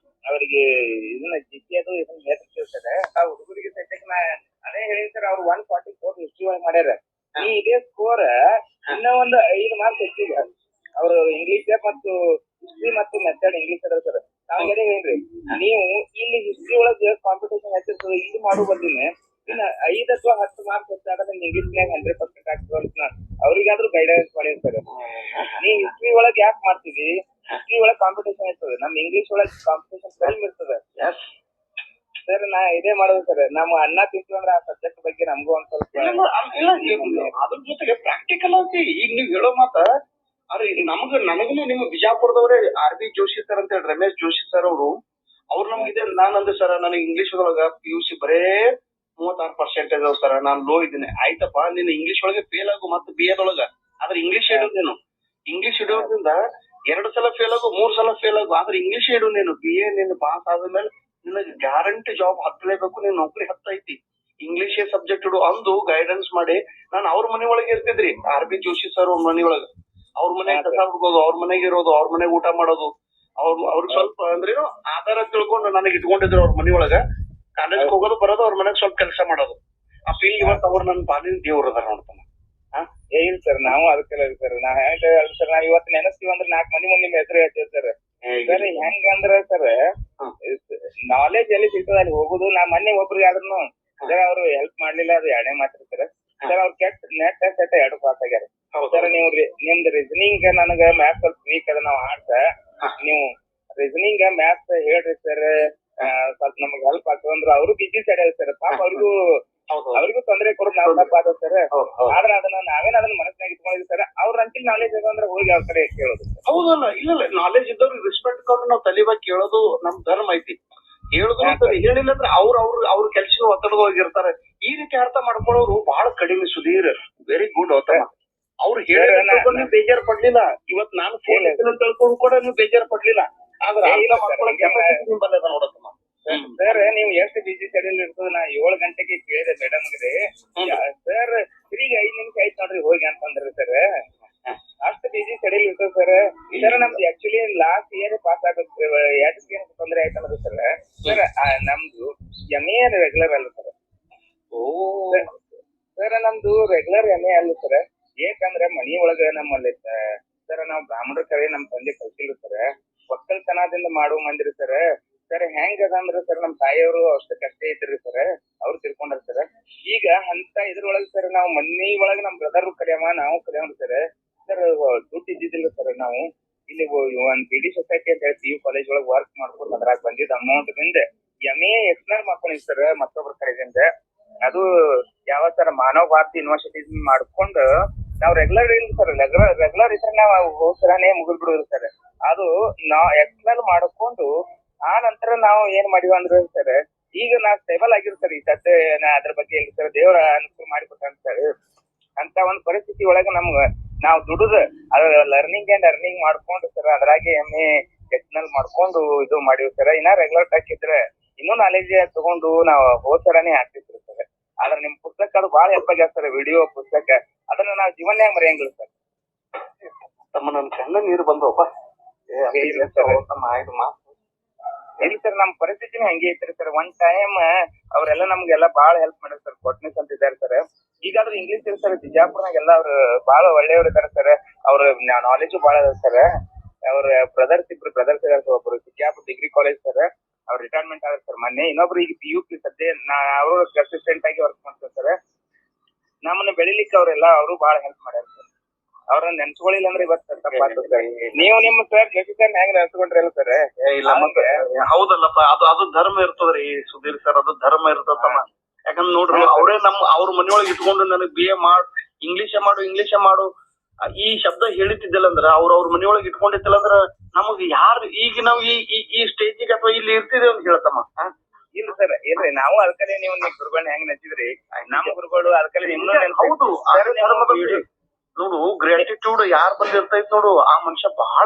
ಅವ್ರಿಗೆ ಇದನ್ನ ಜಿಕ್ಕಿ ಅದು ಇದನ್ನ ಹೇಳ್ತಿರ್ತೀವಿ ಸರ್. ಆ ಹುಡುಗರಿಗೆ ಸದ್ಯಕ್ಕೆ ನಾ ಅದೇ ಹೇಳಿ ಸರ್. ಅವ್ರು 1 ಹಿಂದಿ ಮಾಡೋ ಬದ್ಲಿನ ಇನ್ನ 5 ಅಥವಾ 10 ಮಾರ್ಕ್ಸ್ ಹೆಚ್ಚಾದ್ರೆ ಇಂಗ್ಲಿಷ್ನ್ಯಾಗ 100% ಆಗ್ತದೆ ಅಂತ ಅವ್ರಿಗಾದ್ರೂ ಗೈಡೆನ್ಸ್ ಮಾಡಿರಿ ಸರ್. ನೀ ಹಿಸ್ಟ್ರಿ ಒಳಗ್ ಯಾಕೆ ಮಾಡ್ತೀವಿ? ಹಿಸ್ಟ್ರಿ ಒಳಗ್ ಕಾಂಪಿಟೇಷನ್ ಇರ್ತದೆ, ನಮ್ ಇಂಗ್ಲಿಷ್ ಒಳಗ್ ಕಾಂಪಿಟೇಷನ್ ಕಡಿಮೆ ಇರ್ತದೆ ಸರ್. ನಾ ಇದೇ ಮಾಡೋದು ಸರ್, ನಮ್ಮ ಅನ್ನ ತಿಂತೀವಿ ಅಂದ್ರೆ ಆ ಸಬ್ಜೆಕ್ಟ್ ಬಗ್ಗೆ ನಮಗೂ ಒಂದ್ ಸ್ವಲ್ಪ ಅದ್ರ ಜೊತೆಗೆ ಪ್ರಾಕ್ಟಿಕಲ್ ಆಗಿ ಈಗ ನೀವ್ ಹೇಳೋ ಮಾತ ಅರೆ ನನಗೂ ನಿಮ್ಮ ಬಿಜಾಪುರದವ್ರೆ RB ಜೋಶಿ ಸರ್ ಅಂತ ಹೇಳಿ, ರಮೇಶ್ ಜೋಶಿ ಸರ್ ಅವ್ರು ನಮ್ಗೆ ನಾನಂದ್ರೆ ಸರ್ ನನಗೆ ಇಂಗ್ಲಿಷ್ ಒಳಗ PUC ಬರೇ 36% ಅದಾವ ಸರ್, ನಾನ್ ಲೋ ಇದ್ದೀನಿ. ಆಯ್ತಪ್ಪ, ನಿನ್ನ ಇಂಗ್ಲಿಷ್ ಒಳಗೆ ಫೇಲ್ ಆಗು ಮತ್ತೆ BA ದೊಳಗ, ಆದ್ರೆ ಇಂಗ್ಲಿಷ್ ಇಡೋದು ನೀನು. ಇಂಗ್ಲಿಷ್ ಇಡೋದ್ರಿಂದ 2 ಸಲ ಫೇಲ್ ಆಗು 3 ಸಲ ಫೇಲ್ ಆಗು, ಆದ್ರೆ ಇಂಗ್ಲಿಷ್ ಇಡು ನೀನು. BA ನೀನು ಪಾಸ್ ಆದ್ಮೇಲೆ ನಿನಗೆ ಗ್ಯಾರಂಟಿ ಜಾಬ್ ಹತ್ತಲೇಬೇಕು, ನೀನ್ ನೌಕರಿ ಹತ್ತೈತಿ. ಇಂಗ್ಲಿಷ್ ಸಬ್ಜೆಕ್ಟ್ ಇಡು ಅಂದು ಗೈಡೆನ್ಸ್ ಮಾಡಿ ನಾನು ಅವ್ರ ಮನೆ ಒಳಗೆ ಇರ್ತಿದ್ರಿ. RB ಜೋಶಿ ಸರ್ ಅವ್ರ ಮನೆ ಒಳಗ, ಅವ್ರ ಮನೆಗೆ ಕಸ ಹುಡ್ಕೋದು, ಅವ್ರ ಮನೆಗೆ ಇರೋದು, ಅವ್ರ ಮನೆಗೆ ಊಟ ಮಾಡೋದು, ಅವ್ರಿಗೆ ಸ್ವಲ್ಪ ಅಂದ್ರೇನು ಆಧಾರ ತಿಳ್ಕೊಂಡು ನನಗೆ ಇಟ್ಕೊಂಡಿದ್ರು ಅವ್ರ ಮನೆ ಒಳಗ. ಕಾಲೇಜ್ ಹೋಗೋದು ಬರೋದು, ಅವ್ರ ಮನೆಗೆ ಸ್ವಲ್ಪ ಕೆಲಸ ಮಾಡೋದು. ಆ ಫೀಲ್ ಇವತ್ತು ಅವ್ರು ನನ್ನ ಪಾಲಿನ ದೇವ್ರ ಅದಾರ ನೋಡ್ತಾನ. ಇಲ್ಲ ಸರ್, ನಾವು ಅದಕ್ಕೆಲ್ಲ ಸರ್ ನಾ ಹೇಳಿ ಸರ್, ನಾವ್ ಇವತ್ತು ನೆನೆಸ್ತೀವಿ ಅಂದ್ರೆ 4 ಮಂದಿ ಮುಂದೆ ನಿಮ್ಮ ಹೆಸರು ಹೇಳ್ತೀವಿ ಸರ್. ಸರ್ ಹೆಂಗಂದ್ರ ಸರ್, ನಾಲೆಜ್ ಎಲ್ಲಿ ಸಿಗ್ತದ ಅಲ್ಲಿ ಹೋಗುದು. ನಾ ಮೊನ್ನೆ ಒಬ್ರಿಗೆ ಆದ್ರೂ ಸರ್ ಅವ್ರು ಹೆಲ್ಪ್ ಮಾಡ್ಲಿಲ್ಲ, ಅದು 2ನೇ ಮಾತ್ರ ಸರ್. ಸರ್ ಅವ್ರು ನೆಟ್ ಸೆಟ್ 2 ಪಾಸ್ ಆಗ್ಯಾರ ಸರ್. ನೀವು ನಿಮ್ದು ರೀಸನಿಂಗ್ ನನಗ ಮ್ಯಾಥ್ಸ್ ಸ್ವಲ್ಪ ವೀಕ್ ಅದ, ನಾವ್ ಆಡ್ಸ ನೀವು ರೀಸನಿಂಗ್ ಮ್ಯಾಥ್ಸ್ ಹೇಳ್ರಿ ಸರ್, ಸ್ವಲ್ಪ ನಮಗ್ ಹೆಲ್ಪ್ ಆಗ್ತದ ಅಂದ್ರೆ ಅವರು ಬಿಜಿ ಸೈಡ್ ಸರ್. ಪಾಪ ಅವ್ರಿಗೂ ತೊಂದರೆ ಕೊಡೋದು ನಾವು ತಪ್ಪ ಆದ ಸರ್. ಆದ್ರೆ ಅದನ್ನ ಅದನ್ನ ಮನಸ್ಸಿನಾಗ ಇಟ್ಕೊಂಡಿದ್ವಿ ಸರ್. ಅವ್ರ ಅಂತಿಲ್ ನಾಲೆಜ್ ಇದೆ ಅಂದ್ರೆ ಹೋಗಿ ಅವ್ರ ಕಡೆ ಕೇಳೋದು. ಹೌದಲ್ಲ, ಇಲ್ಲ ನಾಲೆಜ್ ಇದ್ದವ್ರಿಗೆ ರೆಸ್ಪೆಕ್ಟ್ ಕೊಟ್ಟು ನಾವು ತಲೆಬಾಗಿ ಕೇಳೋದು ನಮ್ ಧರ್ಮ ಐತಿ. ಹೇಳುದು ಹೇಳಿಲ್ಲ ಅಂದ್ರೆ ಅವ್ರ ಕೆಲ್ಸ ಒತ್ತಡವಾಗಿರ್ತಾರೆ. ಈ ರೀತಿ ಅರ್ಥ ಮಾಡ್ಕೊಳ್ಳೋರು ಬಹಳ ಕಡಿಮೆ ಸುಧೀರ್. Very good ಹೋತಮ್ಮ. ಅವ್ರು ಹೇಳಿದ್ರೆ ನೀವು ಬೇಜಾರು ಪಡ್ಲಿಲ್ಲ. ಇವತ್ ನಾನು ಫೋನ್ ತಿಳ್ಕೊಂಡು ಕೂಡ ನೀವು ಬೇಜಾರು ಪಡ್ಲಿಲ್ಲ. ಆದ್ರೆ ನೋಡತ್ತಮ್ಮ ಸರ್, ನೀವು ಎಷ್ಟು ಬಿಜಿ ಶೆಡ್ಯೂಲ್ ಇರ್ತದ. ನಾ 7 ಗಂಟೆಗೆ ಕೇಳಿದೆ ಮೇಡಮ್ಗೆ ಸರ್, ಈಗ 5 ನಿಮಿಷ ಆಯ್ತು ನೋಡ್ರಿ ಹೋಗಿ ಅಂತಂದ್ರಿ ಸರ್. ಅಷ್ಟು ಬಿಜಿ ಶೆಡ್ಯೂಲ್ ಇರ್ತದೆ ಸರ್. ಸರ್ ನಮ್ದು ಆಕ್ಚುಲಿ ಲಾಸ್ಟ್ ಇಯರ್ ಪಾಸ್ ಆಗುತ್ತೆ. ಯಾಕೆ ತೊಂದರೆ ಆಯ್ತಂದ್ರೆ ಸರ್, ನಮ್ದು MA ರೆಗ್ಯುಲರ್ ಅಲ್ಲ ಸರ್. ಸರ್ ನಮ್ದು ರೆಗ್ಯುಲರ್ MA ಅಲ್ಲ ಸರ್. ಏಕಂದ್ರೆ ಮನಿ ಒಳಗ ನಮ್ಮಲ್ಲಿ ಸರ್ ನಾವು ಬ್ರಾಹ್ಮಣರ ಕಡೆ ನಮ್ ತಂದೆ ಕಲ್ಸಿಲ್ಲ ಸರ್. ಒಕ್ಕಲ್ತನದಿಂದ ಮಾಡುವ ಮಂದಿರಿ ಸರ್. ಸರ್ ಹೆಂಗ್ ಅದಂದ್ರೆ ಸರ್, ನಮ್ ತಾಯಿಯವರು ಅಷ್ಟು ಕಷ್ಟ ಇದ್ರಿ ಸರ್, ಅವ್ರು ತಿಳ್ಕೊಂಡ್ರ ಸರ್. ಈಗ ಅಂತ ಇದ್ರೊಳಗೆ ಸರ್ ನಾವು ಮನಿ ಒಳಗೆ ನಮ್ ಬ್ರದರ್ ಕರೆಯಮ್ಮ, ನಾವು ಕರೆಯೋಣ ಸರ್. ಸರ್ ದುಡ್ಡು ಇದ್ದಿದ್ದಿಲ್ಲ ಸರ್. ನಾವು ಇಲ್ಲಿ ಒಂದ್ BD ಸೊಸೈಟಿ ಅಂತ ಹೇಳಿ PU ಕಾಲೇಜ್ ಒಳಗೆ ವರ್ಕ್ ಮಾಡ್ಕೊಂಡು ಅದ್ರಾಗ ಬಂದಿದ್ದ ಅಮೌಂಟ್ ದಿಂದ MA ಎಕ್ಸ್ಟರ್ನಲ್ ಮಾಡ್ಕೊಂಡಿವಿ ಸರ್ ಮತ್ತೊಬ್ರ ಕಡೆಯಿಂದ. ಅದು ಯಾವ ಸರ್ ಮಾನವ ಭಾರತಿ ಯೂನಿವರ್ಸಿಟಿ ಮಾಡ್ಕೊಂಡು ನಾವ್ ರೆಗ್ಯುಲರ್ ಇಲ್ಲ ಸರ್. ರೆಗ್ಯುಲರ್ ಇದ್ರೆ ನಾವು ಹೋಗ್ಸರಾನೇ ಮುಗಿದ್ ಬಿಡುದು ಸರ್. ಅದು ನಾವ್ ಎಕ್ಸ್ಟರ್ನಲ್ ಮಾಡ್ಕೊಂಡು ಆ ನಂತರ ನಾವು ಏನ್ ಮಾಡಿವ ಅಂದ್ರೆ ಸರ್, ಈಗ ನಾ ಸ್ಟೇಬಲ್ ಆಗಿರ್ ಸರ್. ಈ ಸದ್ಯ ಅದ್ರ ಬಗ್ಗೆ ಇಲ್ಲ ಸರ್, ದೇವರ ಅನುಕೂಲ ಮಾಡಿಕೊಟ್ಟ ಸರ್. ಅಂತ ಒಂದ್ ಪರಿಸ್ಥಿತಿ ಒಳಗ ನಾವ್ ದುಡುದು ಅದ್ರ ಲರ್ನಿಂಗ್ ಅಂಡ್ ಅರ್ನಿಂಗ್ ಮಾಡ್ಕೊಂಡು ಸರ್ ಅದ್ರಾಗೆ MA ಎಕ್ಸ್ಟರ್ನಲ್ ಮಾಡ್ಕೊಂಡು ಇದು ಮಾಡಿವಿ ಸರ್. ಇನ್ನ ರೆಗ್ಯುಲರ್ ಟಚ್ ಇದ್ರೆ ಇನ್ನೂ ನಾಲೆಜ್ ತಗೊಂಡು ನಾವು ಹೋದ್ಸರಾನೇ ಆಗ್ತಿದ್ರು ಸರ್. ಆದ್ರೆ ನಿಮ್ ಪುಸ್ತಕ ಅದು ಬಹಳ ಹೆಲ್ಪ್ ಆಗ್ಯಾವ ಸರ್, ವಿಡಿಯೋ ಪುಸ್ತಕ. ಅದನ್ನ ನಾವು ಜೀವನ್ಯಾಗ ಮರೆಯಂಗಿಲ್ಲ ಸರ್. ತಮ್ಮ ನನ್ ಕಣ್ಣ ನೀರು ಬಂದವಪ್ಪ. ಇಲ್ಲ ಸರ್, ನಮ್ ಪರಿಸ್ಥಿತಿನೂ ಹಂಗೆ ಐತ್ರಿ ಸರ್. ಒನ್ ಟೈಮ್ ಅವ್ರೆಲ್ಲ ನಮ್ಗೆಲ್ಲ ಬಾಳ ಹೆಲ್ಪ್ ಮಾಡ್ಯಾರ ಸರ್. ಕೊಟ್ನಿಸ್ ಅಂತ ಇದ್ದಾರೆ ಸರ್. ಈಗಾದ್ರೂ ಇಂಗ್ಲಿಷ್ ಇರ್ ಸರ್, ಬಿಜಾಪುರ್ನಾಗೆಲ್ಲ ಅವ್ರು ಬಾಳ ಒಳ್ಳೆಯವ್ರು ಇದಾರೆ ಸರ್. ಅವ್ರ ನಾಲೆಜು ಬಾಳ ಅದ ಸರ್. ಅವ್ರ ಇಬ್ರು ಬ್ರದರ್ಸ್ ಇದಾರೆ ಸರ್. ಒಬ್ರು ಬಿಜಾಪುರ್ ಡಿಗ್ರಿ ಕಾಲೇಜ್ ಸರ್, ಅವ್ರು ರಿಟೈರ್ಮೆಂಟ್ ಆದ್ರೆ ಸರ್ ಮೊನ್ನೆ. ಇನ್ನೊಬ್ರು ಈಗ PUP ಸದ್ಯ ಅವರು ಅಸಿಸ್ಟೆಂಟ್ ಆಗಿ ವರ್ಕ್ ಮಾಡ್ತಾರೆ ಸರ್. ನಮ್ಮನ್ನ ಬೆಳಿಲಿಕ್ಕೆ ಅವರು ಬಹಳ ಹೆಲ್ಪ್ ಮಾಡ್ಯಾರ ಸರ್. ಅವ್ರನ್ನ ನೆನ್ಸ್ಕೊಳ್ಳಿಲ್ಲ ಅಂದ್ರೆ ಇವತ್ತು ತಪ್ಪಾಗ್ತದೆ ಸರ್. ನೀವು ನಿಮ್ಮ ಸರ್ ಜೊತೆ ಹೆಂಗ್ ನೆನ್ಸ್ಕೊಂಡ್ರಲ್ಲ ಸರ್? ಹೌದಲ್ಲಪ್ಪ, ಅದು ಧರ್ಮ ಇರ್ತದ್ರಿ ಸುಧೀರ್ ಸರ್. ಅದು ಧರ್ಮ ಇರ್ತದಮ್ಮ. ಯಾಕಂದ್ರೆ ನೋಡ್ರಿ, ಅವರೇ ಅವ್ರ ಮನೆಯೊಳಗೆ ಇಟ್ಕೊಂಡು ನನಗ್ BA ಇಂಗ್ಲಿಷ ಮಾಡು ಈ ಶಬ್ದ ಹೇಳಿತಿದ್ದಿಲ್ಲ ಅಂದ್ರ, ಅವ್ರ ಮನೆಯೊಳಗೆ ಇಟ್ಕೊಂಡಿದ್ದಿಲ್ಲ ಅಂದ್ರ ನಮಗ್ ಯಾರು ಈಗ ನಾವ್ ಈ ಸ್ಟೇಜಿಗೆ ಅಥವಾ ಇಲ್ಲಿ ಇರ್ತಿದೇವ್ ಅಂತ ಹೇಳ್ತಮ್ಮ. ಇಲ್ಲ ಸರ್, ಇಲ್ರಿ ನಾವು ಅದಕ್ಕಲೆ ನೀವು ಗುರುಗಳನ್ನ ಹೆಂಗ್ ನೆಚ್ಚಿದ್ರಿ, ನಮ್ಮ ಗುರುಗಳು ಅದಕ್ಕಲೆ ನಿಮ್ನ ನೋಡು. ಗ್ರಾಟಿಟ್ಯೂಡ್ ಯಾರ್ ಬಂದ್ ಇರ್ತೈತ್ ನೋಡು, ಆ ಮನುಷ್ಯ ಬಹಳ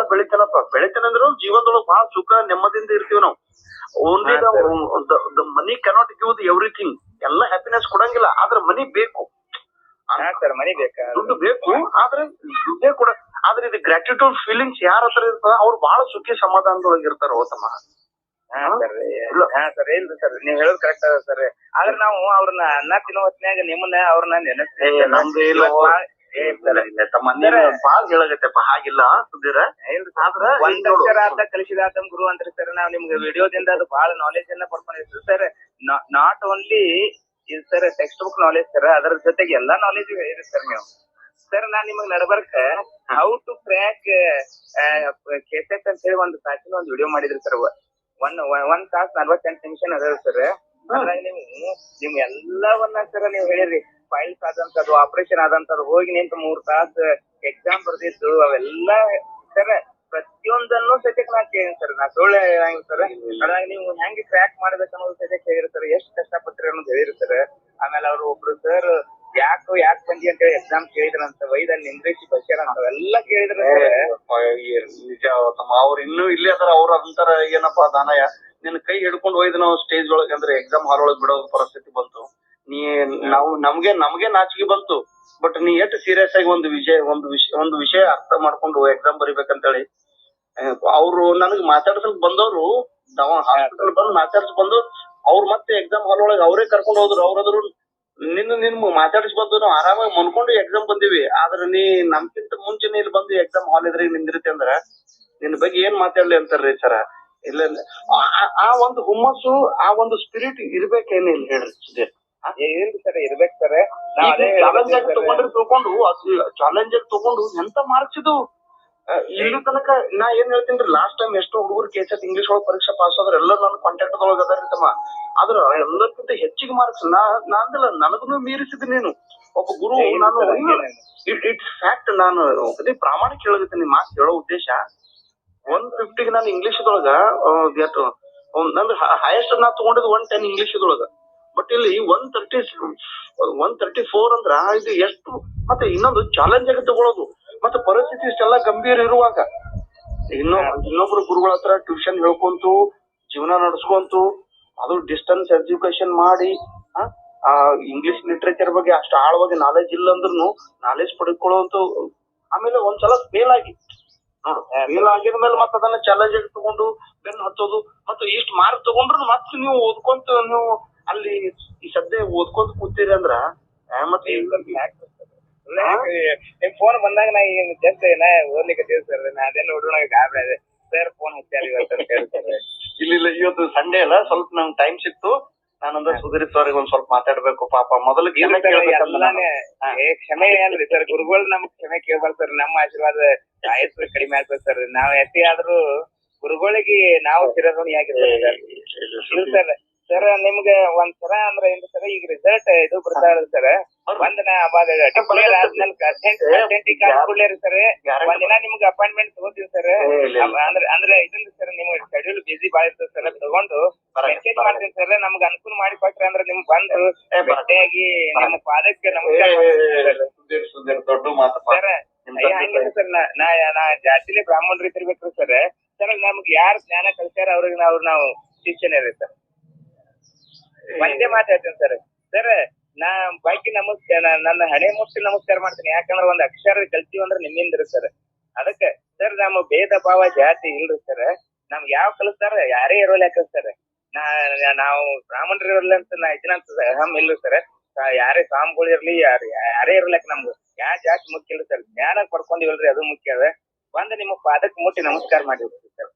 ಬೆಳಿತಾನಂದ್ರು ಜೀವನದೊಳಗ್ ಬಹಳ ಸುಖ ನೆಮ್ಮದಿಯಿಂದ ಇರ್ತೀವಿ ನಾವು. Only the money cannot give everything. ಎಲ್ಲ ಹ್ಯಾಪಿನೆಸ್ ಕೊಡಂಗಿಲ್ಲ, ಆದ್ರೆ ಮನಿ ಬೇಕು ಸರ್. ಮನಿ ಬೇಕಾ, ದುಡ್ಡು ಬೇಕು, ಆದ್ರೆ ದುಡ್ಡೇ ಕೂಡ. ಆದ್ರೆ ಇದು ಗ್ರಾಟಿಟ್ಯೂಡ್ ಫೀಲಿಂಗ್ಸ್ ಯಾರ ಹತ್ರ ಇರ್ತದ ಅವ್ರು ಬಹಳ ಸುಖಿ ಸಮಾಧಾನದೊಳಗೆ ಇರ್ತಾರ. ಹೋತಮ್ಮ ಸರ್ ಇಲ್ರಿ ಸರ್, ನೀವ್ ಹೇಳೋದು ಕರೆಕ್ಟ್ ಅದ ಸರ್. ಆದ್ರೆ ನಾವು ಅವ್ರನ್ನ ಅನ್ನ ತಿನ್ನೋ ಹೊತ್ನ್ಯಾಗ ನಿಮ್ಮನ್ನ ಅವ್ರನ್ನ ನೆನೆಸ್ತೇವೆ. ಬಾಳ್ ಹೇಳಗತ್ತಪ್ಪ, ಹಾಗಿಲ್ಲ ಸುಧೀರ. ಒಂದ್ ಅಕ್ಷರ ಕಲಿಸಿದ ಗುರು ಅಂತ್ರಿ ಸರ್. ನಾವ್ ನಿಮ್ಗೆ ವಿಡಿಯೋದಿಂದ ಅದು ಬಹಳ ನಾಲೆಜ್ ಅನ್ನ ಪಡ್ಕೊಂಡಿರ್ತೀವಿ ಸರ್. ನಾಟ್ ಓನ್ಲಿ ಇದು sir text book knowledge sir, ಅದರ ಜೊತೆಗೆ ಎಲ್ಲಾ ನಾಲೆಜ್ ಇದೆ ಸರ್ ನೀವು. ಸರ್ ನಾನ್ ನಿಮಗ್ ನಡ್ಬರ್ಕ ಹೌ ಟು ಕ್ರ್ಯಾಕ್ ಕೆಸೆಟ್ ಅಂತ ಹೇಳಿ ಒಂದು ತಾಸಿನ ಒಂದು ವಿಡಿಯೋ ಮಾಡಿದ್ರಿ ಸರ್. ಒಂದ್ ತಾಸ್ 48 ನಿಮಿಷ ಅದ ಸರ್. ಅದ್ರಾಗ ನೀವು ನಿಮ್ ಎಲ್ಲವನ್ನ ಸರ್ ನೀವು ಹೇಳಿರಿ, ಫೈಲ್ಸ್ ಆದಂತದ್ದು, ಆಪರೇಷನ್ ಆದಂತದ್ದು, ಹೋಗಿ ನಿಂತು 3 ತಾಸು ಎಕ್ಸಾಮ್ ಬರ್ದಿದ್ದು ಅವೆಲ್ಲ ಸರ್ ಪ್ರತಿಯೊಂದನ್ನು ಸದ್ಯಕ್ಕೆ ನಾ ಕೇಳಿ ಸರ್. ನಾ ಸುಳ್ಳು ಹೇಳಂಗಿಲ್ಲ ಸರ್. ಅದ್ರಾಗ ನೀವು ಹೆಂಗ್ ಕ್ರ್ಯಾಕ್ ಮಾಡ್ಬೇಕು ಅನ್ನೋದು ಸದ್ಯಕ್ಕೆ ಹೇಳಿರ್ತಾರೆ, ಎಷ್ಟು ಕಷ್ಟಪಟ್ರಿ ಅನ್ನೋದು ಹೇಳಿರ್ತಾರೆ. ಆಮೇಲೆ ಅವ್ರು ಒಬ್ರು ಸರ್ ಯಾಕ್ ಬಂದಿ ಅಂತ ಹೇಳಿ ಎಕ್ಸಾಮ್ ಕೇಳಿದ್ರಂತ, ವೈದಲ್ಲಿ ಇಂಗ್ಲಿಷ್ ಬಸ್ಯಾರ ಅಂತ ಅವೆಲ್ಲ ಕೇಳಿದ್ರ ನಿಜ. ಅವ್ರು ಇನ್ನೂ ಇಲ್ಲೇ ಅದಾರ. ಅವ್ರು ಅಂತಾರ ಏನಪ್ಪಾ ದಾನಯ್ಯ, ನಿನ್ ಕೈ ಹಿಡ್ಕೊಂಡು ಹೋಯ್ದು ನಾವು ಸ್ಟೇಜ್ ಒಳಗೆ ಅಂದ್ರೆ ಎಕ್ಸಾಮ್ ಹಾಲ್ ಒಳಗೆ ಬಿಡೋ ಪರಿಸ್ಥಿತಿ ಬಂತು. ನಮ್ಗೆ ನಾಚಿಕೆ ಬಂತು. ಬಟ್ ನೀ ಎಷ್ಟು ಸೀರಿಯಸ್ ಆಗಿ ಒಂದು ವಿಷಯ ಅರ್ಥ ಮಾಡ್ಕೊಂಡು ಎಕ್ಸಾಮ್ ಬರಿಬೇಕಂತೇಳಿ ಅವ್ರು ನನಗ್ ಮಾತಾಡ್ಸಕ್ ಬಂದವ್ರು, ಹಾಸ್ಪಿಟಲ್ ಬಂದು ಮಾತಾಡ್ಸ್ ಬಂದು ಅವ್ರು ಮತ್ತೆ ಎಕ್ಸಾಮ್ ಹಾಲ್ ಒಳಗೆ ಅವರೇ ಕರ್ಕೊಂಡು ಹೋದ್ರು. ಅವ್ರಾದ್ರು ನಿನ್ ಮಾತಾಡಿಸ್ ಬಂದು ನಾವು ಆರಾಮಾಗಿ ಮನ್ಕೊಂಡು ಎಕ್ಸಾಮ್ ಬಂದಿವಿ. ಆದ್ರೆ ನೀ ನಮ್ಗಿಂತ ಮುಂಚೆನೆ ಇಲ್ಲಿ ಬಂದು ಎಕ್ಸಾಮ್ ಹಾಲ್ ಎದುರಿಗೆ ನಿಂದಿರ್ತಿ ಅಂದ್ರ ನಿನ್ ಬಗ್ಗೆ ಏನ್ ಮಾತಾಡ್ಲಿ ಅಂತಾರ್ರಿ ಸರ. ಇಲ್ಲ ಆ ಒಂದು ಹುಮ್ಮಸ್ಸು, ಆ ಒಂದು ಸ್ಪಿರಿಟ್ ಇರ್ಬೇಕೇನು ಇಲ್ಲ ಹೇಳ್ರಿ ಸುಧೀರ್? ಏನ್ರಿ ಸರ್ ಇರ್ಬೇಕು ಸರ್. ಚಾಲೆಂಜ್ ಆಗಿ ತಗೊಂಡು ಚಾಲೆಂಜ್ ಆಗಿ ತಗೊಂಡು ಎಂತ ಮಾರ್ಕ್ಸ್ ಇದು ಇಲ್ಲಿ ತನಕ. ನಾ ಏನ್ ಹೇಳ್ತೀನಿ, ಲಾಸ್ಟ್ ಟೈಮ್ ಎಷ್ಟೋ ಹುಡುಗರು ಕೆಸೆಟ್ ಇಂಗ್ಲಿಷ್ ಒಳಗೆ ಪರೀಕ್ಷೆ ಪಾಸ್ ಆದ್ರೆ ಎಲ್ಲರೂ ನನ್ನ ಕಾಂಟ್ಯಾಕ್ಟ್ ಒಳಗೆ ಅದಾರ ತಮ್ಮ. ಆದ್ರ ಎಲ್ಲಕ್ಕಿಂತ ಹೆಚ್ಚಿಗೆ ಮಾರ್ಕ್ಸ್ ನಾಂದಿಲ್ಲ, ನನಗೂ ಮೀರಿಸಿದ್ ನೀನು ಒಬ್ಬ ಗುರು. ನಾನು ಇಟ್ಸ್ ಫ್ಯಾಕ್ಟ್. ನಾನು ಅದೇ ಪ್ರಾಮಾಣಿಕ ಹೇಳಕತ್ತೀನಿ. ಮಾರ್ಕ್ಸ್ ಹೇಳೋ ಉದ್ದೇಶ 150ಗೆ ನಾನು ಇಂಗ್ಲಿಷ್ ದೊಳಗ ನಂದು ಹೈಯೆಸ್ಟ್ ನಾ ತಗೊಂಡಿದ್ದು 110 ಇಂಗ್ಲಿಷ್ ದೊಳಗ. ಬಟ್ ಇಲ್ಲಿ 134 ಅಂದ್ರ ಇದು ಎಷ್ಟು. ಮತ್ತೆ ಇನ್ನೊಂದು ಚಾಲೆಂಜ್ ಆಗಿ ತಗೊಳ್ಳೋದು, ಮತ್ತೆ ಪರಿಸ್ಥಿತಿ ಇಷ್ಟೆಲ್ಲ ಗಂಭೀರ ಇರುವಾಗ ಇನ್ನೊಬ್ರು ಗುರುಗಳ ಹತ್ರ ಟ್ಯೂಷನ್ ಹೇಳ್ಕೊಂತು ಜೀವನ ನಡೆಸ್ಕೊಂತು, ಅದು ಡಿಸ್ಟೆನ್ಸ್ ಎಜುಕೇಶನ್ ಮಾಡಿ ಇಂಗ್ಲಿಷ್ ಲಿಟ್ರೇಚರ್ ಬಗ್ಗೆ ಅಷ್ಟು ಆಳವಾಗಿ ನಾಲೆಜ್ ಇಲ್ಲ ಅಂದ್ರೂ ನಾಲೆಜ್ ಪಡ್ಕೊಳ್ಳುವಂತ. ಆಮೇಲೆ ಒಂದ್ಸಲ ಫೇಲ್ ಆಗಿ ಫೇಲ್ ಆಗಿದ್ಮೇಲೆ ಮತ್ತೆ ಅದನ್ನ ಚಾಲೆಂಜ್ ಆಗಿ ತಗೊಂಡು ಬೆನ್ನು ಹಚ್ಚೋದು, ಮತ್ತೆ ಇಷ್ಟು ಮಾರ್ಕ್ ತಗೊಂಡ್ರು ಮತ್ತೆ ನೀವು ಓದ್ಕೊಂತ ನೀವು ಅಲ್ಲಿ ಈ ಸದ್ಯ ಓದ್ಕೊಂತ ಕೂತೀರಿ ಅಂದ್ರ ಮತ್ತೆ ನಿಮ್ ಫೋನ್ ಬಂದಾಗ ನಾ ಈಗ ಜಸ್ಟ್ ಓದ್ಲಿಕ್ಕೆ ಸರ್. ನಾ ಅದೆಲ್ಲ ನೋಡೋಣ ಗಾಬರಿ ಅದೇ ಸರ್ ಫೋನ್ ಹಚ್ಚಾರ ಇವತ್ತು ಅಂತ ಹೇಳ್ತಾರೆ. ಇಲ್ಲ ಇವತ್ತು ಸಂಡೇ ಅಲ್ಲ, ಸ್ವಲ್ಪ ನಂಗೆ ಟೈಮ್ ಸಿಕ್ತು. ನಾನಂದ್ರೆ ಸುಧೀರ್ ಅವ್ರಿಗೆ ಒಂದ್ ಸ್ವಲ್ಪ ಮಾತಾಡ್ಬೇಕು. ಪಾಪ ಮೊದಲು ಕ್ಷಮೆ ಏನ್ರಿ ಸರ್, ಗುರುಗಳು ನಮ್ಗ್ ಕ್ಷಮೆ ಕೇಳ್ಬಾರ್ದು ಸರ್. ನಮ್ಮ ಆಶೀರ್ವಾದ ಆಯಸ್ಸು ಕಡಿಮೆ ಆಗ್ತದೆ ಸರ್. ನಾವ್ ಎಷ್ಟೇ ಆದ್ರೂ ಗುರುಗಳಿಗೆ ನಾವು ಚಿರಋಣಿ ಆಗಿರ್ತೀವಿ ಸರ್. ಸರ್ ನಿಮ್ಗೆ ಒಂದ್ಸರ ಅಂದ್ರೆ ಏನ್ರಿ ಸರ್, ಈಗ ರಿಸಲ್ಟ್ ಇದು ಬರ್ತಾ ಇರೋದು ಸರ್. ಒಂದಿನ ಅವಾಗ ಡಿಕ್ಲೇರ್ ಆದ್ಮೇಲೆ ಕೂಡ್ಲೇರಿ ಸರ್, ಒಂದಿನ ನಿಮ್ಗೆ ಅಪಾಯಿಂಟ್ಮೆಂಟ್ ತಗೋತೀವಿ ಸರ್. ಅಂದ್ರೆ ಇದನ್ನ ಸರ್ ನಿಮ್ಗೆ ಶೆಡ್ಯೂಲ್ ಬಿಸಿ ಬಾಳ ಇರ್ತದೆ ಸರ್. ತಗೊಂಡು ಮೆಸೇಜ್ ಮಾಡ್ತೀನಿ ಸರ್. ನಮ್ಗೆ ಅನುಕೂಲ ಮಾಡಿ ಕೊಟ್ರಿ ಅಂದ್ರೆ ನಿಮ್ಗೆ ಬಂದು ಭೇಟಿಯಾಗಿ ನಿಮ್ಮ ಪಾದಕ್ಕೆ ನಮಸ್ಕಾರ ದೊಡ್ಡ ಮಾತು ಸರ್. ಹಂಗಿಲ್ಲ ಸರ್, ನಾ ಜಾತಿಲಿ ಬ್ರಾಹ್ಮಣರು ಇರ್ಬೇಕ್ರಿ ಸರ್. ಸರ್ ನಮ್ಗೆ ಯಾರು ಜ್ಞಾನ ಕಲ್ಸ್ಯಾರ ಅವ್ರಿಗೆ ನಾವು ಶಿಕ್ಷಣ ರೀ ಸರ್. ಒಂದೇ ಮಾತಾಡ್ತೀನಿ ಸರ್. ಸರ್ ನಾ ಬಾಕಿ ನಮಸ್ಕಾರ, ನನ್ನ ಹಣೆ ಮುಟ್ಟಿ ನಮಸ್ಕಾರ ಮಾಡ್ತೀನಿ. ಯಾಕಂದ್ರೆ ಒಂದ್ ಅಕ್ಷರ ಕಲ್ತೀವಿ ಅಂದ್ರೆ ನಿಮ್ಮಿಂದ್ರಿ ಸರ್. ಅದಕ್ಕೆ ಸರ್ ನಮ್ಮ ಭೇದ ಭಾವ ಜಾತಿ ಇಲ್ರಿ ಸರ್. ನಮ್ಗೆ ಯಾವ ಕಲಿಸ್ತಾರ ಯಾರೇ ಇರೋಲ್ಲ ಸರ್. ನಾವು ಬ್ರಾಹ್ಮಣರು ಇರಲ್ಲ ಅಂತ ನಾ ಇದನ್ನ ಅಹಂ ಇಲ್ರಿ ಸರ್. ಯಾರೇ ಸ್ವಾಮಿಗಳು ಇರ್ಲಿ ಯಾರೇ ಇರ್ಲಕ್ ನಮ್ದು ಯಾವ ಜಾತಿ ಮುಖ್ಯ ಇಲ್ರಿ ಸರ್. ಜ್ಞಾನ ಪಡ್ಕೊಂಡಿವಲ್ರಿ ಅದು ಮುಖ್ಯ ಅದ. ಬಂದು ನಿಮ್ಮ ಪಾದಕ್ಕೆ ಮುಟ್ಟಿ ನಮಸ್ಕಾರ ಮಾಡಿ ಹೋಗ್ತೀವಿ ಸರ್.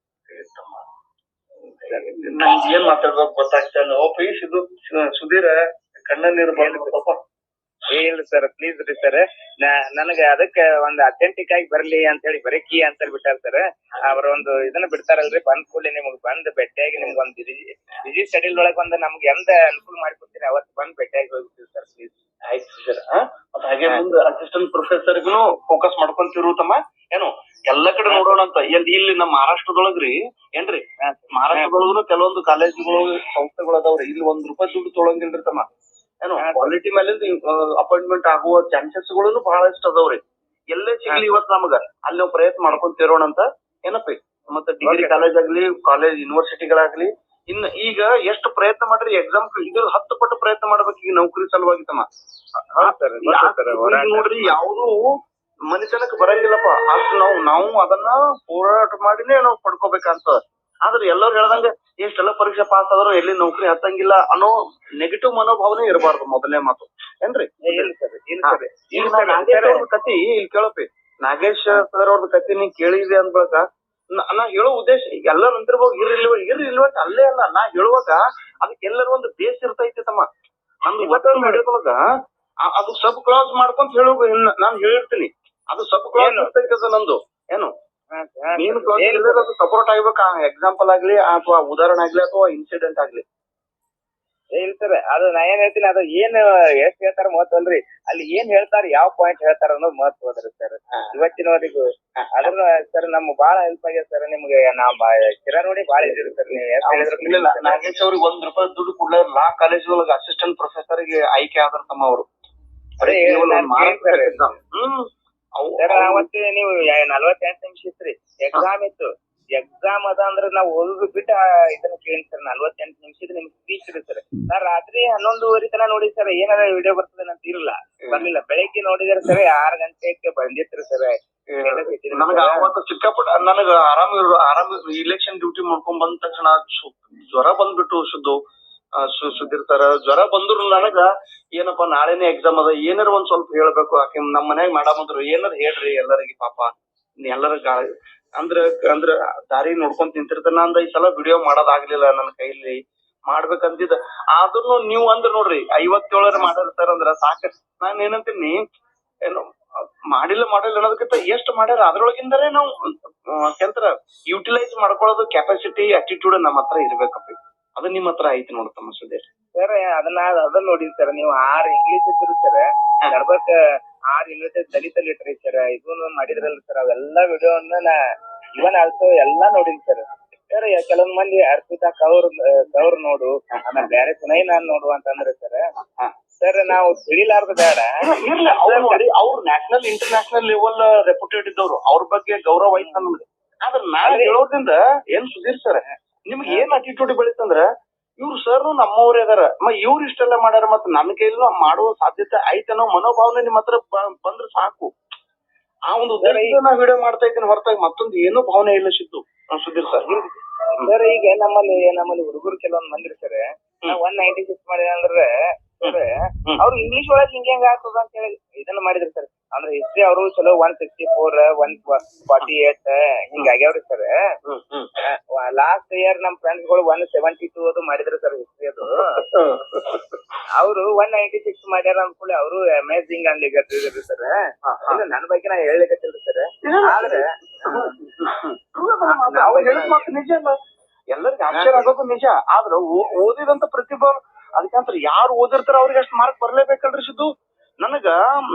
ನಂಗೆ ಏನ್ ಮಾತಾಡ್ಬೇಕು ಗೊತ್ತಾಗ್ತಾ ಇಲ್ಲ. ಪ್ಲೀಸ್ ಇದು ಸುಧೀರ ಕಣ್ಣ ನೀರು ಬರ್ಲಿಕ್ಕೆ ಇಲ್ರಿ ಸರ್, ಪ್ಲೀಸ್ ರೀ ಸರ್. ನನಗೆ ಅದಕ್ಕೆ ಒಂದ್ ಅಥೆಂಟಿಕ್ ಆಗಿ ಬರ್ಲಿ ಅಂತ ಹೇಳಿ ಬರೀ ಕೀ ಅಂತ ಬಿಟ್ಟಾರ ಸರ್. ಅವ್ರ ಒಂದು ಇದನ್ನ ಬಿಡ್ತಾರಲ್ರಿ, ಬಂದ್ ಕೂಡಲೇ ನಿಮ್ಗೆ ಬಂದ್ ಭೇಟಿಯಾಗಿ ನಿಮ್ಗೆ ಒಂದ್ ಬಿಜಿ ಶೆಡ್ಯೂಲ್ ಒಳಗೆ ಬಂದು ನಮ್ಗೆ ಎಂತ ಅನುಕೂಲ ಮಾಡಿಕೊಡ್ತೀರಿ ಅವತ್ತು ಬಂದ್ ಭೇಟಿಯಾಗಿ ಹೋಗ್ತೀವಿ ಸರ್. ಪ್ಲೀಸ್ ಆಯ್ತು ಸರ್. ಹಾಗೆ ಮುಂದೆ ಅಸಿಸ್ಟೆಂಟ್ ಪ್ರೊಫೆಸರ್ಗೂ ಫೋಕಸ್ ಮಾಡ್ಕೊಂತಿರು ತಮ್ಮ. ಏನು ಎಲ್ಲಾ ಕಡೆ ನೋಡೋಣ ಅಂತ. ಇಲ್ಲಿ ನಮ್ಮ ಮಹಾರಾಷ್ಟ್ರದೊಳಗ್ರಿ ಏನ್ರಿ, ಮಹಾರಾಷ್ಟ್ರದೊಳಗೂ ಕೆಲವೊಂದು ಕಾಲೇಜ್ಗಳು ಸಂಸ್ಥೆಗಳು ಅದಾವ್ರಿ. ಇಲ್ಲಿ ₹1 ದುಡ್ಡು ತೊಳಂಗಿಲ್ರಿ ತಮ್ಮ. ಏನು ಕ್ವಾಲಿಟಿ ಮೇಲೆ ಅಪಾಯಿಂಟ್ಮೆಂಟ್ ಆಗುವ ಚಾನ್ಸಸ್ ಗಳು ಬಹಳಷ್ಟು ಅದಾವ್ರಿ. ಎಲ್ಲೇ ಸಿಗ್ಲಿ ಇವತ್ತು ನಮಗ ಅಲ್ಲಿ ನಾವು ಪ್ರಯತ್ನ ಮಾಡ್ಕೊಂತಿರೋಣ ಅಂತ ಏನಪ್ಪಿ. ಮತ್ತೆ ಡಿಗ್ರಿ ಕಾಲೇಜ್ ಆಗ್ಲಿ, ಯೂನಿವರ್ಸಿಟಿಗಳಾಗ್ಲಿ, ಇನ್ನು ಈಗ ಎಷ್ಟು ಪ್ರಯತ್ನ ಮಾಡ್ರಿ ಎಕ್ಸಾಮ್ ಇದ್ರ 10 ಪಟ್ಟು ಪ್ರಯತ್ನ ಮಾಡ್ಬೇಕು ಈಗ ನೌಕರಿ ಸಲುವಾಗಿ ತಮ್ಮ. ನೋಡ್ರಿ ಯಾವ್ದು ಮನುಷ್ಯನಕ್ ಬರಂಗಿಲ್ಲಪ್ಪ. ಅಷ್ಟು ನಾವು ಅದನ್ನ ಹೋರಾಟ ಮಾಡಿನೇ ನಾವು ಪಡ್ಕೋಬೇಕಂತ. ಆದ್ರೆ ಎಲ್ಲರೂ ಹೇಳ್ದಂಗ ಎಷ್ಟೆಲ್ಲ ಪರೀಕ್ಷೆ ಪಾಸ್ ಆದ್ರೂ ಎಲ್ಲಿ ನೌಕರಿ ಹತ್ತಂಗಿಲ್ಲ ಅನ್ನೋ ನೆಗೆಟಿವ್ ಮನೋಭಾವನೆ ಇರಬಾರ್ದು. ಮೊದಲನೇ ಮಾತು ಏನ್ರಿ. ಈಗ ನಾಗೇಶ್ ಅವ್ರ ಕತಿ ಇಲ್ಲಿ ಕೇಳಪ್ಪಿ. ನಾಗೇಶ್ ಸರ್ ಅವ್ರದ್ದು ಕತಿ ನೀ ಕೇಳಿದೆ ಅಂದ್ಬಳಕ ನಾ ಹೇಳೋ ಉದ್ದೇಶ ಎಲ್ಲರೂ ಅಂತಿರ್ಬೋದು ಇರ್ರಿಲ್ವೆಂಟ್ ಅಲ್ಲೇ ಅಲ್ಲ. ನಾ ಹೇಳುವಾಗ ಅದಕ್ಕೆ ಎಲ್ಲರೂ ಒಂದು ಬೇಸ್ ಇರ್ತೈತಿ ತಮ್ಮ. ನಂದು ಇವತ್ತು ನಡೆಯುವಾಗ ಅದು ಸಬ್ ಕ್ಲಾಸ್ ಮಾಡ್ಕೊಂತ ಹೇಳೋ ನಾನ್ ಹೇಳಿರ್ತೀನಿ. ಅದು ಸಬ್ ಕ್ಲಾಸ್ ಇರ್ತೈತಿ ಅದು ನಂದು ಏನು ಮೇನ್ ಕ್ಲಾಸ್ ಅದು ಸಪೋರ್ಟ್ ಆಗ್ಬೇಕು. ಎಕ್ಸಾಂಪಲ್ ಆಗ್ಲಿ ಅಥವಾ ಉದಾಹರಣೆ ಆಗ್ಲಿ ಅಥವಾ ಇನ್ಸಿಡೆಂಟ್ ಆಗ್ಲಿ. ಇಲ್ಲ ಸರ್, ಅದು ನಾ ಏನ್ ಹೇಳ್ತೀನಿ, ಅದು ಏನ್ ಎಷ್ಟ್ ಹೇಳ್ತಾರ ಮಹತ್ವ ಅಲ್ರಿ, ಅಲ್ಲಿ ಏನ್ ಹೇಳ್ತಾರ ಯಾವ ಪಾಯಿಂಟ್ ಹೇಳ್ತಾರ ಅನ್ನೋದು ಮಹತ್ವ ಅದ್ರಿ ಸರ್. ಇವತ್ತಿನವರೆಗೂ ಅದ್ರ ಸರ್ ನಮ್ಗ್ ಬಾಳ ಹೆಲ್ಪ್ ಆಗ್ಯದ ಸರ್. ನಿಮ್ಗೆ ನಾವ್ ಕಿರ ನೋಡಿ ಬಾಳ ಇದ್ರಿ ಸರ್. ನೀವು ಎಷ್ಟ್ ಹೇಳಿದ್ರು ನಾಗೇಶ್ ಅವ್ರಿಗೆ ₹1 ದುಡ್ಡು ಕೊಡ್ಲ ಲಾ ಕಾಲೇಜ್ ಒಳಗ ಅಸಿಸ್ಟೆಂಟ್ ಪ್ರೊಫೆಸರ್ ಗೆ ಆಯ್ಕೆ ಆದ್ರ ತಮ್ಮ ಅವರು. ಅವತ್ತೆ ನೀವು 48 ನಿಮಿಷ ಇತ್ರಿ ಎಕ್ಸಾಮ್ ಇತ್ತು. ಎಕ್ಸಾಮ್ ಅದ ಅಂದ್ರ ನಾವ್ ಓದುದು ಬಿಟ್ಟ ಇದನ್ನ ಕೇಳಿ ಸರ್. 48 ನಿಮಿಷದ ನಿಮ್ಗೆ ಸ್ಪೀಚ್ ಇರಿ ಸರ್. ನಾನ್ ರಾತ್ರಿ 11:30 ತನ ನೋಡಿ ಸರ್ ಏನಾರ ವಿಡಿಯೋ ಬರ್ತದೆ ಅಂತ ಇರಲ್ಲ, ಬರ್ಲಿಲ್ಲ. ಬೆಳಿಗ್ಗೆ ನೋಡಿದ್ರೆ ಸರ್ 6 ಗಂಟೆಗೆ ಬಂದಿತ್ರಿ ಸರ್. ನನಗ ಅವತ್ತು ಸಿಕ್ಕಾಪಟ್ಟ ನನಗ ಆರಾಮ್ ಇಲೆಕ್ಷನ್ ಡ್ಯೂಟಿ ಮಾಡ್ಕೊಂಡ್ ಬಂದ ತಕ್ಷಣ ಜ್ವರ ಬಂದ್ಬಿಟ್ಟು ಸುದ್ದಿರ್ ಸರ್. ಜ್ವರ ಬಂದ್ರು ನನಗ ಏನಪ್ಪಾ ನಾಳೆನೇ ಎಕ್ಸಾಮ್ ಅದ, ಏನಾರ ಒಂದ್ ಸ್ವಲ್ಪ ಹೇಳ್ಬೇಕು. ಆಕೆ ನಮ್ ಮನ್ಯಾಗ ಮೇಡಮ್ ಅಂದ್ರು ಏನಾರ ಹೇಳ್ರಿ ಎಲ್ಲರಿಗೆ ಪಾಪ ಎಲ್ಲರ ಅಂದ್ರ ದಾರಿ ನೋಡ್ಕೊಂಡ್ ನಿಂತಿರ್ತಾನ ಅಂದ. ಈ ಸಲ ವಿಡಿಯೋ ಮಾಡೋದಾಗ್ಲಿಲ್ಲ ನನ್ನ ಕೈಲಿ, ಮಾಡ್ಬೇಕಂತಿದ್ದ. ಆದ್ರೂ ನೀವು ಅಂದ್ರ ನೋಡ್ರಿ 57 ಮಾಡಿರ್ತಾರ ಅಂದ್ರ ಸಾಕಷ್ಟು. ನಾನ್ ಏನಂತೀನಿ, ಏನು ಮಾಡಿಲ್ಲ ಅನ್ನೋದಕ್ಕಿಂತ ಎಷ್ಟ್ ಮಾಡ್ಯಾರ ಅದ್ರೊಳಗಿಂದಲೇ ನಾವು ಎಂತರ ಯುಟಿಲೈಸ್ ಮಾಡ್ಕೊಳ್ಳೋದು ಕೆಪಾಸಿಟಿ ಆಟಿಟ್ಯೂಡ್ ನಮ್ಮ ಹತ್ರ ಇರ್ಬೇಕಪ್ಪ. ಅದು ನಿಮ್ ಹತ್ರ ಐತಿ ನೋಡ್ತಮ್ಮ ಸುದೇಶ್ ಸರ್. ಅದನ್ನ ನೋಡಿ ಸರ್, ನೀವು 6 ಇಂಗ್ಲಿಷ್ ಇದ್ರು ಸರ್, ನಡ್ಬರ್ಕ್ 6 ಇಂಗ್ಲಿಷ್ ದಲಿತ ಲಿಟರೇಚರ್ ಇದನ್ನು ಮಾಡಿದ್ರಲ್ಲ ಸರ್. ಅವೆಲ್ಲಾ ವಿಡಿಯೋನ ನಾ ಇವನ್ ಆಲ್ಸೋ ಎಲ್ಲಾ ನೋಡಿನಿ ಸರ್. ಸರ್ ಕೆಲವೊಂದ್ ಮಂದಿ ಅರ್ಪಿತಾ ಕೌರ್ ನೋಡು, ಆಮೇಲೆ ಬೇರೆ ಸುನೈ ನಾನ್ ನೋಡು ಅಂತಂದ್ರೆ ಸರ್ ನಾವು ತಿಳಿಲಾರ್ದ ಬೇಡ. ಅವ್ರು ನ್ಯಾಷನಲ್ ಇಂಟರ್ನ್ಯಾಷನಲ್ ಲೆವೆಲ್ ರೆಪ್ಯೂಟೆಡ್ ಇದ್ದವ್ರು, ಅವ್ರ ಬಗ್ಗೆ ಗೌರವ ಐತ್ ನಮ್ಗೆ. ಆದ್ರ ನಾಳೆ ಹೇಳೋದ್ರಿಂದ ಏನ್ ಸುಧೀರ್ ಸರ್, ನಿಮ್ಗೆ ಏನ್ ಅಟಿಟ್ಯೂಡ್ ಬೆಳಿತಂದ್ರ ಇವ್ರು ಸರ್ ನಮ್ಮವ್ರೇ ಅದಾರ, ಇವ್ರು ಇಷ್ಟೆಲ್ಲ ಮಾಡ್ಯಾರ, ಮತ್ ನನ್ನ ಕೈಲಿ ಮಾಡುವ ಸಾಧ್ಯತೆ ಐತನೋ ಮನೋಭಾವನೆ ನಿಮ್ ಹತ್ರ ಬಂದ್ರೆ ಸಾಕು. ಆ ಒಂದು ಉದ್ದೇಶ ನಾ ವಿಡಿಯೋ ಮಾಡ್ತಾ ಇದ್ದೀನಿ ಹೊರತಾಗಿ ಮತ್ತೊಂದು ಏನೂ ಭಾವನೆ ಇಲ್ಲ ಸುಧೀರ್ ಸರ್. ಸರ್ ಈಗ ನಮ್ಮಲ್ಲಿ ಹುಡುಗರು ಕೆಲವೊಂದ್ ಮಂದಿರ್ ಸರ್, 196 ಮಾಡಿದ ಅಂದ್ರೆ ಅವ್ರು ಇಂಗ್ಲಿಷ್ ಒಳಗ್ ಹಿಂಗ ಆಗ್ತದ ಅಂತ ಹೇಳಿ ಇದನ್ನ ಮಾಡಿದ್ರಿ ಸರ್. ಅಂದ್ರೆ ಹಿಸ್ಟ್ರಿ ಅವರು ಚಲೋ 164 148 ಹಿಂಗ ಆಗ್ಯಾವ್ರಿ ಸರ್. ಲಾಸ್ಟ್ ಇಯರ್ ನಮ್ ಫ್ರೆಂಡ್ಸ್ ಗಳು 172 ಅದು ಮಾಡಿದ್ರು ಸರ್ ಹಿಸ್ಟ್ರಿ. ಅದು ಅವರು 196 ಮಾಡ್ಯಾರ ಅಂದ್ಕೊಳ್ಳಿ ಅವರು ಅಮೇಜಿಂಗ್ ಅನ್ಲಿಕ್ಕೆ ಸರ್. ನನ್ ಬಗ್ಗೆ ನಾ ಹೇಳ್ಲಿಕ್ಕತ್ತಿಲ್ರಿ ಸರ್. ಆದ್ರೆ ನಾವು ಹೇಳಿದ ಮಾತು ನಿಜ ಅಲ್ಲ, ಎಲ್ಲರಿಗೂ ಆಶ್ಚರ್ಯ ಆಗೋದು ನಿಜ. ಆದ್ರ ಓದಿದಂತ ಪ್ರತಿಭಾ ಅದಕ್ಕಂತ ಯಾರು ಓದಿರ್ತಾರ ಅವ್ರಿಗೆ ಅಷ್ಟು ಮಾರ್ಕ್ ಬರ್ಲೇಬೇಕಲ್ರಿ ಸಿದ್ದು. ನನಗ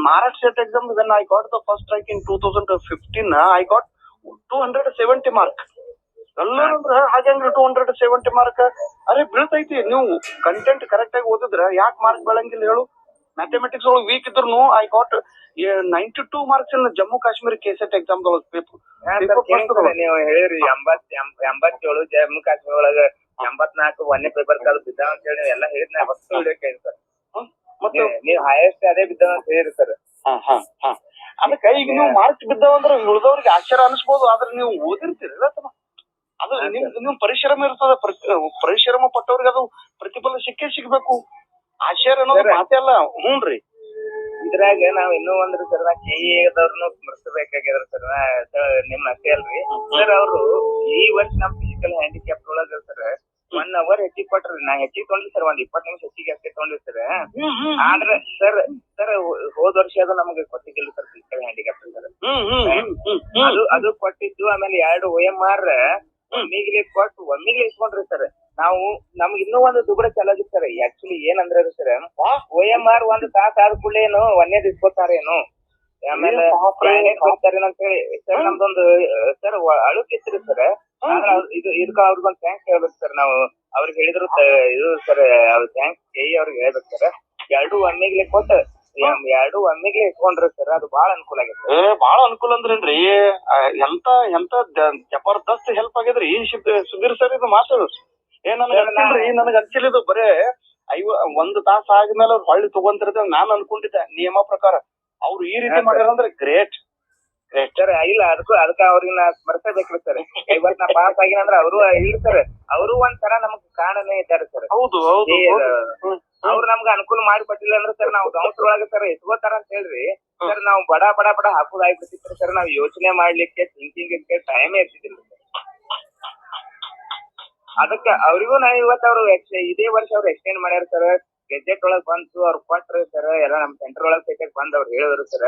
Maharashtra state exam when I got the first rank in 2015 I got 270 mark. ಎಲ್ಲರೂ ಅಂದ್ರ ಹಾಗೆ 270 ಮಾರ್ಕ್ ಅರೆ ಬೀಳ್ತೈತಿ. ನೀವು ಕಂಟೆಂಟ್ ಕರೆಕ್ಟ್ ಆಗಿ ಓದಿದ್ರ ಯಾಕೆ ಮಾರ್ಕ್ ಬೆಳಂಗಿಲ್ಲ ಹೇಳು. ಮ್ಯಾಥಮೆಟಿಕ್ಸ್ ಒಳಗೆ ವೀಕ್ ಇದ್ರು I got 92 marks in Jammu Kashmir KSET exam paper. ನೀವು ಹೇಳಿರಿ 87 ಜಮ್ಮು ಕಾಶ್ಮೀರ ಒಳಗ 84 ಒಂದೇ ಪೇಪರ್ ಕಾದು ಬಿದ್ದಾವ ಅಂತ ಹೇಳಿ ಎಲ್ಲ ಹೇಳಿದ್ ಹೊಸ ವಿಡಿಯೋ ಸರ್. ಮತ್ತೆ ನೀವು ಹೈಯೆಸ್ಟ್ ಅದೇ ಬಿದ್ದಾವ ಅಂತ ಹೇಳಿರಿ ಸರ್. ಅದಕ್ಕೆ ಈಗ ನೀವು ಮಾರ್ಕ್ಸ್ ಬಿದ್ದಾವಂದ್ರೆ ಉಳಿದವ್ರಿಗೆ ಆಶ್ಚರ್ಯ ಅನಿಸ್ಬೋದು, ಆದ್ರೆ ನೀವು ಓದಿರ್ತೀರಲ್ಲ ಅದು ನಿಮ್ ಪರಿಶ್ರಮ ಇರ್ತದ. ಪರಿಶ್ರಮ ಪಟ್ಟವ್ರಿಗೆ ಅದು ಪ್ರತಿಫಲ ಸಿಗ್ಬೇಕು. ಆಶ್ಚರ್ಯ ಅನ್ನೋದು ಮಾತೇ ಅಲ್ಲ. ಹ್ಞೂನ್ರಿ. ಇದ್ರಾಗ ನಾವ್ ಇನ್ನೂ ಒಂದ್ರಿ ಸರ್, ಕೆಇಎದವ್ರನ್ನು ಸ್ಮರಿಸಬೇಕಾಗ್ಯದ್ರ ಸರ್. ನಿಮ್ ಅಷ್ಟೇ ಅಲ್ರಿ ಸರ್, ಅವ್ರು ಈ ವರ್ಷ ನಮ್ ಫಿಸಿಕಲ್ ಹ್ಯಾಂಡಿಕ್ಯಾಪ್ ಒಳಗ ಸರ್ 1 hour ಹೆಚ್ಚಿಗೆ ಕೊಟ್ರಿ. ನಾ ಹೆಚ್ಚಿಗೆ ತೊಗೊಂಡ್ರಿ ಸರ್, 20 ನಿಮಿಷ ಹೆಚ್ಚಿಗೆ ಅಷ್ಟೇ ತೊಗೊಂಡ್ರಿ ಸರ್. ಆದ್ರೆ ಸರ್ ಹೋದ ವರ್ಷ ಅದು ನಮ್ಗೆ ಕೊಟ್ಟಿದ್ದಿಲ್ಲ ಸರ್ ಫಿಸಿಕಲ್ ಹ್ಯಾಂಡಿಕ್ಯಾಪ್ ಸರ್. ಅದು ಕೊಟ್ಟಿದ್ದು. ಆಮೇಲೆ 2 OMR ಒಮ್ಮಿಗ್ಲಿ ಇಸ್ಕೊಂಡ್ರಿ ಸರ್. ನಾವು ನಮ್ಗೆ ಇನ್ನೂ ಒಂದು ದುಗುಡ ಚಾಲಾಗಿ ಸರ್. ಆಕ್ಚುಲಿ ಏನಂದ್ರೆ ಸರ್, OMR 1 ತಾಸ ಆದ ಕೂಡಲೇ ಏನು ಒಂದೇದ್ ಇಸ್ಕೊತಾರೇನು, ಆಮೇಲೆ ಬರ್ತಾರೇನು ಅಂತ ಹೇಳಿ ಸರ್ ನಮ್ದೊಂದು ಸರ್ ಅಳುಕಿತ್ರಿ ಸರ್. ಇದಕ್ಕ ಅವ್ರಿಗೊಂದು ಥ್ಯಾಂಕ್ಸ್ ಹೇಳ್ಬೇಕು ಸರ್. ನಾವು ಅವ್ರಿಗೆ ಹೇಳಿದ್ರು ಇದು ಸರ್, ಥ್ಯಾಂಕ್ಸ್ ಅವ್ರಿಗೆ ಹೇಳ್ಬೇಕು ಸರ್. 2 ಒಮ್ಮೆಗ್ಲೆ ಕೊಟ್ಟು 2 ಒಮ್ಮೆಗ್ಲೆ ಇಟ್ಕೊಂಡ್ರಿ ಸರ್. ಅದು ಬಹಳ ಅನುಕೂಲ ಆಗೈತೆ. ಬಹಳ ಅನುಕೂಲ ಅಂದ್ರೇನ್ರಿ, ಎಂತ ಜಬರ್ದಸ್ತ್ ಹೆಲ್ಪ್ ಆಗಿದ್ರಿ ಸುಧೀರ್ ಸರ್. ಇದು ಮಾತು ನನಗ್ ಅನ್ಸಿಲ್ಲ. ಬರೇ 1 ತಾಸ ಆದ್ಮೇಲೆ ಅವ್ರು ಹೊಳ್ಳಿ ತಗೊಂತಿರ್ತೇವೆ ನಾನು ಅನ್ಕೊಂಡಿದ್ದೆ ನಿಯಮ ಪ್ರಕಾರ. ಅವ್ರು ಈ ರೀತಿ ಮಾಡ್ಯಾರ ಅಂದ್ರೆ ಗ್ರೇಟ್ ಸರ್. ಇಲ್ಲ ಅದಕ್ಕ ಅವ್ರಿಗೆ ನಾ ಸ್ಮರಿಸಬೇಕ್ರಿ ಸರ್. ಇವತ್ ನಾ ಪಾಸ್ ಆಗಿನ ಅಂದ್ರ ಅವರು ಇಲ್ಲ ಸರ್, ಅವರು ಒಂಥರ ನಮಗ್ ಕಾರಣನೇ ಇದ್ದಾರೆ ಸರ್. ಹೌದು. ಅವ್ರು ನಮ್ಗ ಅನುಕೂಲ ಮಾಡಿಕೊಟ್ಟಿಲ್ಲ ಅಂದ್ರೆ ಸರ್ ನಾವು ಸಂಸ್ಥೆಯೊಳಗೆ ಸರ್ ಎತ್ಕೋತಾರ ಅಂತ ಹೇಳ್ರಿ ಸರ್. ನಾವು ಬಡ ಹಾಕೋದಾಗ್ಬಿಡ್ತಿತ್ತು ಸರ್. ನಾವ್ ಯೋಚನೆ ಮಾಡ್ಲಿಕ್ಕೆ ಥಿಂಕಿಂಗ್ ಟೈಮೇ ಇರ್ತಿದ್ದಿಲ್ಲ ಸರ್. ಅದಕ್ಕ ಅವ್ರಿಗೂ ನಾ ಇವತ್ತು ಅವ್ರು ಇದೇ ವರ್ಷ ಅವ್ರು ಎಕ್ಸ್ಟೆಂಡ್ ಮಾಡ್ಯಾರ ಸರ್. ಗೆಜೆಟ್ ಒಳಗ್ ಬಂತು ಅವ್ರು ಕೊಟ್ರಿ ಸರ್, ಎಲ್ಲ ನಮ್ ಸೆಂಟರ್ ಒಳಗ್ ಸೆಕೆಂಡ್ ಬಂದ್ ಅವ್ರು ಹೇಳಿದ್ರು ಸರ್,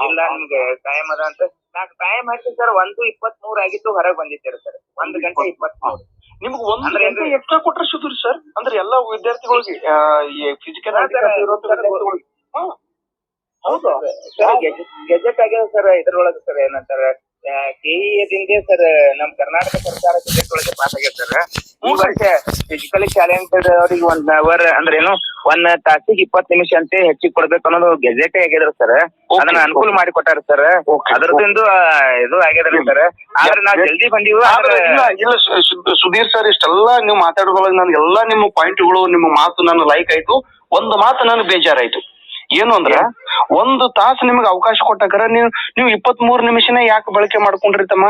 ಇಲ್ಲ ನಿಮ್ಗೆ ಟೈಮ್ ಅದ ಅಂತ. ನಾಕ್ ಟೈಮ್ ಹಾಕಿ ಸರ್ 1:23 ಆಗಿತ್ತು, ಹೊರಗೆ ಬಂದಿದ್ದೀರಿ ಸರ್ 1:23. ನಿಮ್ಗೆ 1 ಗಂಟೆ ಎಕ್ಸ್ಟ್ರಾ ಕೊಟ್ರೆ ಸುಧೀರ್ ಸರ್, ಅಂದ್ರೆ ಎಲ್ಲಾ ವಿದ್ಯಾರ್ಥಿಗಳಿಗೆ ಫಿಸಿಕಲ್ ಹೌದು ಸರ್. ಗೆಜೆಟ್ ಆಗ್ಯಾವ ಸರ್ ಇದ್ರೊಳಗ ಸರ್, ಏನಂತಾರ ಕೆಇಎದಿಂದ ಸರ್, ನಮ್ ಕರ್ನಾಟಕ ಸರ್ಕಾರ ಗೆಜೆಟ್ ಒಳಗೆ ಪಾಸ್ ಆಗ್ಯಾರ ಸರ್. ಈ ವರ್ಷ ಫಿಸಿಕಲಿ ಚಾಲೆಂಟೆಡ್ ಅವ್ರಿಗೆ 1 ಅವರ್ ಅಂದ್ರೆ ಏನು 1 ತಾಸಿಗೆ 20 ನಿಮಿಷ ಅಂತ ಹೆಚ್ಚಿಗೆ ಕೊಡ್ಬೇಕು ಅನ್ನೋದು ಗೆಜೆಟ್ ಆಗಿದ್ರ ಸರ್. ಅದನ್ನ ಅನುಕೂಲ ಮಾಡಿ ಕೊಟ್ಟಾರ ಸರ್. ಅದ್ರದಿಂದ ಇದು ಆಗ್ಯದ್ರಿ ಸರ್. ಆದ್ರೆ ನಾವ್ ಜಲ್ದಿ ಬಂದಿವಿ. ಇಲ್ಲ ಸುಧೀರ್ ಸರ್, ಇಷ್ಟೆಲ್ಲಾ ನೀವು ಮಾತಾಡೋದ್ರೊಳಗೆ ನನ್ಗೆ ಎಲ್ಲಾ ನಿಮ್ಮ ಪಾಯಿಂಟ್ಗಳು, ನಿಮ್ಮ ಮಾತು ನನ್ನ ಲೈಕ್ ಆಯ್ತು. ಒಂದು ಮಾತು ನನಗೆ ಬೇಜಾರಾಯ್ತು. ಏನು ಅಂದ್ರ 1 ತಾಸು ನಿಮ್ಗೆ ಅವಕಾಶ ಕೊಟ್ಟಾಕರ ನೀವು 23 ನಿಮಿಷನೇ ಯಾಕೆ ಬಳಕೆ ಮಾಡ್ಕೊಂಡ್ರಿ ತಮ್ಮ?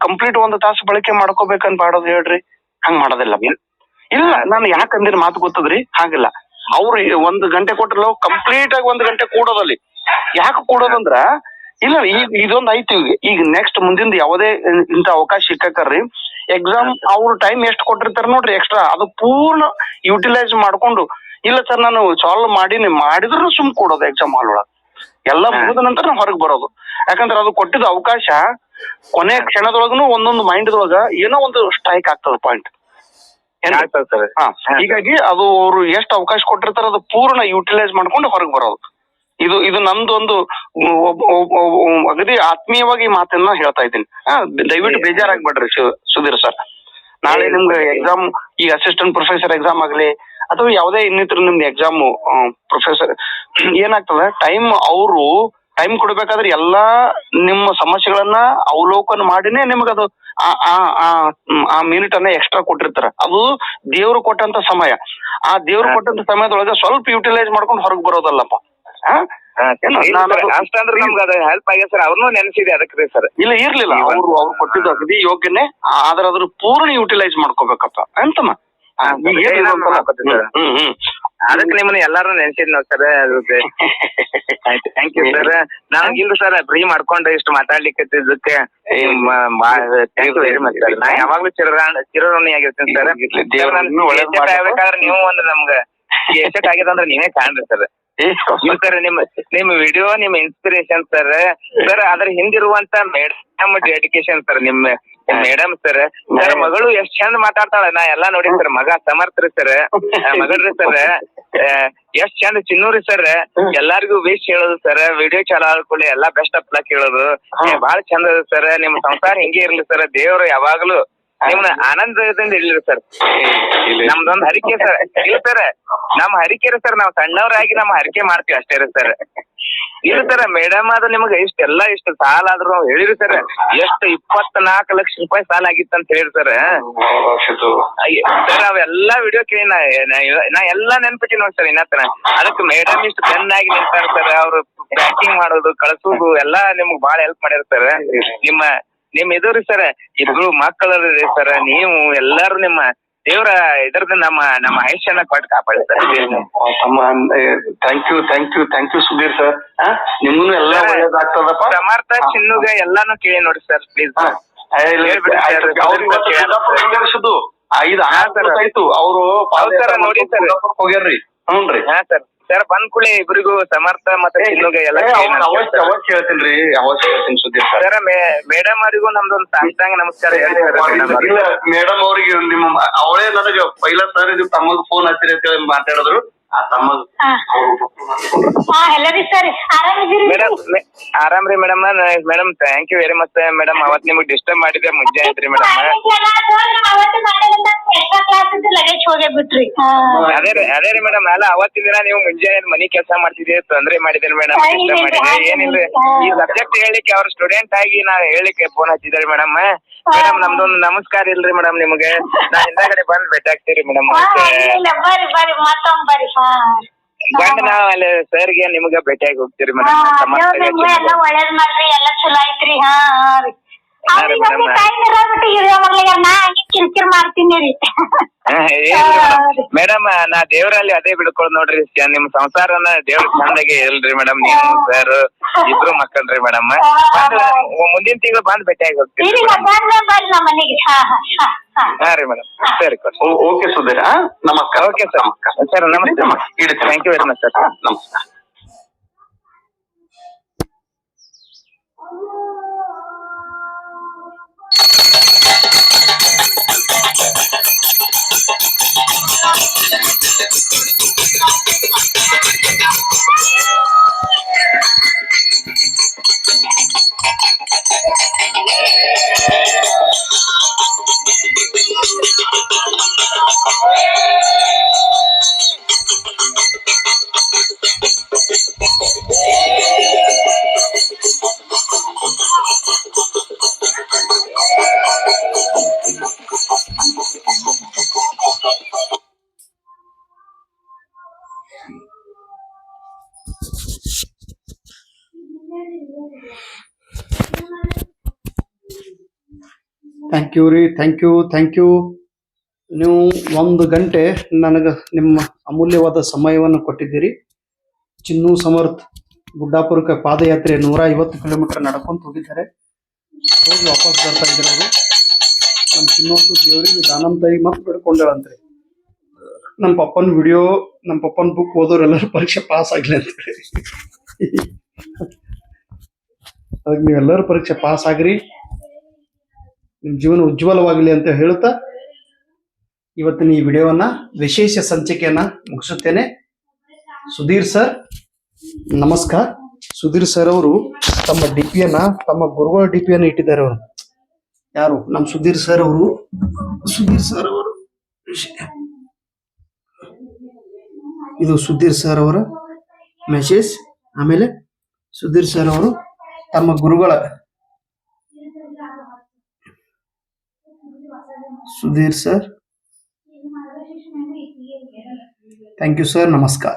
ಕಂಪ್ಲೀಟ್ 1 ತಾಸು ಬಳಕೆ ಮಾಡ್ಕೋಬೇಕಂತ ಮಾಡೋದು ಹೇಳ್ರಿ. ಹಂಗ್ ಮಾಡೋದಿಲ್ಲ. ಇಲ್ಲ ನಾನು ಯಾಕಂದಿನ ಮಾತು ಗೊತ್ತದ್ರಿ, ಹಾಗಿಲ್ಲ. ಅವ್ರು 1 ಗಂಟೆ ಕೊಟ್ರಲ್ಲ, ಕಂಪ್ಲೀಟ್ ಆಗಿ 1 ಗಂಟೆ ಕೂಡೋದಲ್ಲಿ. ಯಾಕೆ ಕೂಡೋದಂದ್ರ, ಇಲ್ಲ ಈಗ ಇದೊಂದು ಐತಿ. ಈಗ ನೆಕ್ಸ್ಟ್ ಮುಂದಿಂದ ಯಾವುದೇ ಇಂತ ಅವಕಾಶ ಸಿಕ್ಕಾಕರ್ರಿ, ಎಕ್ಸಾಮ್ ಅವ್ರು ಟೈಮ್ ಎಷ್ಟು ಕೊಟ್ಟಿರ್ತಾರ ನೋಡ್ರಿ ಎಕ್ಸ್ಟ್ರಾ, ಅದು ಪೂರ್ಣ ಯುಟಿಲೈಸ್ ಮಾಡ್ಕೊಂಡು, ಇಲ್ಲ ಸರ್ ನಾನು ಸಾಲ್ವ್ ಮಾಡಿದ್ರು ಸುಮ್ ಕೊಡೋದು ಎಕ್ಸಾಮ್ ಹಾಲ್ ಒಳಗ. ಎಲ್ಲ ಮುಗಿದ ನಂತರ ನಾವು ಹೊರಗೆ ಬರೋದು. ಯಾಕಂದ್ರೆ ಅದು ಕೊಟ್ಟಿದ್ದ ಅವಕಾಶ ಕೊನೆ ಕ್ಷಣದೊಳಗನು ಒಂದೊಂದು ಮೈಂಡ್ದೊಳಗ ಏನೋ ಒಂದು ಸ್ಟ್ರೈಕ್ ಆಗ್ತದ ಪಾಯಿಂಟ್. ಹೀಗಾಗಿ ಅದು ಅವ್ರು ಎಷ್ಟು ಅವಕಾಶ ಕೊಟ್ಟಿರ್ತಾರ ಅದು ಪೂರ್ಣ ಯುಟಿಲೈಸ್ ಮಾಡ್ಕೊಂಡು ಹೊರಗೆ ಬರೋದು. ಇದು ನಂದು ಒಂದು ಅಗದಿ ಆತ್ಮೀಯವಾಗಿ ಮಾತನ್ನ ಹೇಳ್ತಾ ಇದ್ದೀನಿ. ದಯವಿಟ್ಟು ಬೇಜಾರಾಗ್ಬೇಡ್ರಿ ಸುಧೀರ್ ಸರ್. ನಾಳೆ ನಿಮ್ಗೆ ಎಕ್ಸಾಮ್, ಈ ಅಸಿಸ್ಟೆಂಟ್ ಪ್ರೊಫೆಸರ್ ಎಕ್ಸಾಮ್ ಆಗ್ಲಿ ಅಥವಾ ಯಾವುದೇ ಇನ್ನಿತರ ನಿಮ್ದು ಎಕ್ಸಾಮ್ ಪ್ರೊಫೆಸರ್ ಏನಾಗ್ತದ, ಅವರು ಟೈಮ್ ಕೊಡ್ಬೇಕಾದ್ರೆ ಎಲ್ಲಾ ನಿಮ್ಮ ಸಮಸ್ಯೆಗಳನ್ನ ಅವಲೋಕನ ಮಾಡಿನೇ ನಿಮ್ಗದು ಆ ಮಿನಿಟ್ ಅನ್ನ ಎಕ್ಸ್ಟ್ರಾ ಕೊಟ್ಟಿರ್ತಾರ. ಅದು ದೇವ್ರು ಕೊಟ್ಟಂತ ಸಮಯ. ಆ ದೇವ್ರು ಕೊಟ್ಟಂತ ಸಮಯದೊಳಗೆ ಸ್ವಲ್ಪ ಯುಟಿಲೈಸ್ ಮಾಡ್ಕೊಂಡು ಹೊರಗೆ ಬರೋದಲ್ಲಪ್ಪ. ಅಷ್ಟಂದ್ರೆ ನಮ್ಗೆ ಅದು ಹೆಲ್ಪ್ ಆಗಿದೆ ಸರ್. ಅವ್ರನ್ನೂ ನೆನೆಸಿದೆ ಅದಕ್ಕೆ ಸರ್. ಇಲ್ಲ ಇರ್ಲಿಲ್ಲ, ಅವ್ರು ಕೊಟ್ಟಿದ್ದು ಅಗದಿ ಯೋಗ್ಯನೇ. ಆದ್ರೆ ಅದ್ರ ಪೂರ್ಣ ಯುಟಿಲೈಸ್ ಮಾಡ್ಕೋಬೇಕಪ್ಪ ಅಂತಮ್ಮ. ಅದಕ್ಕೆ ನಿಮ್ಮನ್ನ ಎಲ್ಲಾರು ನೆನ್ಸಿದ್ ನಾವ್ ಸರ್. ಆಯ್ತು, ಥ್ಯಾಂಕ್ ಯು ಸರ್. ನನಗಿಲ್ಲ ಸರ್, ಫ್ರೀ ಮಾಡ್ಕೊಂಡು ಇಷ್ಟು ಮಾತಾಡ್ಲಿಕ್ಕೆ thank you very much sir. ನಾ ಯಾವಾಗ್ಲೂ ಚಿರಋಣಿ ಆಗಿರ್ತೀನಿ ಸರ್. ಆಗ್ಬೇಕಾದ್ರೆ ನೀವು ಒಂದು ನಮ್ಗ ಎಷ್ಟೆಟ್ ಆಗಿದೆ ಅಂದ್ರೆ ನೀವೇ ಕಾಣ್ರಿ ಸರ್. ಸರ್ ನಿಮ್ ವಿಡಿಯೋ, ನಿಮ್ ಇನ್ಸ್ಪಿರೇಷನ್ ಸರ್. ಸರ್ ಅದ್ರ ಹಿಂದಿರುವಂತ ಮೇಡಮ್ ಡೆಡಿಕೇಶನ್ ಸರ್, ನಿಮ್ ಮೇಡಮ್ ಸರ್. ಸರ್ ಮಗಳು ಎಷ್ಟ್ ಚಂದ ಮಾತಾಡ್ತಾಳ, ನಾ ಎಲ್ಲಾ ನೋಡಿನ್ ಸರ್. ಮಗ ಸಮರ್ಥ್ರಿ ಸರ್, ಮಗಳ್ರಿ ಸರ್ ಎಷ್ಟ್ ಚಂದ. ಚಿನ್ನೂರಿ ಸರ್ ಎಲ್ಲಾರ್ಗು ವಿಶ್ ಹೇಳೋದು ಸರ್. ವಿಡಿಯೋ ಚಾಲು ಆದ್ಕೊಳ್ಳಿ ಎಲ್ಲಾ ಬೆಸ್ಟ್ ಆಫ್ ಲಕ್ ಹೇಳೋದು ಬಾಳ ಚಂದ ಅದ ಸರ್. ನಿಮ್ ಸಂಸಾರ ಹಿಂಗೆ ಇರ್ಲಿ ಸರ್. ದೇವ್ರು ಯಾವಾಗ್ಲೂ ನಿಮ್ನ ಆನಂದದಿಂದ ಇರ್ಲಿ ಸರ್. ನಮ್ದೊಂದ್ ಹರಿಕೆ ಸರ್. ಇಲ್ಲ ಸರ್, ನಮ್ ಹರಿಕೆ ರೀ ಸರ್. ನಾವ್ ಸಣ್ಣವರಾಗಿ ನಮ್ಮ ಹರಿಕೆ ಮಾಡ್ತೀವಿ ಅಷ್ಟೇ ರೀ ಸರ್. ಇಲ್ಲ ಸರ್, ಮೇಡಮ್ ಅದು ನಿಮ್ಗೆ ಇಷ್ಟೆಲ್ಲಾ ಇಷ್ಟು ಸಾಲ ಆದ್ರೂ ನಾವು ಹೇಳಿರಿ ಸರ್. ಎಷ್ಟು 24 ಲಕ್ಷ ರೂಪಾಯಿ ಸಾಲ ಆಗಿತ್ತು ಅಂತ ಹೇಳಿ ಸರ್. ಸರ್ ಅವೆಲ್ಲಾ ವಿಡಿಯೋ ಕೇಳಿ ನಾ ಎಲ್ಲಾ ನೆನ್ಪಿಟ್ಟಿ ನೋಡಿ ಸರ್ ಇನ್ನತ್ತನ. ಅದಕ್ಕೆ ಮೇಡಮ್ ಇಷ್ಟು ಚೆನ್ನಾಗಿ ನಿಂತಾರ ಸರ್. ಅವ್ರು ಪ್ಯಾಕಿಂಗ್ ಮಾಡೋದು ಕಳ್ಸೋದು ಎಲ್ಲಾ ನಿಮ್ಗ್ ಬಾಳ ಹೆಲ್ಪ್ ಮಾಡ್ಯಾರ ಸರ್. ನಿಮ್ ಇದ್ರಿ ಸರ್, ಇಬ್ರು ಮಕ್ಕಳ್ರಿ ಸರ್. ನೀವು ಎಲ್ಲಾರು ನಿಮ್ಮ ದೇವ್ರ ಇದ್ರದ್ದು ನಮ್ಮ ಆಯುಷ್ಯನ ಕೊಟ್ಟು ಕಾಪಾಡಿ sir. Thank you Sudhir sir. ನಿಮ್ಗೂ ಎಲ್ಲ ಒಳ್ಳೇದಾಗ್ತದಪ್ಪ. ಸಮರ್ಥ ಚಿನ್ನುಗ ಎಲ್ಲಾನು ಕೇಳಿ ನೋಡಿ ಸರ್ ಪ್ಲೀಸ್. 5-6 ಆಯ್ತು ಅವರು ನೋಡಿ ಸರ್ ಹೋಗ್ಯಾರ್ರಿ. ಹ್ಞೂನ್ರಿ. ಹಾ ಸರ್. ಸರ್ ಬಂದ್ ಕೂಡಲೇ ಇಬ್ರಿಗೂ ಸಮರ್ಥ ಮತ್ತೆ ಚಿನ್ನುಗ ಎಲ್ಲ ಅವಶ್ಯ ಹೇಳ್ತೀನಿ ಸುಧೀರ್ ಸರ್. ಮೇಡಮ್ ಅವರಿಗೂ ನಮ್ದೊಂದು ಸಾಷ್ಟಾಂಗ ನಮಸ್ಕಾರ ಹೇಳಿ. ಮೇಡಮ್ ಅವ್ರಿಗೆ ನಿಮ್ಮ ಅವಳೇ ನನಗೆ ಪೈಲ ಸರ್ ನೀವು ತಮ್ಮಗ್ ಫೋನ್ ಹಚ್ಚಿರಿ ಅಂತ ಹೇಳಿ ಮಾತಾಡಿದ್ರು. ಆ ತಮ್ಮಗ್ ಆರಾಮ್ರಿ madam. Madam thank you very much madam. ಅವತ್ ನಿಮಗ್ ಡಿಸ್ಟರ್ಬ್ ಮಾಡಿದ್ರೆ ಮುಂಜಾನೆ ಐತ್ರಿ ಮೇಡಮ್. ಅದೇ ರೀ ಮೇಡಮ್. ಅಲ್ಲ ಅವತ್ತಿನ ದಿನ ನೀವು ಮುಂಜಾನೆ ಮನಿ ಕೆಲಸ ಮಾಡ್ತಿದ್ದೀರಿ, ತೊಂದ್ರೆ ಮಾಡಿದೇರಿ ಮೇಡಮ್. ಡಿಸ್ಟರ್ಬ್ ಮಾಡಿದ್ರೆ ಏನಿಲ್ರಿ. ಈ ಸಬ್ಜೆಕ್ಟ್ ಹೇಳಿಕ್ಕೆ ಅವ್ರ ಸ್ಟೂಡೆಂಟ್ ಆಗಿ ನಾ ಹೇಳಿಕ್ಕೆ ಫೋನ್ ಹಚ್ಚಿದಾರೆ ಮೇಡಮ್. ಮೇಡಮ್ ನಮ್ದೊಂದು ನಮಸ್ಕಾರ ಇಲ್ರಿ ಮೇಡಮ್ ನಿಮ್ಗೆ. ನಾ ಹಿಂದಾಗಡೆ ಬಂದ್ ಭೇಟಿ ಆಗ್ತೀರಿ ಮೇಡಮ್. ಬಂದ್ ನಾವ್ ಅಲ್ಲಿ ಸರ್ಗೆ ನಿಮ್ಗ ಭೇಟಿಯಾಗಿ ಹೋಗ್ತೀರಿ ಮೇಡಮ್. ಒಳ್ಳೇದ್ ಮಾಡ್ರಿ, ಎಲ್ಲ ಚಲೋ ಐತ್ರಿ. ಅವ್ರಿಗೆ ಟೈಮ್ ಇರೋಬಿಟ್ಟು ಇರೋ ಬರ್ಲಿಲ್ಲ ನಾ ಹಂಗೆ ಕಿರ್ಕಿರ್ ಮಾಡ್ತೀನಿ ರೀ. ಮೇಡಮ್ ನಾ ದೇವ್ರಲ್ಲಿ ಅದೇ ಬಿಡ್ಕೊಳ್ ನೋಡ್ರಿ, ನಿಮ್ ಸಂಸಾರನ ದೇವ್ರ ಚಂದಾಗಿ ಇಲ್ರಿ ಮೇಡಮ್. ನೀವು ಸರ್ ಇಬ್ರು ಮಕ್ಕಳ್ರಿ ಮೇಡಮ್. ಮುಂದಿನ ತಿಂಗಳು ಬಂದ್ ಭೇಟಿ ಆಗಿ ಹೋಗ್ತೀವಿ. ಬರ್ರಿ ನಮ್ಮ ಮನೆಗೆ. ಹಾ ರೀ ಮೇಡಮ್, ಸರಿ ಓಕೆ ಸುಧೀರ್, ನಮಸ್ಕಾರ. Okay sir. ಸರ್ ನಮಸ್ತೆ, thank you very much sir. ನಮಸ್ಕಾರ. ಥ್ಯಾಂಕ್ ಯು ರೀ, ಥ್ಯಾಂಕ್ ಯು. ನೀವು 1 ಗಂಟೆ ನನಗೆ ನಿಮ್ಮ ಅಮೂಲ್ಯವಾದ ಸಮಯವನ್ನು ಕೊಟ್ಟಿದ್ದೀರಿ. ಚಿನ್ನು ಸಮರ್ಥ್ ಗುಡ್ಡಾಪುರಕ್ಕೆ ಪಾದಯಾತ್ರೆ 150 ಕಿಲೋಮೀಟರ್ ನಡ್ಕೊಂತ ಹೋಗಿದ್ದಾರೆ. ಹೋಗಿ ವಾಪಸ್ ಬರ್ತಾ ಇದ್ದಾರೆ ಅವರು. ನಮ್ಮ ಚಿನ್ನೋತ್ತು ದೇವರಿಗೆ ದಾನಂತಾಯಿ ಮತ್ತೆ ಬಿಡ್ಕೊಂಡಳಂತ್ರಿ. ನಮ್ಮ ಪಪ್ಪನ ವಿಡಿಯೋ, ನಮ್ಮ ಪಪ್ಪನ ಬುಕ್ ಓದೋರೆಲ್ಲರೂ ಪರೀಕ್ಷೆ ಪಾಸ್ ಆಗಲಿ ಅಂತೇಳಿ. ಅದಕ್ಕೆ ನೀವೆಲ್ಲರೂ ಪರೀಕ್ಷೆ ಪಾಸ್ ಆಗ್ರಿ, ನಿಮ್ಮ ಜೀವನ ಉಜ್ವಲವಾಗಲಿ ಅಂತ ಹೇಳುತ್ತಾ ಇವತ್ತಿನ ಈ ವಿಡಿಯೋವನ್ನ ವಿಶೇಷ ಸಂಚಿಕೆಯನ್ನ ಮುಗಿಸುತ್ತೇನೆ. ಸುಧೀರ್ ಸರ್ ನಮಸ್ಕಾರ. ಸುಧೀರ್ ಸರ್ ಅವರು ತಮ್ಮ ಡಿಪಿಯನ್ನ, ತಮ್ಮ ಗುರುಗಳ ಡಿಪಿಯನ್ನ ಇಟ್ಟಿದ್ದಾರೆ. ಅವರು ಯಾರು? ನಮ್ಮ ಸುಧೀರ್ ಸರ್ ಅವರು. ಇದು ಸುಧೀರ್ ಸರ್ ಅವರ ಮೆಸೇಜ್. ಆಮೇಲೆ ಸುಧೀರ್ ಸರ್ ಅವರು ತಮ್ಮ ಗುರುಗಳ, Sudhir sir thank you sir, ನಮಸ್ಕಾರ.